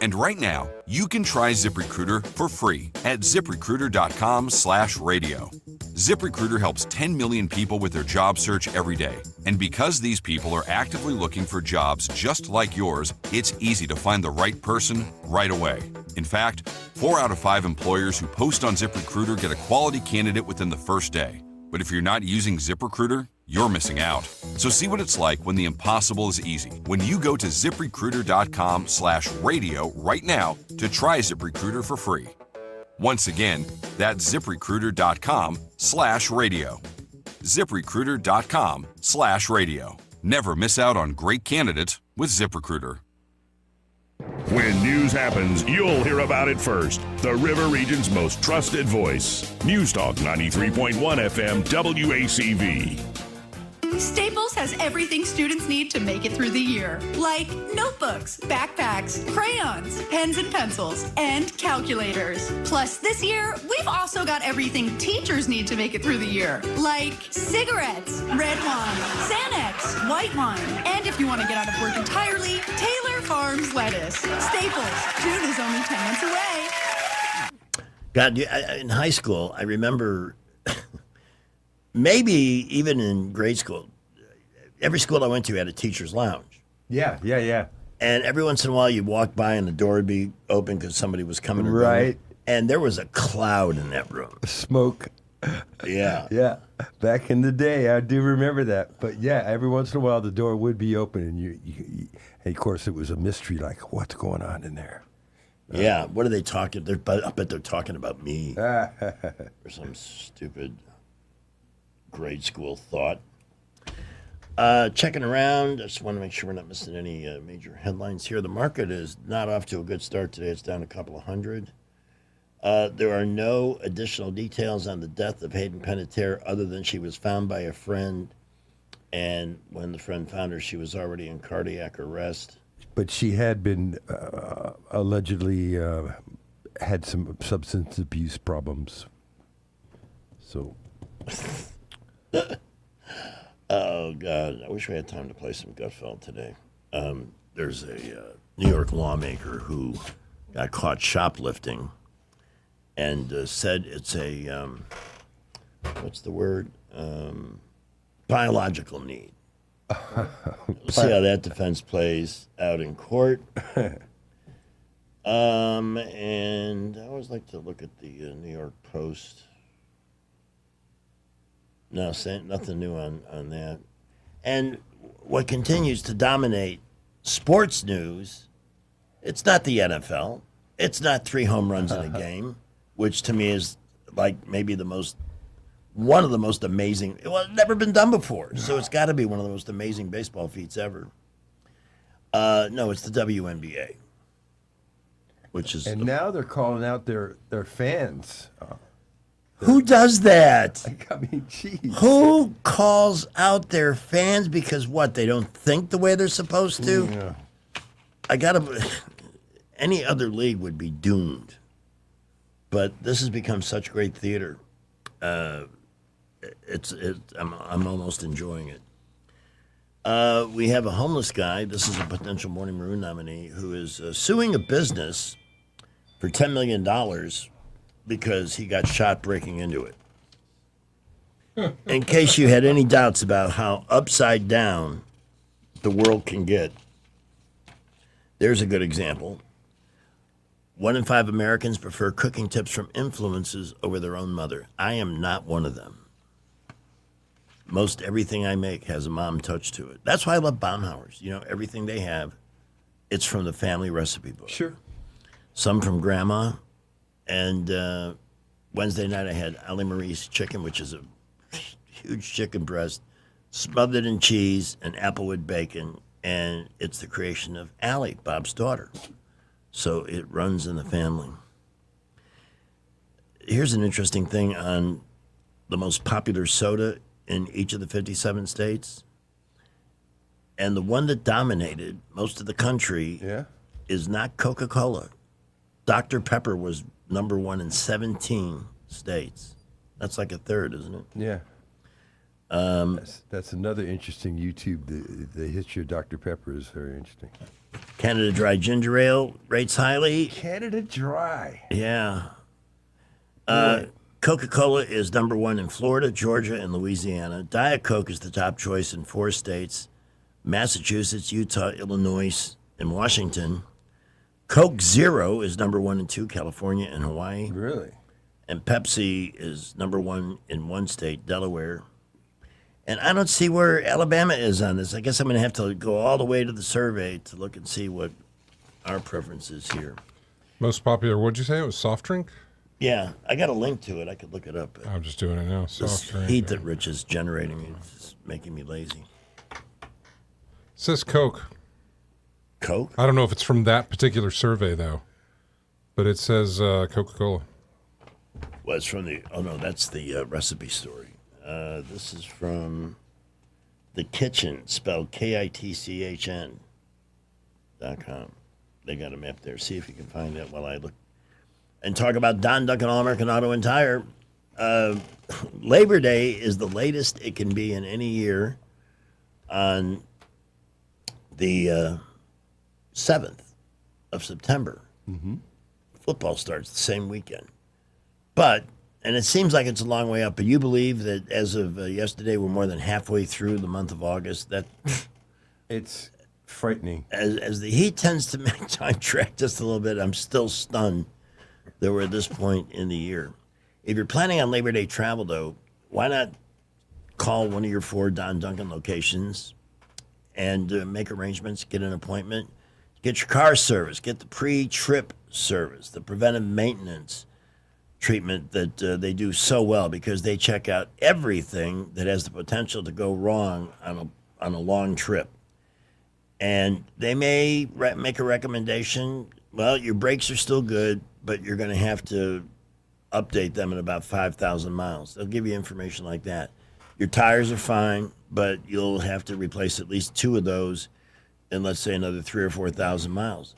And right now, you can try ZipRecruiter for free at ZipRecruiter.com/radio. ZipRecruiter helps 10 million people with their job search every day. And because these people are actively looking for jobs just like yours, it's easy to find the right person right away. In fact, 4 out of 5 employers who post on ZipRecruiter get a quality candidate within the first day. But if you're not using ZipRecruiter, you're missing out. So see what it's like when the impossible is easy. When you go to ZipRecruiter.com/radio right now to try ZipRecruiter for free. Once again, that's ZipRecruiter.com/radio. ZipRecruiter.com/radio. Never miss out on great candidates with ZipRecruiter. When news happens, you'll hear about it first. The River Region's most trusted voice. News Talk 93.1 FM WACV. Staples has everything students need to make it through the year, like notebooks, backpacks, crayons, pens and pencils, and calculators. Plus, this year, we've also got everything teachers need to make it through the year, like cigarettes, red wine, Xanax, white wine, and if you want to get out of work entirely, Taylor Farms lettuce. Staples, June is only 10 months away. God, in high school, I remember... Maybe even in grade school, every school I went to had a teacher's lounge. Yeah. And every once in a while, you'd walk by and the door would be open because somebody was coming. Right. And there was a cloud in that room. Smoke. Yeah. Yeah. Back in the day, I do remember that. But yeah, every once in a while, the door would be open, and and of course, it was a mystery. Like, what's going on in there? Yeah. What are they talking? I bet they're talking about me or some stupid grade school thought. Checking around, I just want to make sure we're not missing any major headlines here. The market is not off to a good start today. It's down a couple of hundred. There are no additional details on the death of Hayden Panettiere other than she was found by a friend, and when the friend found her, she was already in cardiac arrest. But she had been allegedly had some substance abuse problems. So... Oh, God. I wish we had time to play some Gutfeld today. There's a New York lawmaker who got caught shoplifting and said it's a, what's the word? Biological need. We'll see how that defense plays out in court. And I always like to look at the New York Post. No, nothing new on that. And what continues to dominate sports news, it's not the NFL. It's not 3 home runs in a game, which to me is like maybe one of the most amazing. Well, it's never been done before, so it's got to be one of the most amazing baseball feats ever. No, it's the WNBA, which is. And now they're calling out their fans. Who does that? I mean, geez. Who calls out their fans because what? They don't think the way they're supposed to? Yeah. Any other league would be doomed. But this has become such great theater. I'm almost enjoying it. We have a homeless guy. This is a potential Morning Maroon nominee who is suing a business for $10 million because he got shot breaking into it. In case you had any doubts about how upside down the world can get, there's a good example. 1 in 5 Americans prefer cooking tips from influencers over their own mother. I am not one of them. Most everything I make has a mom touch to it. That's why I love Baumhauer's. You know, everything they have, it's from the family recipe book. Sure. Some from Grandma. And Wednesday night I had Ali Marie's chicken, which is a huge chicken breast, smothered in cheese and applewood bacon. And it's the creation of Allie, Bob's daughter. So it runs in the family. Here's an interesting thing on the most popular soda in each of the 57 states. And the one that dominated most of the country is not Coca-Cola. Dr. Pepper was number one in 17 states. That's like a third, isn't it? Yeah. That's another interesting YouTube. The history of Dr. Pepper is very interesting. Canada Dry Ginger Ale rates highly. Canada Dry. Yeah. Coca-Cola is number one in Florida, Georgia, and Louisiana. Diet Coke is the top choice in 4 states: Massachusetts, Utah, Illinois, and Washington. Coke Zero is number one in 2, California and Hawaii. Really? And Pepsi is number one in 1 state, Delaware. And I don't see where Alabama is on this. I guess I'm going to have to go all the way to the survey to look and see what our preference is here. Most popular, what'd you say? It was soft drink? Yeah, I got a link to it. I could look it up. I'm just doing it now. This Soft drink. heat that Rich is generating is just making me lazy. It says Coke. Coke? I don't know if it's from that particular survey, though. But it says Coca-Cola. Well, it's from that's the recipe story. This is from The Kitchen, spelled KITCHN.com. They got a map there. See if you can find that while I look. And talk about Don Duncan All-American Auto and Tire. Labor Day is the latest it can be in any year on the 7th of September. Mm-hmm. Football starts the same weekend. And it seems like it's a long way up, but you believe that as of yesterday, we're more than halfway through the month of August? That it's frightening. As the heat tends to make time track just a little bit, I'm still stunned that we're at this point in the year. If you're planning on Labor Day travel, though, why not call one of your 4 Don Duncan locations and make arrangements, get an appointment, get your car service, get the pre-trip service, the preventive maintenance treatment that they do so well, because they check out everything that has the potential to go wrong on a long trip. And they may make a recommendation. Well, your brakes are still good, but you're going to have to update them in about 5,000 miles. They'll give you information like that. Your tires are fine, but you'll have to replace at least 2 of those in, let's say, another 3,000 or 4,000 miles.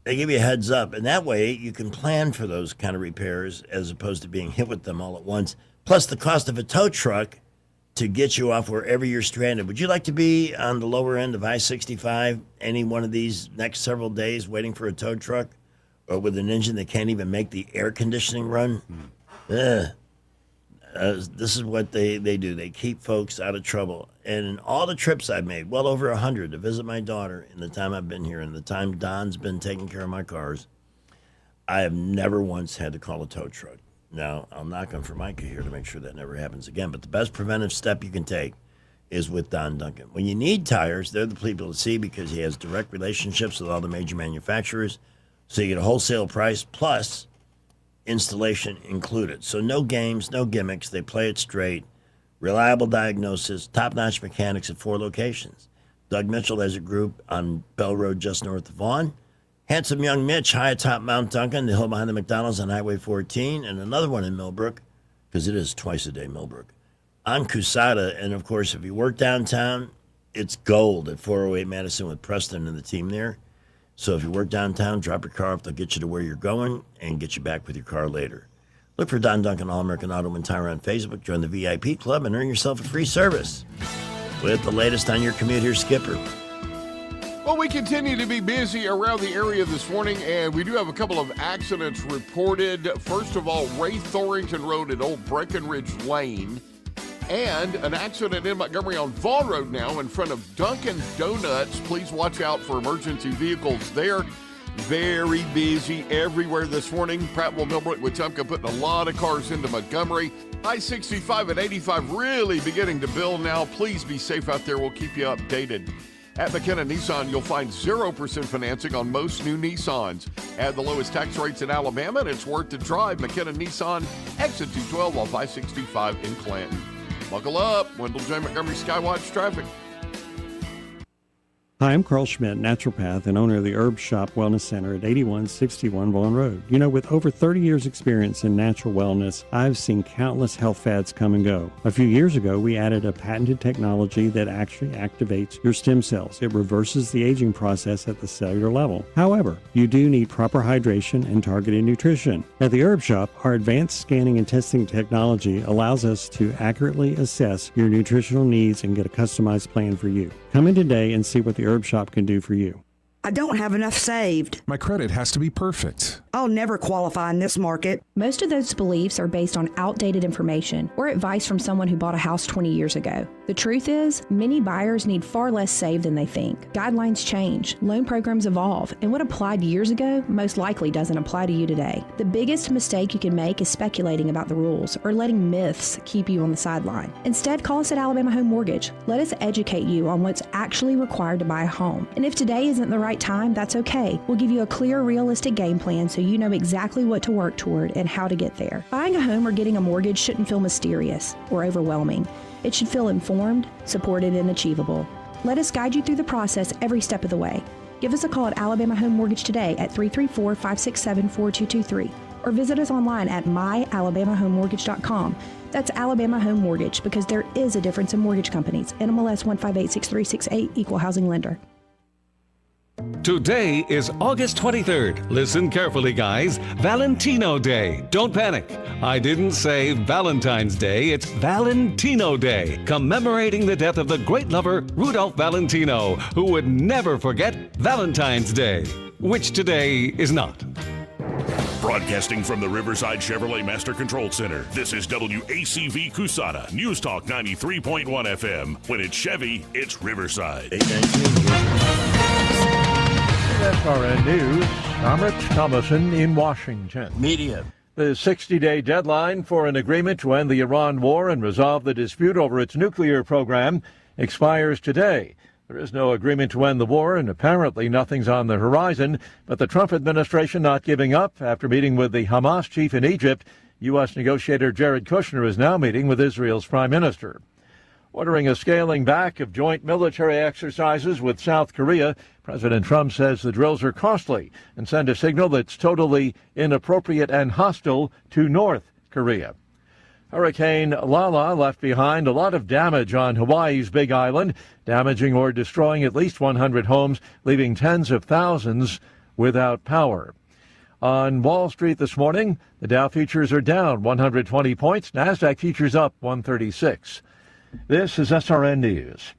They give you a heads up, and that way you can plan for those kind of repairs as opposed to being hit with them all at once. Plus the cost of a tow truck to get you off wherever you're stranded. Would you like to be on the lower end of I-65 any one of these next several days waiting for a tow truck, or with an engine that can't even make the air conditioning run? This is what they do. They keep folks out of trouble. And in all the trips I've made, well over 100 to visit my daughter in the time I've been here and the time Don's been taking care of my cars, I have never once had to call a tow truck. Now, I'll knock on Formica here to make sure that never happens again. But the best preventive step you can take is with Don Duncan. When you need tires, they're the people to see, because he has direct relationships with all the major manufacturers. So you get a wholesale price plus installation included. So no games, no gimmicks. They play it straight. Reliable diagnosis, top-notch mechanics at 4 locations. Doug Mitchell has a group on Bell Road just north of Vaughan. Handsome young Mitch high atop Mount Duncan, the hill behind the McDonald's on Highway 14, and another one in Millbrook, because it is twice a day Millbrook, on Cusada. And, of course, if you work downtown, it's gold at 408 Madison with Preston and the team there. So if you work downtown, drop your car off. They'll get you to where you're going and get you back with your car later. Look for Don Duncan All-American Auto and Tire on Facebook. Join the VIP club and earn yourself a free service with the latest on your commute here, Skipper. Well, we continue to be busy around the area this morning, and we do have a couple of accidents reported. First of all, Ray Thorington Road at Old Breckenridge Lane, and an accident in Montgomery on Vaughan Road now in front of Dunkin' Donuts. Please watch out for emergency vehicles there. Very busy everywhere this morning. Prattville, Millbrook, Wetumpka putting a lot of cars into Montgomery. I-65 and 85 really beginning to build now. Please be safe out there. We'll keep you updated. At McKenna Nissan, you'll find 0% financing on most new Nissans. At the lowest tax rates in Alabama, and it's worth the drive. McKenna Nissan, exit 212 off I-65 in Clanton. Buckle up. Wendell J. Montgomery Skywatch traffic. Hi, I'm Carl Schmidt, naturopath and owner of the Herb Shop Wellness Center at 8161 Vaughan Road. You know, with over 30 years experience in natural wellness, I've seen countless health fads come and go. A few years ago, we added a patented technology that actually activates your stem cells. It reverses the aging process at the cellular level. However, you do need proper hydration and targeted nutrition. At the Herb Shop, our advanced scanning and testing technology allows us to accurately assess your nutritional needs and get a customized plan for you. Come in today and see what the Herb Shop can do for you. I don't have enough saved. My credit has to be perfect. I'll never qualify in this market. Most of those beliefs are based on outdated information or advice from someone who bought a house 20 years ago. The truth is, many buyers need far less saved than they think. Guidelines change, loan programs evolve, and what applied years ago most likely doesn't apply to you today. The biggest mistake you can make is speculating about the rules or letting myths keep you on the sideline. Instead, call us at Alabama Home Mortgage. Let us educate you on what's actually required to buy a home. And if today isn't the right time, that's okay. We'll give you a clear, realistic game plan so you know exactly what to work toward and how to get there. Buying a home or getting a mortgage shouldn't feel mysterious or overwhelming. It should feel informed, supported, and achievable. Let us guide you through the process every step of the way. Give us a call at Alabama Home Mortgage today at 334-567-4223 or visit us online at myalabamahomemortgage.com. That's Alabama Home Mortgage, because there is a difference in mortgage companies. NMLS 1586368, Equal Housing Lender. Today is August 23rd. Listen carefully, guys. Valentino Day. Don't panic. I didn't say Valentine's Day. It's Valentino Day, commemorating the death of the great lover Rudolph Valentino, who would never forget Valentine's Day, which today is not. Broadcasting from the Riverside Chevrolet Master Control Center, this is WACV Cusana, News Talk 93.1 FM. When it's Chevy, it's Riverside. 819. SRN News, I'm Rich Thomason in Washington. Media. The 60-day deadline for an agreement to end the Iran war and resolve the dispute over its nuclear program expires today. There is no agreement to end the war, and apparently nothing's on the horizon, but the Trump administration not giving up. After meeting with the Hamas chief in Egypt, U.S. negotiator Jared Kushner is now meeting with Israel's prime minister. Ordering a scaling back of joint military exercises with South Korea, President Trump says the drills are costly and send a signal that's totally inappropriate and hostile to North Korea. Hurricane Lala left behind a lot of damage on Hawaii's Big Island, damaging or destroying at least 100 homes, leaving tens of thousands without power. On Wall Street this morning, the Dow futures are down 120 points, NASDAQ futures up 136. This is SRN News.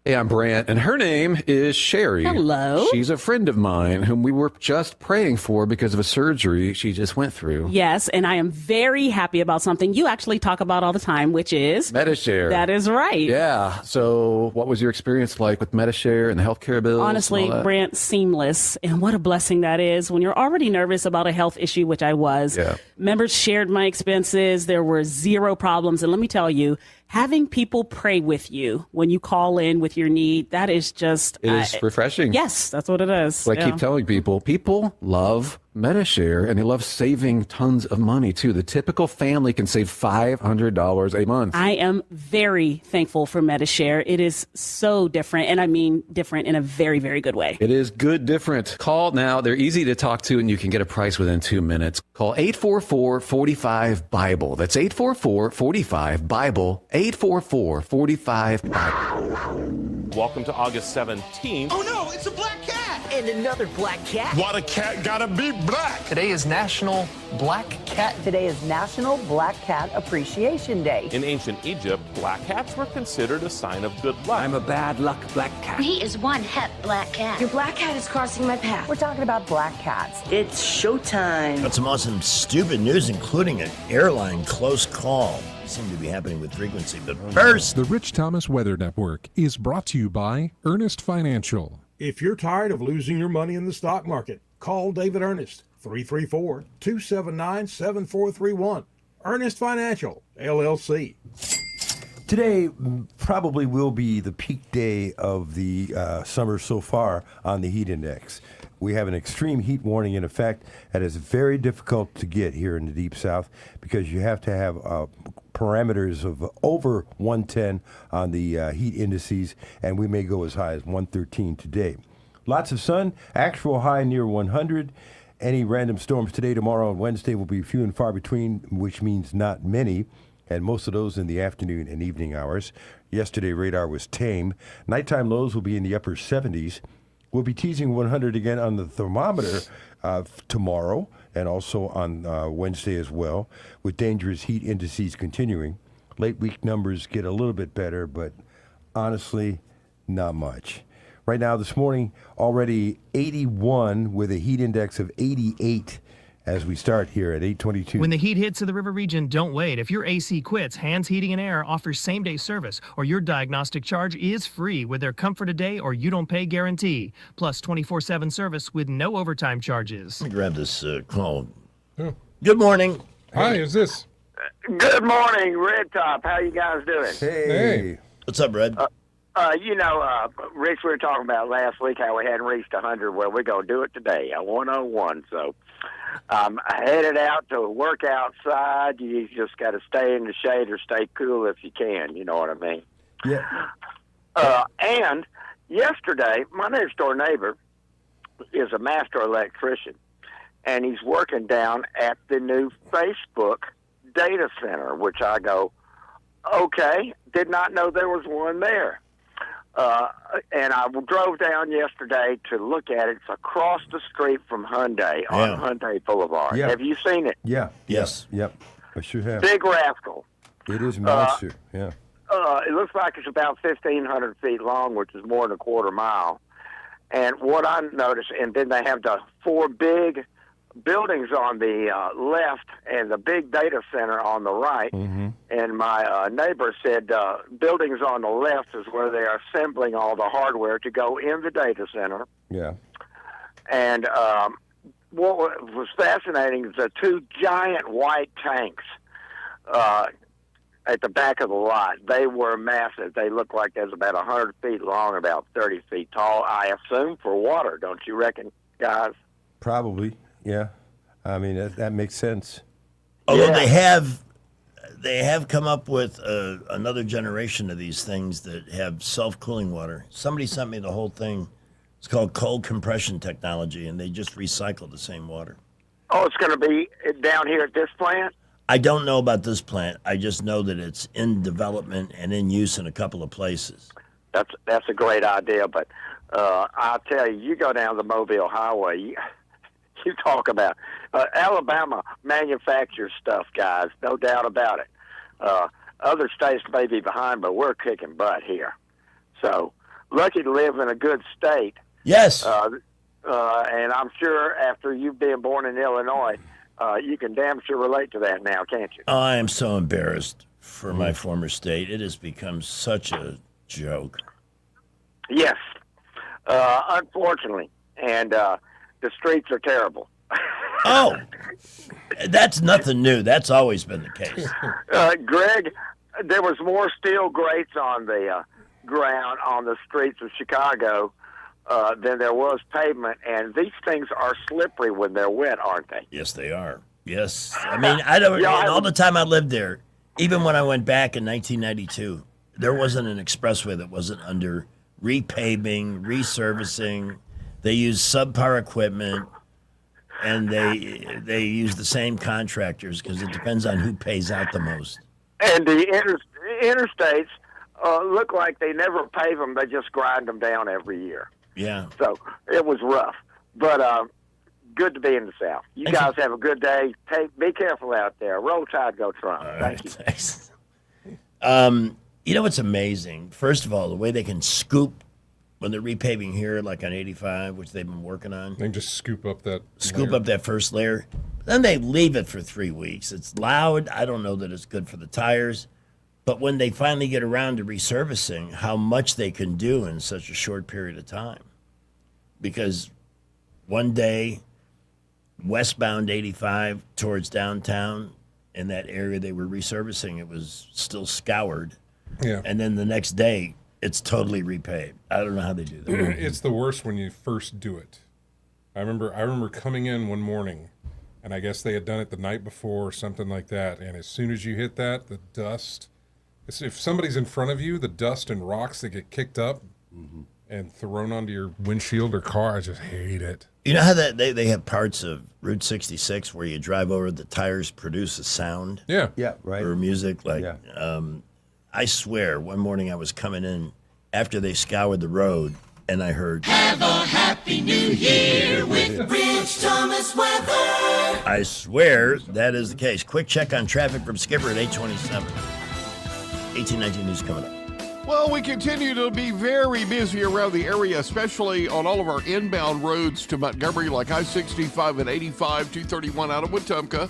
Hey, I'm Brant, and her name is Sherry. Hello. She's a friend of mine whom we were just praying for because of a surgery she just went through. Yes, and I am very happy about something you actually talk about all the time, which is Medi-Share. That is right. Yeah. So what was your experience like with Medi-Share and the healthcare bills? Honestly, Brant, seamless. And what a blessing that is when you're already nervous about a health issue, which I was. Yeah. Members shared my expenses. There were zero problems. And let me tell you, having people pray with you when you call in with your need, that is just... It is refreshing. Yes, that's what it is. But I keep telling people love Medi-Share, and they love saving tons of money, too. The typical family can save $500 a month. I am very thankful for Medi-Share. It is so different, and I mean different in a very, very good way. It is good different. Call now. They're easy to talk to, and you can get a price within 2 minutes. Call 844-45-BIBLE. That's 844-45-BIBLE. 844-45-BIBLE. Welcome to August 17th. Oh no, it's a black cat! And another black cat. Why the cat gotta be black? Today is National Black Cat. Today is National Black Cat Appreciation Day. In ancient Egypt, black cats were considered a sign of good luck. I'm a bad luck black cat. He is one hep black cat. Your black cat is crossing my path. We're talking about black cats. It's showtime. Got some awesome stupid news, including an airline close call. Seem to be happening with frequency. But first, the Rich Thomas Weather Network is brought to you by Ernest Financial. If you're tired of losing your money in the stock market, call David Ernest, 334-279-7431. Ernest Financial, LLC. Today probably will be the peak day of the summer so far on the heat index. We have an extreme heat warning in effect that is very difficult to get here in the Deep South because you have to have parameters of over 110 on the heat indices, and we may go as high as 113 today. Lots of sun, actual high near 100. Any random storms today, tomorrow, and Wednesday will be few and far between, which means not many, and most of those in the afternoon and evening hours. Yesterday, radar was tame. Nighttime lows will be in the upper 70s. We'll be teasing 100 again on the thermometer tomorrow and also on Wednesday as well, with dangerous heat indices continuing. Late week numbers get a little bit better, but honestly, not much. Right now, this morning, already 81 with a heat index of 88 as we start here at 8:22. When the heat hits the river region, don't wait. If your AC quits, Hands Heating and Air offers same-day service, or your diagnostic charge is free with their Comfort a Day or You Don't Pay guarantee, plus 24/7 service with no overtime charges. Let me grab this call. Oh. Good morning. Hi, who's this? Good morning, Red Top. How you guys doing? Hey. What's up, Red? Rich, we were talking about last week how we hadn't reached 100. Well, we're going to do it today, 101. So I'm headed out to work outside. You just got to stay in the shade or stay cool if you can. You know what I mean? Yeah. And yesterday, my next door neighbor is a master electrician, and he's working down at the new Facebook data center, which I go, okay, did not know there was one there. And I drove down yesterday to look at it. It's across the street from Hyundai on Hyundai Boulevard. Yeah. Have you seen it? Yeah. Yes. Yep. I sure have. Big rascal. It is monster. Yeah. It looks like it's about 1,500 feet long, which is more than a quarter mile. And what I noticed, and then they have the 4 big buildings on the left and the big data center on the right. Mm-hmm. And my neighbor said buildings on the left is where they are assembling all the hardware to go in the data center. Yeah. And what was fascinating is the 2 giant white tanks at the back of the lot. They were massive. They looked like they was about 100 feet long, about 30 feet tall, I assume, for water. Don't you reckon, guys? Probably. Yeah, I mean that makes sense. Although they have come up with another generation of these things that have self-cooling water. Somebody sent me the whole thing. It's called cold compression technology, and they just recycle the same water. Oh, it's going to be down here at this plant? I don't know about this plant. I just know that it's in development and in use in a couple of places. That's a great idea, but I'll tell you, you go down the Mobile Highway. You talk about Alabama manufactures stuff, guys, no doubt about it. Other states may be behind, but we're kicking butt here. So lucky to live in a good state. Yes. And I'm sure after you being born in Illinois, you can damn sure relate to that now, can't you? I am so embarrassed for my former state. It has become such a joke. Yes, unfortunately. And the streets are terrible. Oh, that's nothing new. That's always been the case. Greg, there was more steel grates on the ground on the streets of Chicago than there was pavement, and these things are slippery when they're wet, aren't they? Yes, they are. Yes. I mean, all the time I lived there, even when I went back in 1992, there wasn't an expressway that wasn't under repaving, resurfacing. They use subpar equipment, and they use the same contractors because it depends on who pays out the most. And the interstates look like they never pave them; they just grind them down every year. Yeah. So it was rough, but good to be in the South. You guys have a good day. Be careful out there. Roll Tide, go Trump. Thank you. Thanks. You know what's amazing? First of all, the way they can scoop. When they're repaving here, like on 85, which they've been working on. They can just scoop up that first layer. Then they leave it for 3 weeks. It's loud. I don't know that it's good for the tires. But when they finally get around to resurfacing, how much they can do in such a short period of time. Because one day, westbound 85 towards downtown, in that area they were resurfacing, it was still scoured. Yeah. And then the next day, it's totally repaved. I don't know how they do that. It's the worst when you first do it. I remember coming in one morning And I guess they had done it the night before or something like that. And as soon as you hit that, the dust, if somebody's in front of you, the dust and rocks that get kicked up and thrown onto your windshield or car, I just hate it. You know how that they have parts of Route 66 where you drive over, the tires produce a sound? Yeah. Yeah, right. Or music. Like, I swear, one morning I was coming in after they scoured the road, and I heard, "Have a happy new year with Rich Thomas weather." I swear that is the case. Quick check on traffic from Skipper at 8:27. 1819 news coming up. Well, we continue to be very busy around the area, especially on all of our inbound roads to Montgomery, like I-65 and 85, 231 out of Wetumpka,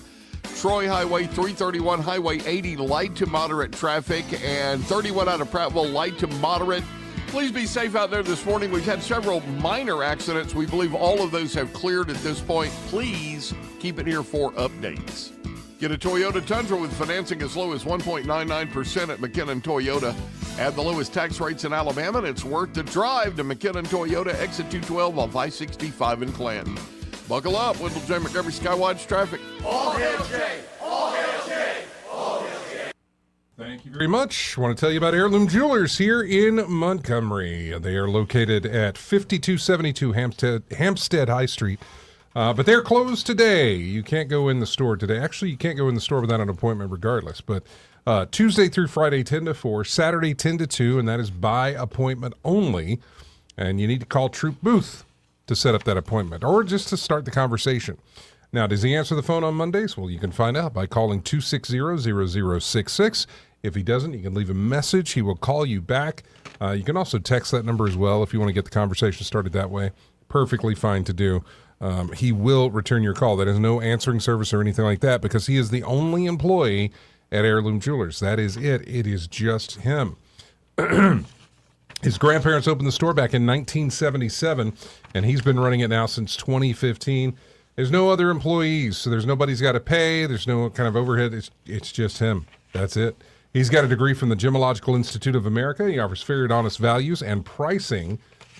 Troy Highway, 331, Highway 80, light to moderate traffic, and 31 out of Prattville, light to moderate. Please be safe out there this morning. We've had several minor accidents. We believe all of those have cleared at this point. Please keep it here for updates. Get a Toyota Tundra with financing as low as 1.99% at McKinnon Toyota. Add the lowest tax rates in Alabama, and it's worth the drive to McKinnon Toyota, exit 212 off I-65 in Clanton. Buckle up, Wendell J. Montgomery Skywatch traffic. All hail Jay! All hail Jay! All hail Jay! Thank you very much. I want to tell you about Heirloom Jewelers here in Montgomery. They are located at 5272 Hampstead High Street. But they're closed today. You can't go in the store today. Actually, you can't go in the store without an appointment regardless. But Tuesday through Friday, 10 to 4, Saturday, 10 to 2, and that is by appointment only. And you need to call Troop Booth to set up that appointment or just to start the conversation. Now, does he answer the phone on Mondays? Well, you can find out by calling 260-0066. If he doesn't, you can leave a message. He will call you back. You can also text that number as well if you want to get the conversation started that way. Perfectly fine to do. He will return your call. That is no answering service or anything like that because he is the only employee at Heirloom Jewelers. That is it. It is just him. His grandparents opened the store back in 1977, and he's been running it now since 2015. There's no other employees, so there's nobody's got to pay. There's no kind of overhead. It's just him. That's it. He's got a degree from the Gemological Institute of America. He offers fair and honest values and pricing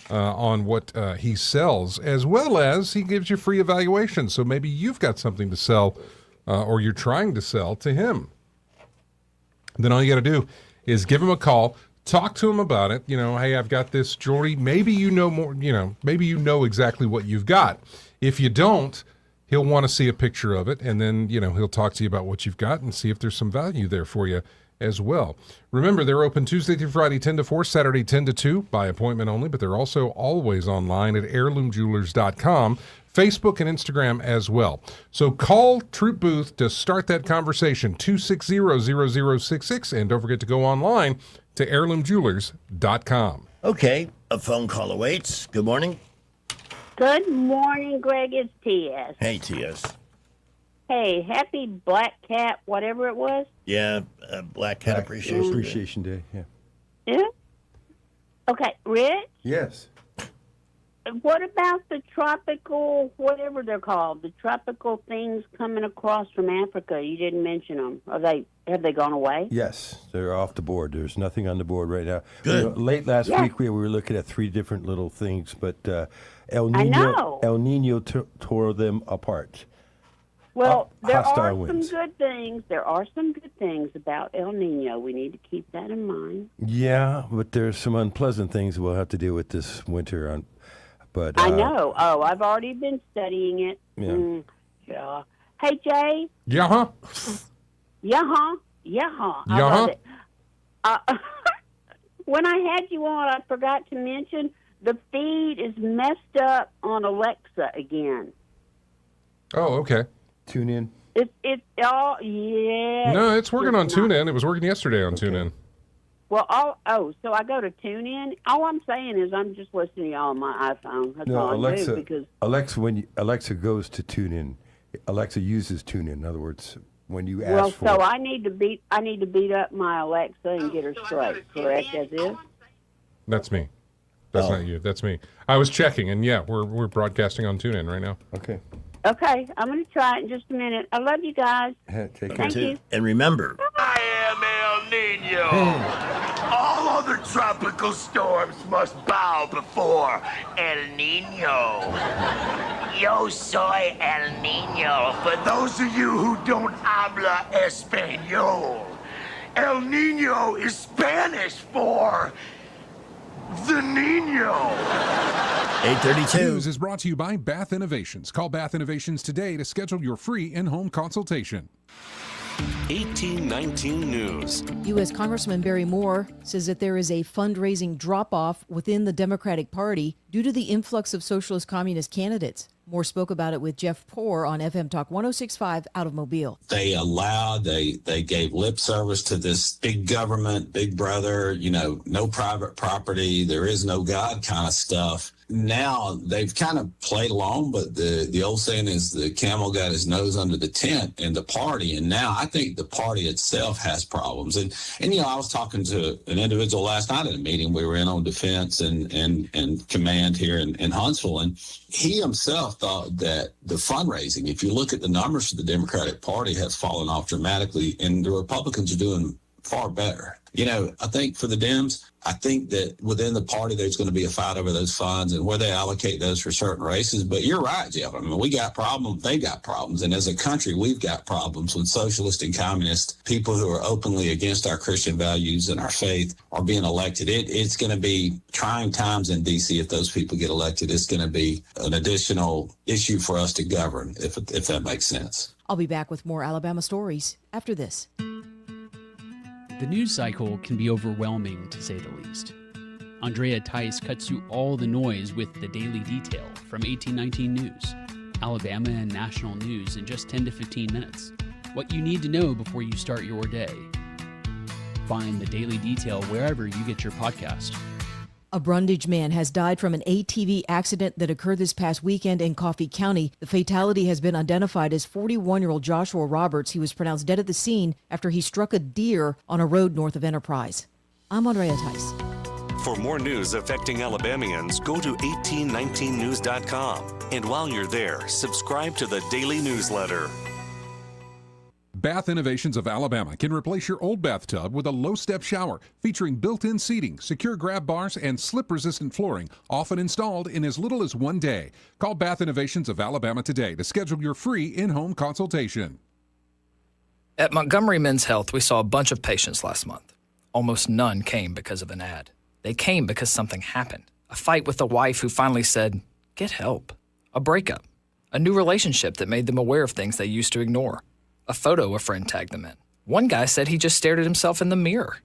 on what he sells, as well as he gives you free evaluations. So maybe you've got something to sell or you're trying to sell to him. Then all you got to do is give him a call, talk to him about it. You know, hey, I've got this jewelry. Maybe you know more, maybe you know exactly what you've got. If you don't, he'll want to see a picture of it, and then, he'll talk to you about what you've got and see if there's some value there for you as well. Remember, they're open Tuesday through Friday, 10 to 4, Saturday, 10 to 2, by appointment only, but they're also always online at heirloomjewelers.com, Facebook and Instagram as well. So call Troop Booth to start that conversation, 260-0066, and don't forget to go online to heirloomjewelers.com. Okay, a phone call awaits. Good morning. Good morning, Greg. It's T.S. Hey, T.S. Hey, happy Black Cat, whatever it was. Yeah, Black Cat Appreciation Day. Yeah. Yeah? Okay, Rich? Yes. What about the tropical, whatever they're called, the tropical things coming across from Africa? You didn't mention them. Have they gone away? Yes, they're off the board. There's nothing on the board right now. Good. Late last week we were looking at 3 different little things, but El Nino tore them apart. Well, there are hostile winds. some good things. There are some good things about El Nino. We need to keep that in mind. Yeah, but there's some unpleasant things we'll have to deal with this winter. But I know. Oh, I've already been studying it. Yeah. Yeah. Hey, Jay. Yeah-huh. Yeah-huh. Yeah-huh. I Yeah-huh. love it. When I had you on, I forgot to mention the feed is messed up on Alexa again. Oh, okay. Tune in. It's all, yeah. No, it's working on TuneIn. It was working yesterday on TuneIn. Well, so I go to TuneIn. All I'm saying is I'm just listening to y'all on my iPhone. That's all I do because Alexa goes to TuneIn. Alexa uses TuneIn. In other words, when you ask for so it. I need to beat up my Alexa and get her straight. Correct? That's it. That's me. That's not you. That's me. I was checking, and yeah, we're broadcasting on TuneIn right now. Okay. Okay, I'm going to try it in just a minute. I love you guys. Take care. Thank you. And remember, I am El Nino. All other Tropical storms must bow before El Nino. Yo soy El Nino. For those of you who don't habla español, El Nino is Spanish for the Nino. 8:32. News is brought to you by Bath Innovations. Call Bath Innovations today to schedule your free in-home consultation. 1819 News. U.S. Congressman Barry Moore says that there is a fundraising drop-off within the Democratic Party due to the influx of socialist communist candidates. Moore spoke about it with Jeff Poor on FM Talk 106.5 out of Mobile. They gave lip service to this big government, big brother, no private property, there is no God kind of stuff. Now they've kind of played along, but the old saying is the camel got his nose under the tent in the party. And now I think the party itself has problems. And I was talking to an individual last night at a meeting we were in on defense and command here in Huntsville. And he himself thought that the fundraising, if you look at the numbers for the Democratic Party, has fallen off dramatically, and the Republicans are doing far better. I think for the Dems, I think that within the party, there's going to be a fight over those funds and where they allocate those for certain races. But you're right, Jeff. I mean, we got problems. They got problems. And as a country, we've got problems with socialist and communist people who are openly against our Christian values and our faith are being elected. It's going to be trying times in D.C. if those people get elected. It's going to be an additional issue for us to govern, if that makes sense. I'll be back with more Alabama stories after this. The news cycle can be overwhelming, to say the least. Andrea Tice cuts through all the noise with the Daily Detail from 1819 News, Alabama and national news in just 10 to 15 minutes. What you need to know before you start your day. Find the Daily Detail wherever you get your podcast. A Brundage man has died from an ATV accident that occurred this past weekend in Coffee County. The fatality has been identified as 41-year-old Joshua Roberts. He was pronounced dead at the scene after he struck a deer on a road north of Enterprise. I'm Andrea Tice. For more news affecting Alabamians, go to 1819news.com. And while you're there, subscribe to the daily newsletter. Bath Innovations of Alabama can replace your old bathtub with a low-step shower featuring built-in seating, secure grab bars, and slip-resistant flooring, often installed in as little as 1 day. Call Bath Innovations of Alabama today to schedule your free in-home consultation. At Montgomery Men's Health, we saw a bunch of patients last month. Almost none came because of an ad. They came because something happened. A fight with a wife who finally said, "Get help." A breakup. A new relationship that made them aware of things they used to ignore. A photo a friend tagged them in. One guy said he just stared at himself in the mirror,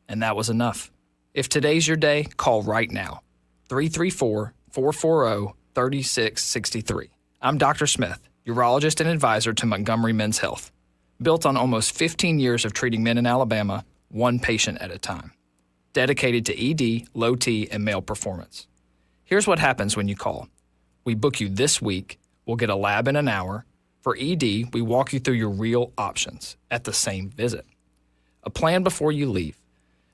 and that was enough. If today's your day, call right now. 334-440-3663. I'm Dr. Smith, urologist and advisor to Montgomery Men's Health. Built on almost 15 years of treating men in Alabama, one patient at a time. Dedicated to ED, low T, and male performance. Here's what happens when you call. We book you this week. We'll get a lab in an hour. For ED, we walk you through your real options at the same visit. A plan before you leave.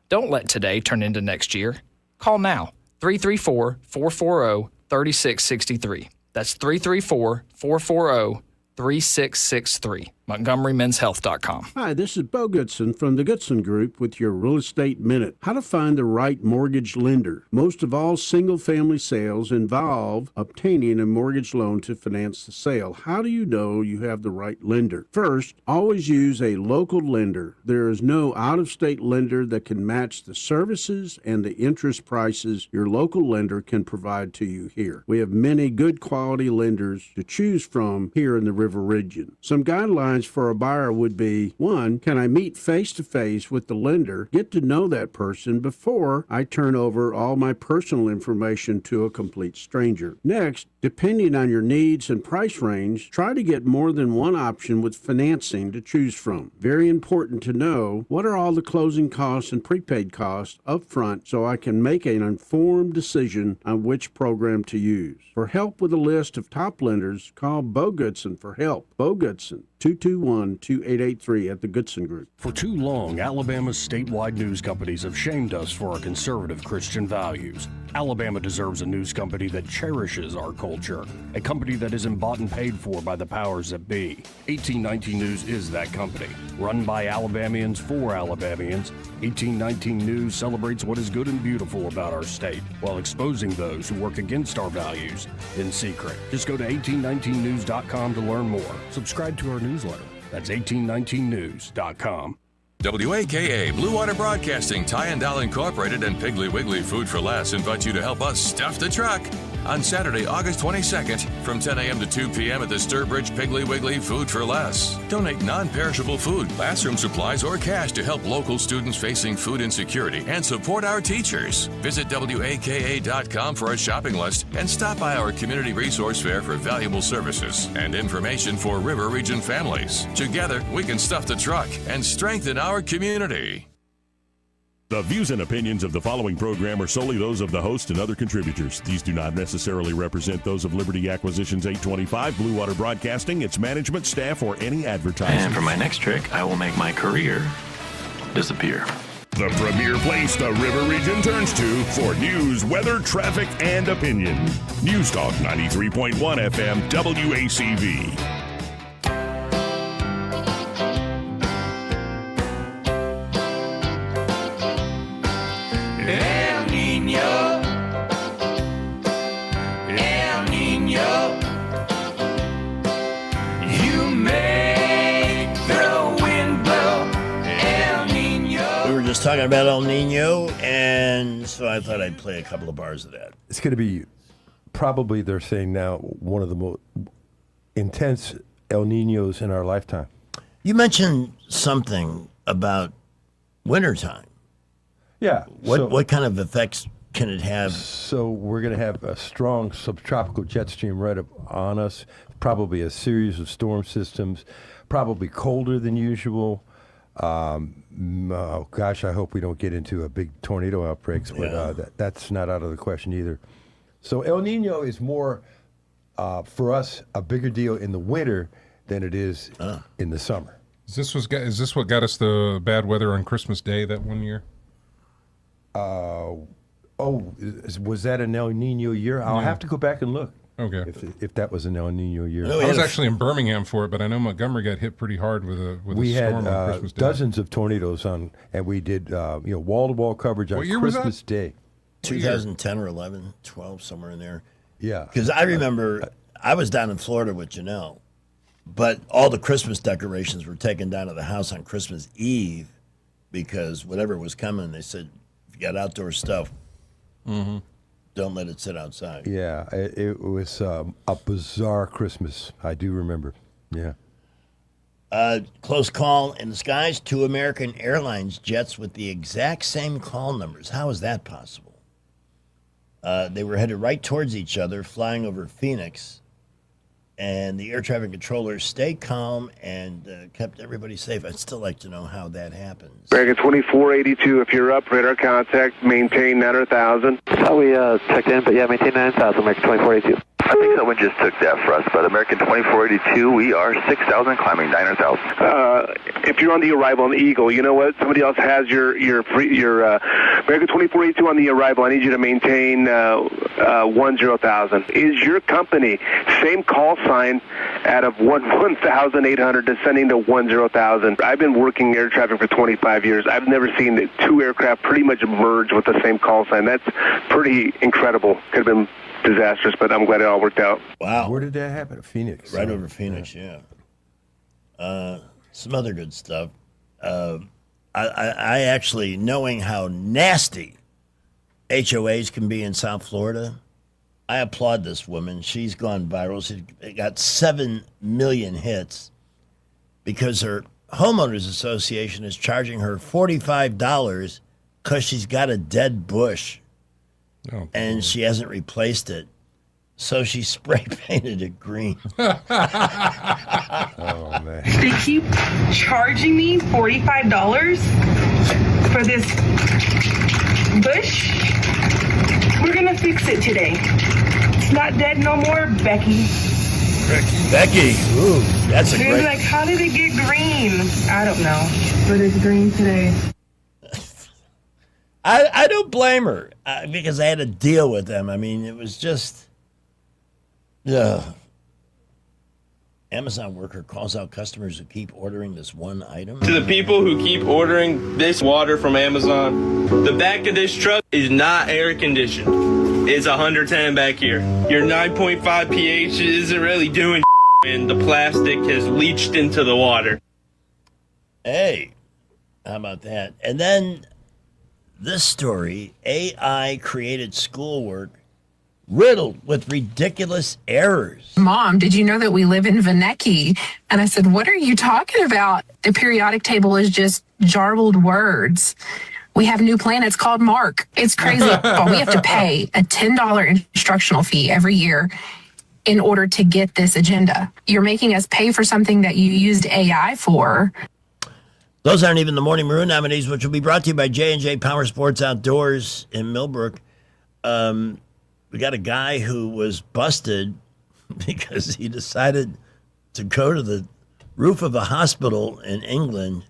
Don't let today turn into next year. Call now, 334-440-3663. That's 334-440-3663. MontgomeryMen'sHealth.com. Hi, this is Bo Goodson from the Goodson Group with your Real Estate Minute. How to find the right mortgage lender. Most of all single-family sales involve obtaining a mortgage loan to finance the sale. How do you know you have the right lender? First, always use a local lender. There is no out-of-state lender that can match the services and the interest prices your local lender can provide to you here. We have many good quality lenders to choose from here in the River Region. Some guidelines for a buyer would be, 1, can I meet face-to-face with the lender, get to know that person before I turn over all my personal information to a complete stranger. Next, depending on your needs and price range, try to get more than one option with financing to choose from. Very important to know what are all the closing costs and prepaid costs up front so I can make an informed decision on which program to use. For help with a list of top lenders, call Bo Goodson for help. Bo Goodson, 220 221-2883 at the Goodson Group. For too long, Alabama's statewide news companies have shamed us for our conservative Christian values. Alabama deserves a news company that cherishes our culture, a company that isn't bought and paid for by the powers that be. 1819 News is that company. Run by Alabamians for Alabamians, 1819 News celebrates what is good and beautiful about our state, while exposing those who work against our values in secret. Just go to 1819news.com to learn more. Subscribe to our newsletter. That's 1819news.com. WAKA Blue Water Broadcasting, Tyndall Incorporated, and Piggly Wiggly Food for Less invite you to help us stuff the truck on Saturday, August 22nd from 10 a.m. to 2 p.m. at the Sturbridge Piggly Wiggly Food for Less. Donate non-perishable food, classroom supplies, or cash to help local students facing food insecurity and support our teachers. Visit WAKA.com for a shopping list and stop by our community resource fair for valuable services and information for River Region families. Together, we can stuff the truck and strengthen our community. The views and opinions of the following program are solely those of the host and other contributors. These do not necessarily represent those of Liberty Acquisitions 825, Blue Water Broadcasting, its management, staff, or any advertisers. And for my next trick, I will make my career disappear. The premier place the River Region turns to for news, weather, traffic, and opinion. News Talk 93.1 FM, WACV. El Niño, El Niño, you make the wind blow, El Niño. We were just talking about El Nino, and so I thought I'd play a couple of bars of that. It's going to be probably, they're saying now, one of the most intense El Ninos in our lifetime. You mentioned something about wintertime. Yeah. What kind of effects can it have? So we're going to have a strong subtropical jet stream right up on us, probably a series of storm systems, probably colder than usual. Oh gosh, I hope we don't get into a big tornado outbreaks, but that's not out of the question either. So El Nino is more, for us, a bigger deal in the winter than it is in the summer. Is this what got us the bad weather on Christmas Day that one year? Was that an El Nino year? I'll have to go back and look. Okay. If that was an El Nino year. I was actually in Birmingham for it, but I know Montgomery got hit pretty hard with a storm on Christmas Day. Dozens of tornadoes on, and we did wall-to-wall coverage on Christmas Day. 2010 or 11, 12, somewhere in there. Yeah. Because I remember I was down in Florida with Janelle, but all the Christmas decorations were taken down to the house on Christmas Eve because whatever was coming, they said, if you got outdoor stuff, don't let it sit outside. Yeah, it was a bizarre Christmas. I do remember. Yeah. Close call in the skies. 2 American Airlines jets with the exact same call numbers. How is that possible? They were headed right towards each other, flying over Phoenix. And the air traffic controllers stayed calm and kept everybody safe. I'd still like to know how that happens. American 2482, if you're up, radar contact, maintain 9,000. How we checked in, but yeah, maintain 9,000, American 2482. I think someone just took that for us, but American 2482, we are 6,000, climbing 9,000. If you're on the arrival on the Eagle, you know what? Somebody else has your American 2482 on the arrival. I need you to maintain 10,000. Is your company same call sign out of 1,800 descending to 10,000? I've been working air traffic for 25 years. I've never seen the 2 aircraft pretty much merge with the same call sign. That's pretty incredible. Could have been disastrous, but I'm glad it all worked out. Wow. Where did that happen? Phoenix. Right over Phoenix, yeah. Some other good stuff. I actually, knowing how nasty HOAs can be in South Florida, I applaud this woman. She's gone viral. She got 7 million hits because her homeowners association is charging her $45 because she's got a dead bush. And she hasn't replaced it. So she spray painted it green. Oh, man. They keep charging me $45 for this bush. We're going to fix it today. It's not dead no more, Becky. Becky. Ooh, that's a They'd be great. like, how did it get green? I don't know, but it's green today. I don't blame her because I had to deal with them. I mean, it was just. Amazon worker calls out customers who keep ordering this one item. To the people who keep ordering this water from Amazon, the back of this truck is not air conditioned. It's 110 back here. Your 9.5 pH isn't really doing and the plastic has leached into the water. Hey, how about that? And then this story, AI created schoolwork riddled with ridiculous errors. Mom, did you know that we live in Veneki? And I said, what are you talking about? The periodic table is just jarbled words. We have new planets called Mark. It's crazy. But we have to pay a $10 instructional fee every year in order to get this agenda. You're making us pay for something that you used AI for. Those aren't even the Morning Maroon nominees, which will be brought to you by J&J Power Sports Outdoors in Millbrook. We got a guy who was busted because he decided to go to the roof of a hospital in England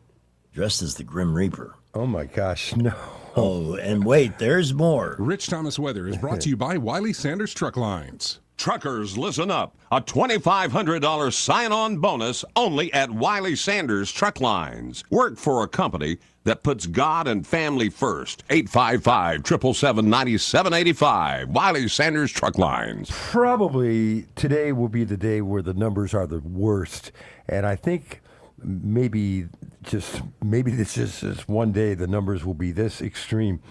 dressed as the Grim Reaper. Oh, my gosh, no. Oh, and wait, there's more. Rich Thomas Weather is brought to you by Wiley Sanders Truck Lines. Truckers, listen up. A $2,500 sign-on bonus only at Wiley Sanders Truck Lines. Work for a company that puts God and family first. 855-777-9785. Wiley Sanders Truck Lines. Probably today will be the day where the numbers are the worst. And I think maybe this is one day the numbers will be this extreme.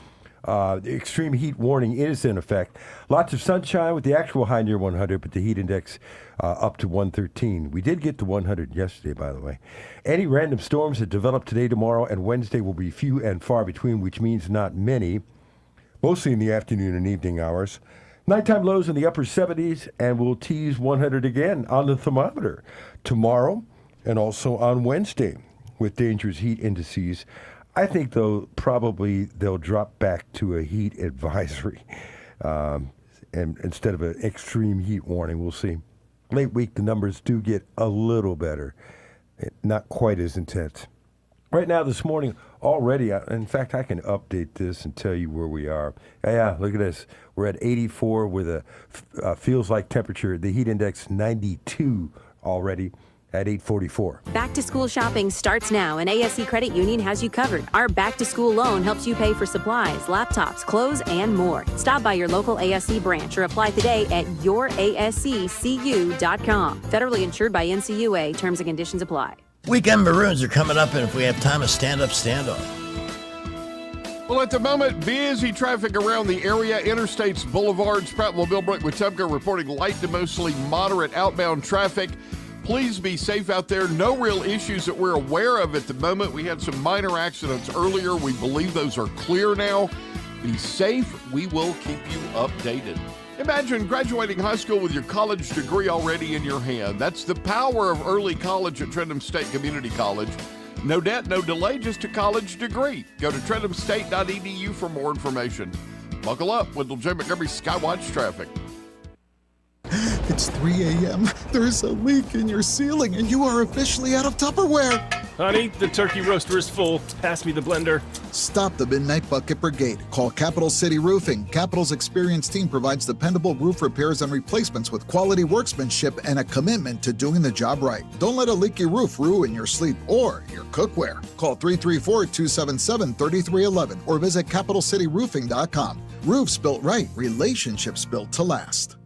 The extreme heat warning is in effect. Lots of sunshine with the actual high near 100, but the heat index up to 113. We did get to 100 yesterday, by the way. Any random storms that develop today, tomorrow, and Wednesday will be few and far between, which means not many, mostly in the afternoon and evening hours. Nighttime lows in the upper 70s, and we'll tease 100 again on the thermometer tomorrow and also on Wednesday with dangerous heat indices. I think, though, probably they'll drop back to a heat advisory and instead of an extreme heat warning. We'll see. Late week, the numbers do get a little better, not quite as intense. Right now, this morning, already, in fact, I can update this and tell you where we are. Yeah, look at this. We're at 84 with a feels like temperature. The heat index 92 already. At 8:44. Back to school shopping starts now, and ASC Credit Union has you covered. Our back to school loan helps you pay for supplies, laptops, clothes, and more. Stop by your local ASC branch or apply today at yourasccu.com. Federally insured by NCUA. Terms and conditions apply. Weekend Maroons are coming up, and if we have time, a stand-up standoff. Well, at the moment, busy traffic around the area. Interstates, boulevards, Prattville, Millbrook, Wetumpka reporting light to mostly moderate outbound traffic. Please be safe out there. No real issues that we're aware of at the moment. We had some minor accidents earlier. We believe those are clear now. Be safe. We will keep you updated. Imagine graduating high school with your college degree already in your hand. That's the power of early college at Trentham State Community College. No debt, no delay, just a college degree. Go to trenthamstate.edu for more information. Buckle up with J. Montgomery Skywatch traffic. It's 3 a.m. There's a leak in your ceiling, and you are officially out of Tupperware. Honey, the turkey roaster is full. Pass me the blender. Stop the Midnight Bucket Brigade. Call Capital City Roofing. Capital's experienced team provides dependable roof repairs and replacements with quality workmanship and a commitment to doing the job right. Don't let a leaky roof ruin your sleep or your cookware. Call 334-277-3311 or visit capitalcityroofing.com. Roofs built right, relationships built to last.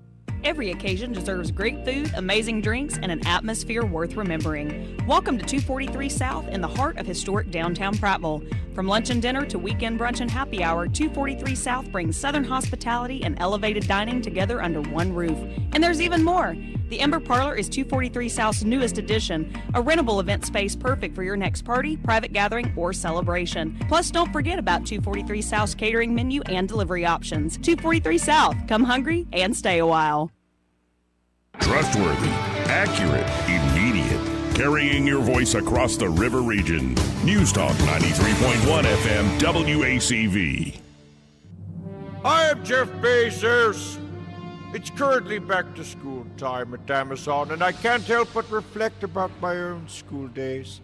Every occasion deserves great food, amazing drinks, and an atmosphere worth remembering. Welcome to 243 South in the heart of historic downtown Prattville. From lunch and dinner to weekend brunch and happy hour, 243 South brings Southern hospitality and elevated dining together under one roof. And there's even more. The Ember Parlor is 243 South's newest addition, a rentable event space perfect for your next party, private gathering, or celebration. Plus, don't forget about 243 South's catering menu and delivery options. 243 South, come hungry and stay a while. Trustworthy, accurate, immediate. Carrying your voice across the river region. News Talk 93.1 FM WACV. I am Jeff Bezos. It's currently back to school time at Amazon, and I can't help but reflect about my own school days.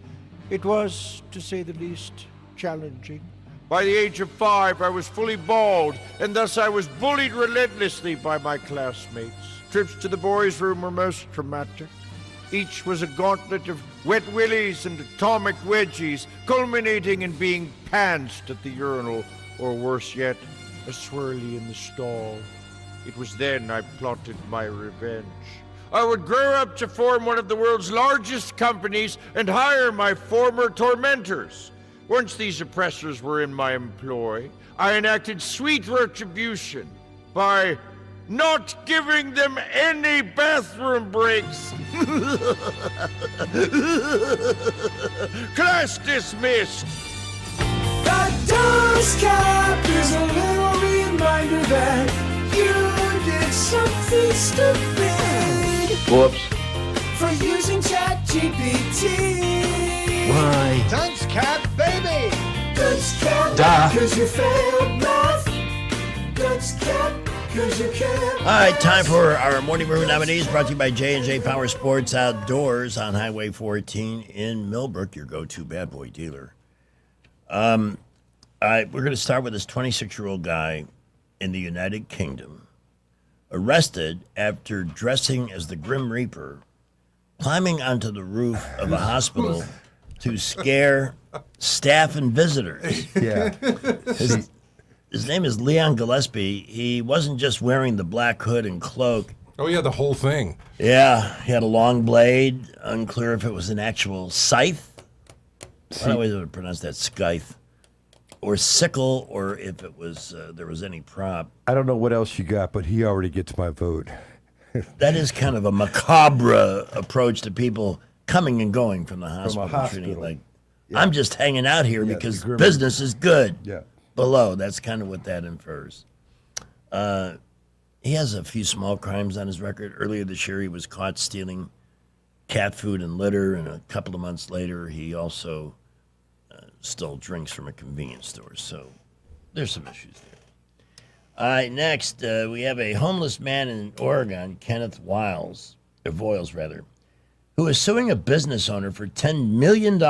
It was, to say the least, challenging. By the age of 5, I was fully bald, and thus I was bullied relentlessly by my classmates. Trips to the boys' room were most traumatic. Each was a gauntlet of wet willies and atomic wedgies, culminating in being pantsed at the urinal, or worse yet, a swirly in the stall. It was then I plotted my revenge. I would grow up to form one of the world's largest companies and hire my former tormentors. Once these oppressors were in my employ, I enacted sweet retribution by not giving them any bathroom breaks. Class dismissed. The dust cap is a little reminder that you did something stupid. Whoops. For using ChatGPT. Why? Dunce cap, baby. Dunce cap. Duh. Cause you failed math. Dunce cap. Cause you can't. All right, time for our Morning Brew nominees, brought to you by J&J Power Sports Outdoors on Highway 14 in Millbrook, your go-to bad boy dealer. We're going to start with this 26-year-old guy in the United Kingdom, arrested after dressing as the Grim Reaper, climbing onto the roof of a hospital to scare staff and visitors. Yeah. His name is Leon Gillespie. He wasn't just wearing the black hood and cloak. Oh, yeah, the whole thing. Yeah, he had a long blade. Unclear if it was an actual scythe. I don't know how to pronounce that, scythe. Or sickle, or if it was there was any prop. I don't know what else you got, but he already gets my vote. That is kind of a macabre approach to people coming and going from the hospital. Treating like, I'm just hanging out here because business is good. Yeah. Below, that's kind of what that infers. He has a few small crimes on his record. Earlier this year, he was caught stealing cat food and litter, and a couple of months later, he also stole drinks from a convenience store. So there's some issues there. All right, next, we have a homeless man in Oregon, Kenneth Voiles, who is suing a business owner for $10 million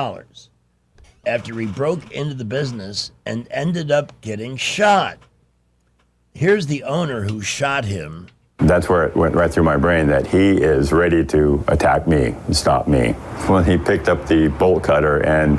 after he broke into the business and ended up getting shot. Here's the owner who shot him. That's where it went right through my brain that he is ready to attack me and stop me. When he picked up the bolt cutter and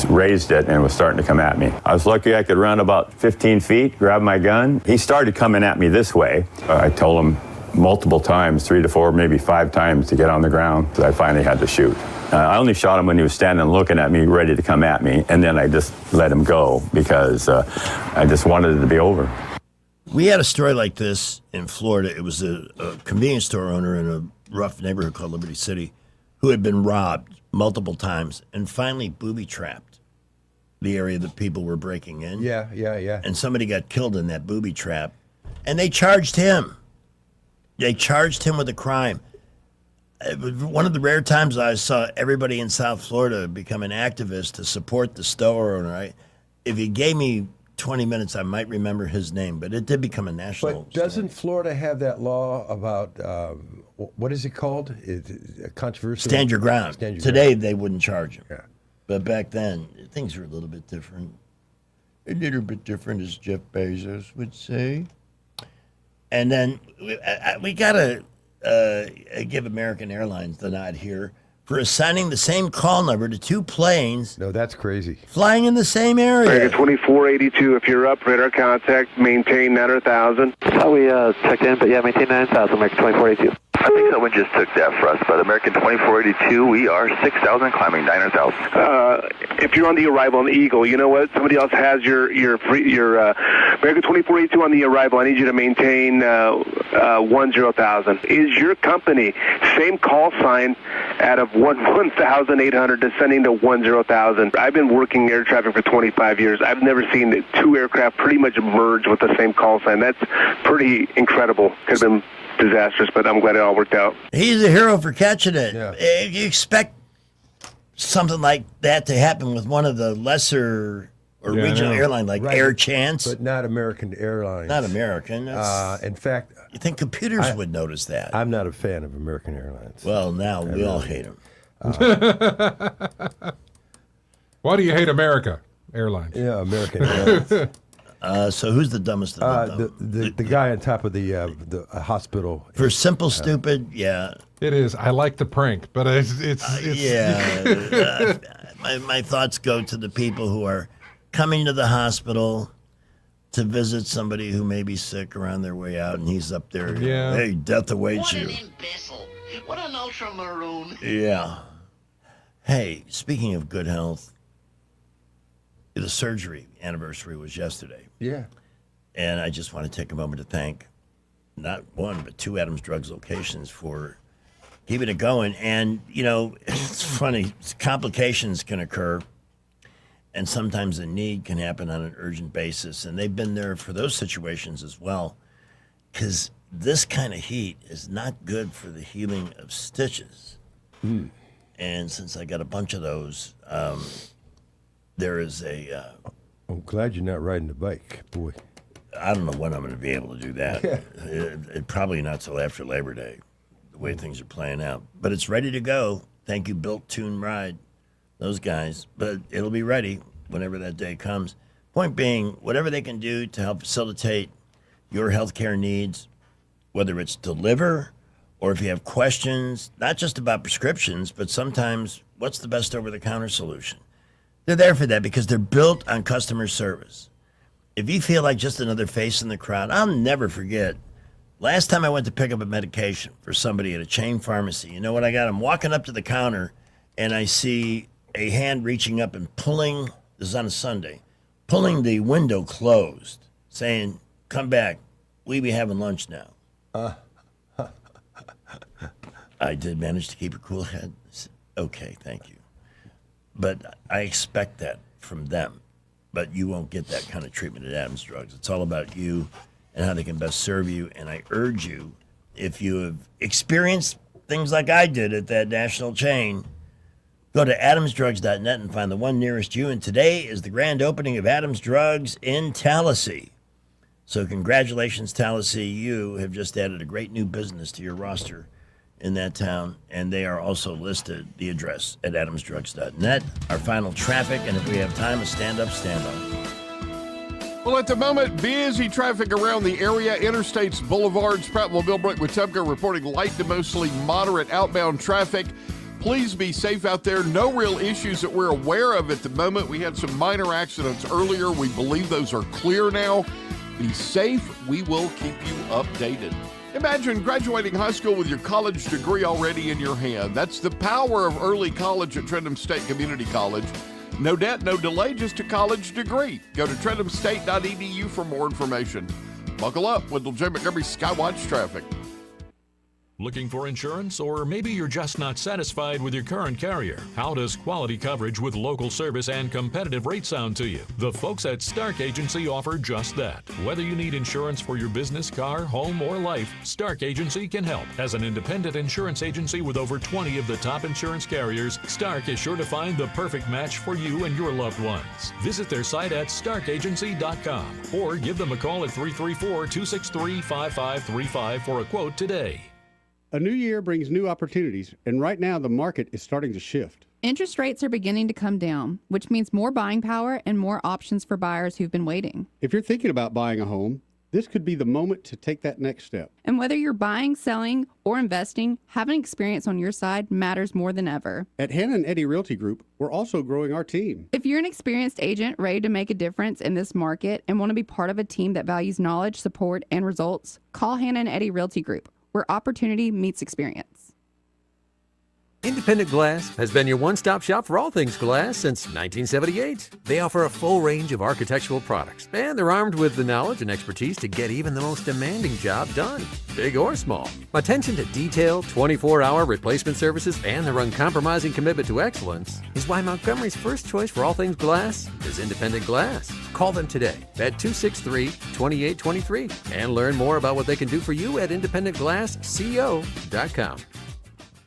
raised it and was starting to come at me. I was lucky I could run about 15 feet, grab my gun. He started coming at me this way. I told him multiple times, 3 to 4, maybe 5 times to get on the ground. So I finally had to shoot. I only shot him when he was standing looking at me, ready to come at me, and then I just let him go because I just wanted it to be over. We had a story like this in Florida. It was a convenience store owner in a rough neighborhood called Liberty City who had been robbed multiple times and finally booby-trapped the area that people were breaking in. Yeah. And somebody got killed in that booby trap, and they charged him. They charged him with a crime. It was one of the rare times I saw everybody in South Florida become an activist to support the store owner. If he gave me 20 minutes, I might remember his name, but it did become a national. But doesn't Florida have that law about, what is it called? A controversial? Stand your ground. Stand your Today, ground. they wouldn't charge him. Yeah. But back then, things were a little bit different. A little bit different, as Jeff Bezos would say. And then we got to give American Airlines the nod here for assigning the same call number to 2 planes. No, that's crazy. Flying in the same area. American 2482, if you're up, radar contact, maintain 9,000. We checked in, but yeah, maintain 9,000, American 2482. I think someone just took that for us, but American 2482, we are 6,000, climbing 9,000. If you're on the arrival on the Eagle, you know what? Somebody else has your American 2482 on the arrival. I need you to maintain 10,000. Is your company same call sign out of 1,800 descending to 10,000? I've been working air traffic for 25 years. I've never seen 2 aircraft pretty much merge with the same call sign. That's pretty incredible. Could have been disastrous, but I'm glad it all worked out. He's a hero for catching it. Yeah. You expect something like that to happen with one of the lesser or regional airline like Air Chance. But not American Airlines. Not American. In fact, you think computers would notice that? I'm not a fan of American Airlines. Well, now we all hate them. Why do you hate America Airlines? Yeah, American Airlines. So who's the dumbest of them? The guy on top of the hospital. For simple, stupid, yeah. It is. I like the prank, but it's yeah. My thoughts go to the people who are coming to the hospital to visit somebody who may be sick or on their way out, and he's up there. Yeah. Hey, death awaits you. What an imbecile. What an ultra-maroon. Yeah. Hey, speaking of good health, the surgery anniversary was yesterday. Yeah. And I just want to take a moment to thank not one, but two Adams Drugs locations for keeping it going. And, you know, it's funny, complications can occur, and sometimes a need can happen on an urgent basis. And they've been there for those situations as well, because this kind of heat is not good for the healing of stitches. Mm. And since I got a bunch of those, there is a... I'm glad you're not riding the bike, boy. I don't know when I'm going to be able to do that. It probably not till after Labor Day, the way things are playing out. But it's ready to go. Thank you, Built Tune Ride, those guys. But it'll be ready whenever that day comes. Point being, whatever they can do to help facilitate your healthcare needs, whether it's deliver or if you have questions, not just about prescriptions, but sometimes what's the best over-the-counter solution. They're there for that because they're built on customer service. If you feel like just another face in the crowd, I'll never forget. Last time I went to pick up a medication for somebody at a chain pharmacy, you know what I got? I'm walking up to the counter, and I see a hand reaching up and pulling, this is on a Sunday, pulling the window closed, saying, "Come back. We be having lunch now." I did manage to keep a cool head. Okay, thank you. But I expect that from them. But you won't get that kind of treatment at Adams Drugs. It's all about you and how they can best serve you. And I urge you, if you have experienced things like I did at that national chain, go to adamsdrugs.net and find the one nearest you. And today is the grand opening of Adams Drugs in Tallahassee. So congratulations, Tallahassee. You have just added a great new business to your roster in that town, and they are also listed, the address, at adamsdrugs.net. Our final traffic, and if we have time, a stand-up, stand-up. Well, at the moment, busy traffic around the area. Interstates, boulevards, Prattville, Millbrook, Wetumpka reporting light to mostly moderate outbound traffic. Please be safe out there. No real issues that we're aware of at the moment. We had some minor accidents earlier. We believe those are clear now. Be safe. We will keep you updated. Imagine graduating high school with your college degree already in your hand. That's the power of early college at Trentham State Community College. No debt, no delay, just a college degree. Go to trenthamstate.edu for more information. Buckle up with J. Montgomery Skywatch Traffic. Looking for insurance? Or maybe you're just not satisfied with your current carrier? How does quality coverage with local service and competitive rates sound to you? The folks at Stark Agency offer just that. Whether you need insurance for your business, car, home, or life, Stark Agency can help. As an independent insurance agency with over 20 of the top insurance carriers, Stark is sure to find the perfect match for you and your loved ones. Visit their site at starkagency.com or give them a call at 334-263-5535 for a quote today. A new year brings new opportunities, and right now the market is starting to shift. Interest rates are beginning to come down, which means more buying power and more options for buyers who've been waiting. If you're thinking about buying a home, this could be the moment to take that next step. And whether you're buying, selling, or investing, having experience on your side matters more than ever. At Hannah and Eddie Realty Group, we're also growing our team. If you're an experienced agent ready to make a difference in this market and want to be part of a team that values knowledge, support, and results, call Hannah and Eddie Realty Group, where opportunity meets experience. Independent Glass has been your one-stop shop for all things glass since 1978. They offer a full range of architectural products, and they're armed with the knowledge and expertise to get even the most demanding job done, big or small. Attention to detail, 24-hour replacement services, and their uncompromising commitment to excellence is why Montgomery's first choice for all things glass is Independent Glass. Call them today at 263-2823 and learn more about what they can do for you at independentglassco.com.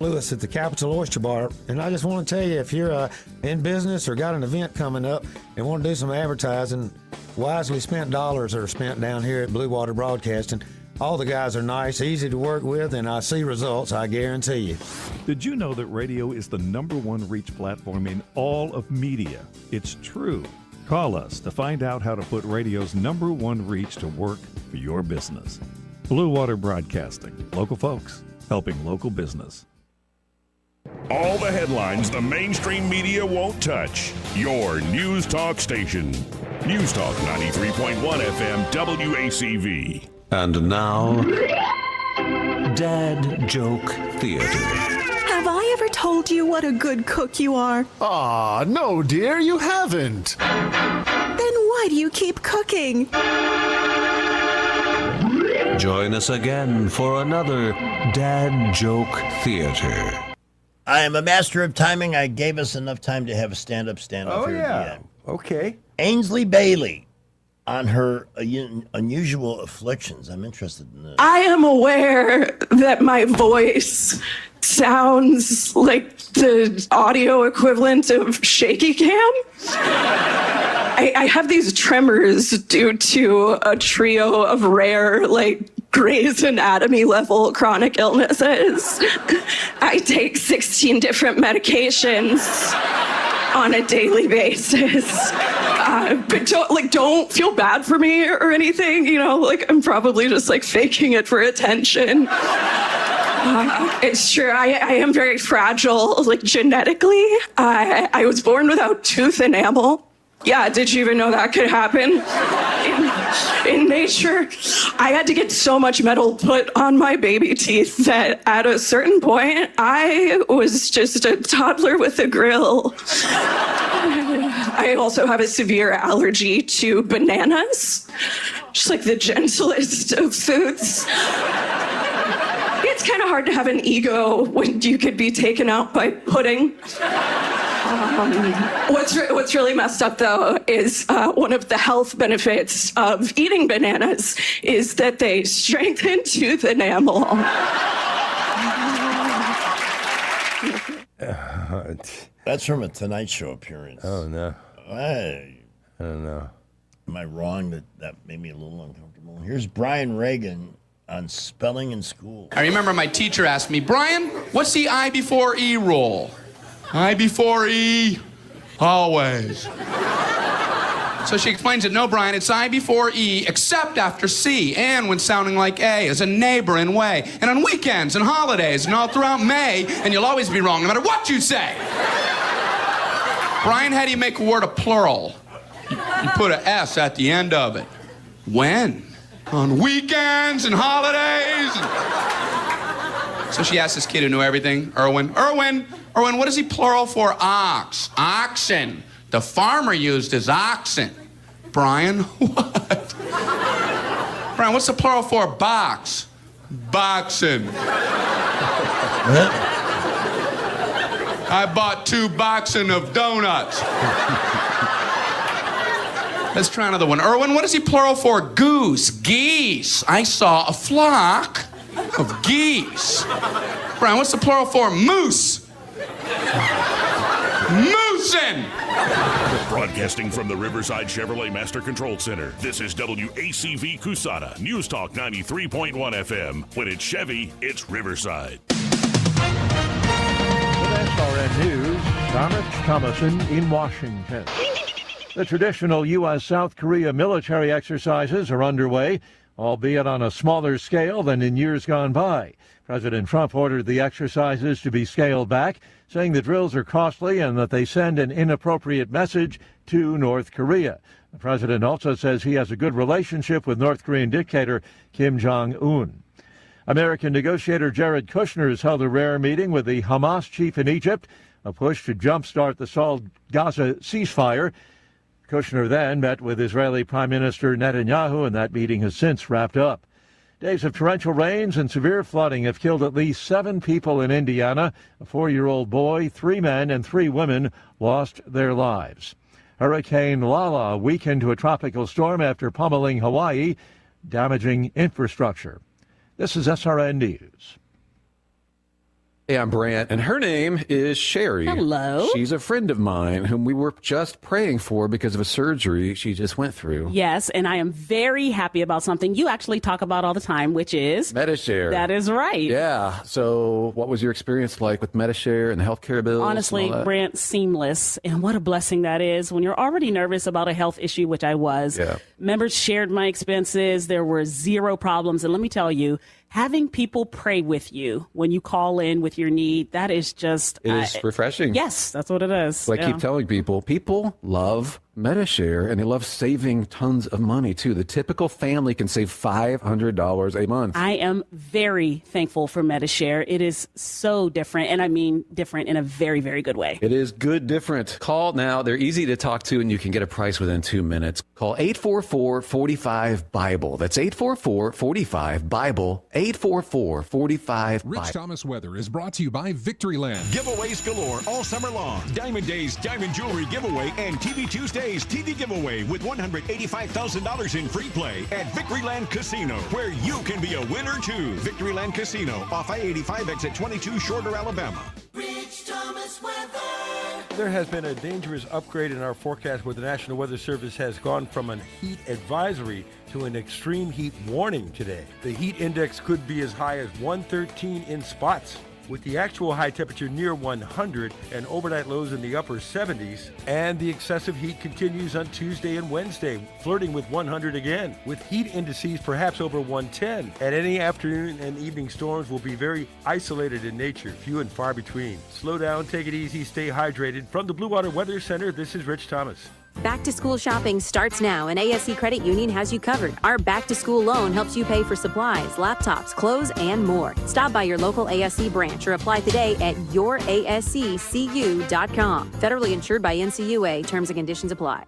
Lewis at the Capital Oyster Bar, and I just want to tell you, if you're in business or got an event coming up and want to do some advertising, wisely spent dollars are spent down here at Blue Water Broadcasting. All the guys are nice, easy to work with, and I see results, I guarantee you. Did you know that radio is the #1 reach platform in all of media? It's true. Call us to find out how to put radio's #1 reach to work for your business. Blue Water Broadcasting. Local folks helping local business. All the headlines the mainstream media won't touch. Your News Talk station. News Talk 93.1 FM WACV. And now, Dad Joke Theater. Have I ever told you what a good cook you are? Aw, no, dear, you haven't. Then why do you keep cooking? Join us again for another Dad Joke Theater. I am a master of timing. I gave us enough time to have a stand-up here at the end. Okay. Ainsley Bailey on her unusual afflictions. I'm interested in this. I am aware that my voice sounds like the audio equivalent of shaky cam. I have these tremors due to a trio of rare, Grey's Anatomy level chronic illnesses. I take 16 different medications on a daily basis. But don't feel bad for me or anything, I'm probably just faking it for attention. It's true, I am very fragile, genetically. I was born without tooth enamel. Yeah, did you even know that could happen in nature? I had to get so much metal put on my baby teeth that at a certain point, I was just a toddler with a grill. I also have a severe allergy to bananas, just the gentlest of foods. It's kind of hard to have an ego when you could be taken out by pudding. What's really messed up, though, is one of the health benefits of eating bananas is that they strengthen tooth enamel. That's from a Tonight Show appearance. Oh, no. I don't know. Am I wrong that made me a little uncomfortable? Here's Brian Reagan on spelling in school. I remember my teacher asked me, Brian, what's the I before E rule? I before E, always. So she explains it, no, Brian, it's I before E, except after C, and when sounding like A, as a neighboring way, and on weekends and holidays, and all throughout May, and you'll always be wrong, no matter what you say. Brian, how do you make a word a plural? You put an S at the end of it. When? On weekends and holidays. So she asked this kid who knew everything, Erwin, what is he plural for ox? Oxen. The farmer used his oxen. Brian, what? Brian, what's the plural for box? Boxen. I bought 2 boxen of donuts. Let's try another one. Erwin, what is he plural for goose? Geese. I saw a flock of geese. Brian, what's the plural for moose? Moosin'! Broadcasting from the Riverside Chevrolet Master Control Center, this is WACV Cusana, News Talk 93.1 FM. When it's Chevy, it's Riverside. With SRN News, Thomas Thomason in Washington. The traditional U.S.-South Korea military exercises are underway, albeit on a smaller scale than in years gone by. President Trump ordered the exercises to be scaled back, saying the drills are costly and that they send an inappropriate message to North Korea. The president also says he has a good relationship with North Korean dictator Kim Jong-un. American negotiator Jared Kushner has held a rare meeting with the Hamas chief in Egypt, a push to jumpstart the stalled Gaza ceasefire. Kushner then met with Israeli Prime Minister Netanyahu, and that meeting has since wrapped up. Days of torrential rains and severe flooding have killed at least 7 people in Indiana. A 4-year-old boy, 3 men, and 3 women lost their lives. Hurricane Lala weakened to a tropical storm after pummeling Hawaii, damaging infrastructure. This is SRN News. Hey, I'm Brant, and her name is Sherry. Hello. She's a friend of mine whom we were just praying for because of a surgery she just went through. Yes, and I am very happy about something you actually talk about all the time, which is Medi-Share. That is right. Yeah. So what was your experience like with Medi-Share and the healthcare bills? Honestly, and all that? Brant, seamless. And what a blessing that is when you're already nervous about a health issue, which I was. Yeah. Members shared my expenses. There were zero problems. And let me tell you, having people pray with you when you call in with your need, that is just... It is refreshing. Yes, that's what it is. So I keep telling people love Medi-Share, and they love saving tons of money, too. The typical family can save $500 a month. I am very thankful for Medi-Share. It is so different, and I mean different in a very, very good way. It is good different. Call now. They're easy to talk to, and you can get a price within 2 minutes. Call 844-45-BIBLE. That's 844-45-BIBLE. 844-45-BIBLE. Rich Thomas Weather is brought to you by Victoryland. Giveaways galore all summer long. Diamond Days Diamond Jewelry Giveaway and TV Tuesdays TV Giveaway with $185,000 in free play at Victoryland Casino, where you can be a winner too. Victoryland Casino off I-85 exit 22, Shorter, Alabama. Rich Thomas Weather. There has been a dangerous upgrade in our forecast where the National Weather Service has gone from an heat advisory to an extreme heat warning today. The heat index could be as high as 113 in spots, with the actual high temperature near 100 and overnight lows in the upper 70s. And the excessive heat continues on Tuesday and Wednesday, flirting with 100 again, with heat indices perhaps over 110. And any afternoon and evening storms will be very isolated in nature, few and far between. Slow down, take it easy, stay hydrated. From the Blue Water Weather Center, this is Rich Thomas. Back to school shopping starts now, and ASC Credit Union has you covered. Our back to school loan helps you pay for supplies, laptops, clothes, and more. Stop by your local ASC branch or apply today at yourasccu.com. Federally insured by NCUA. Terms and conditions apply.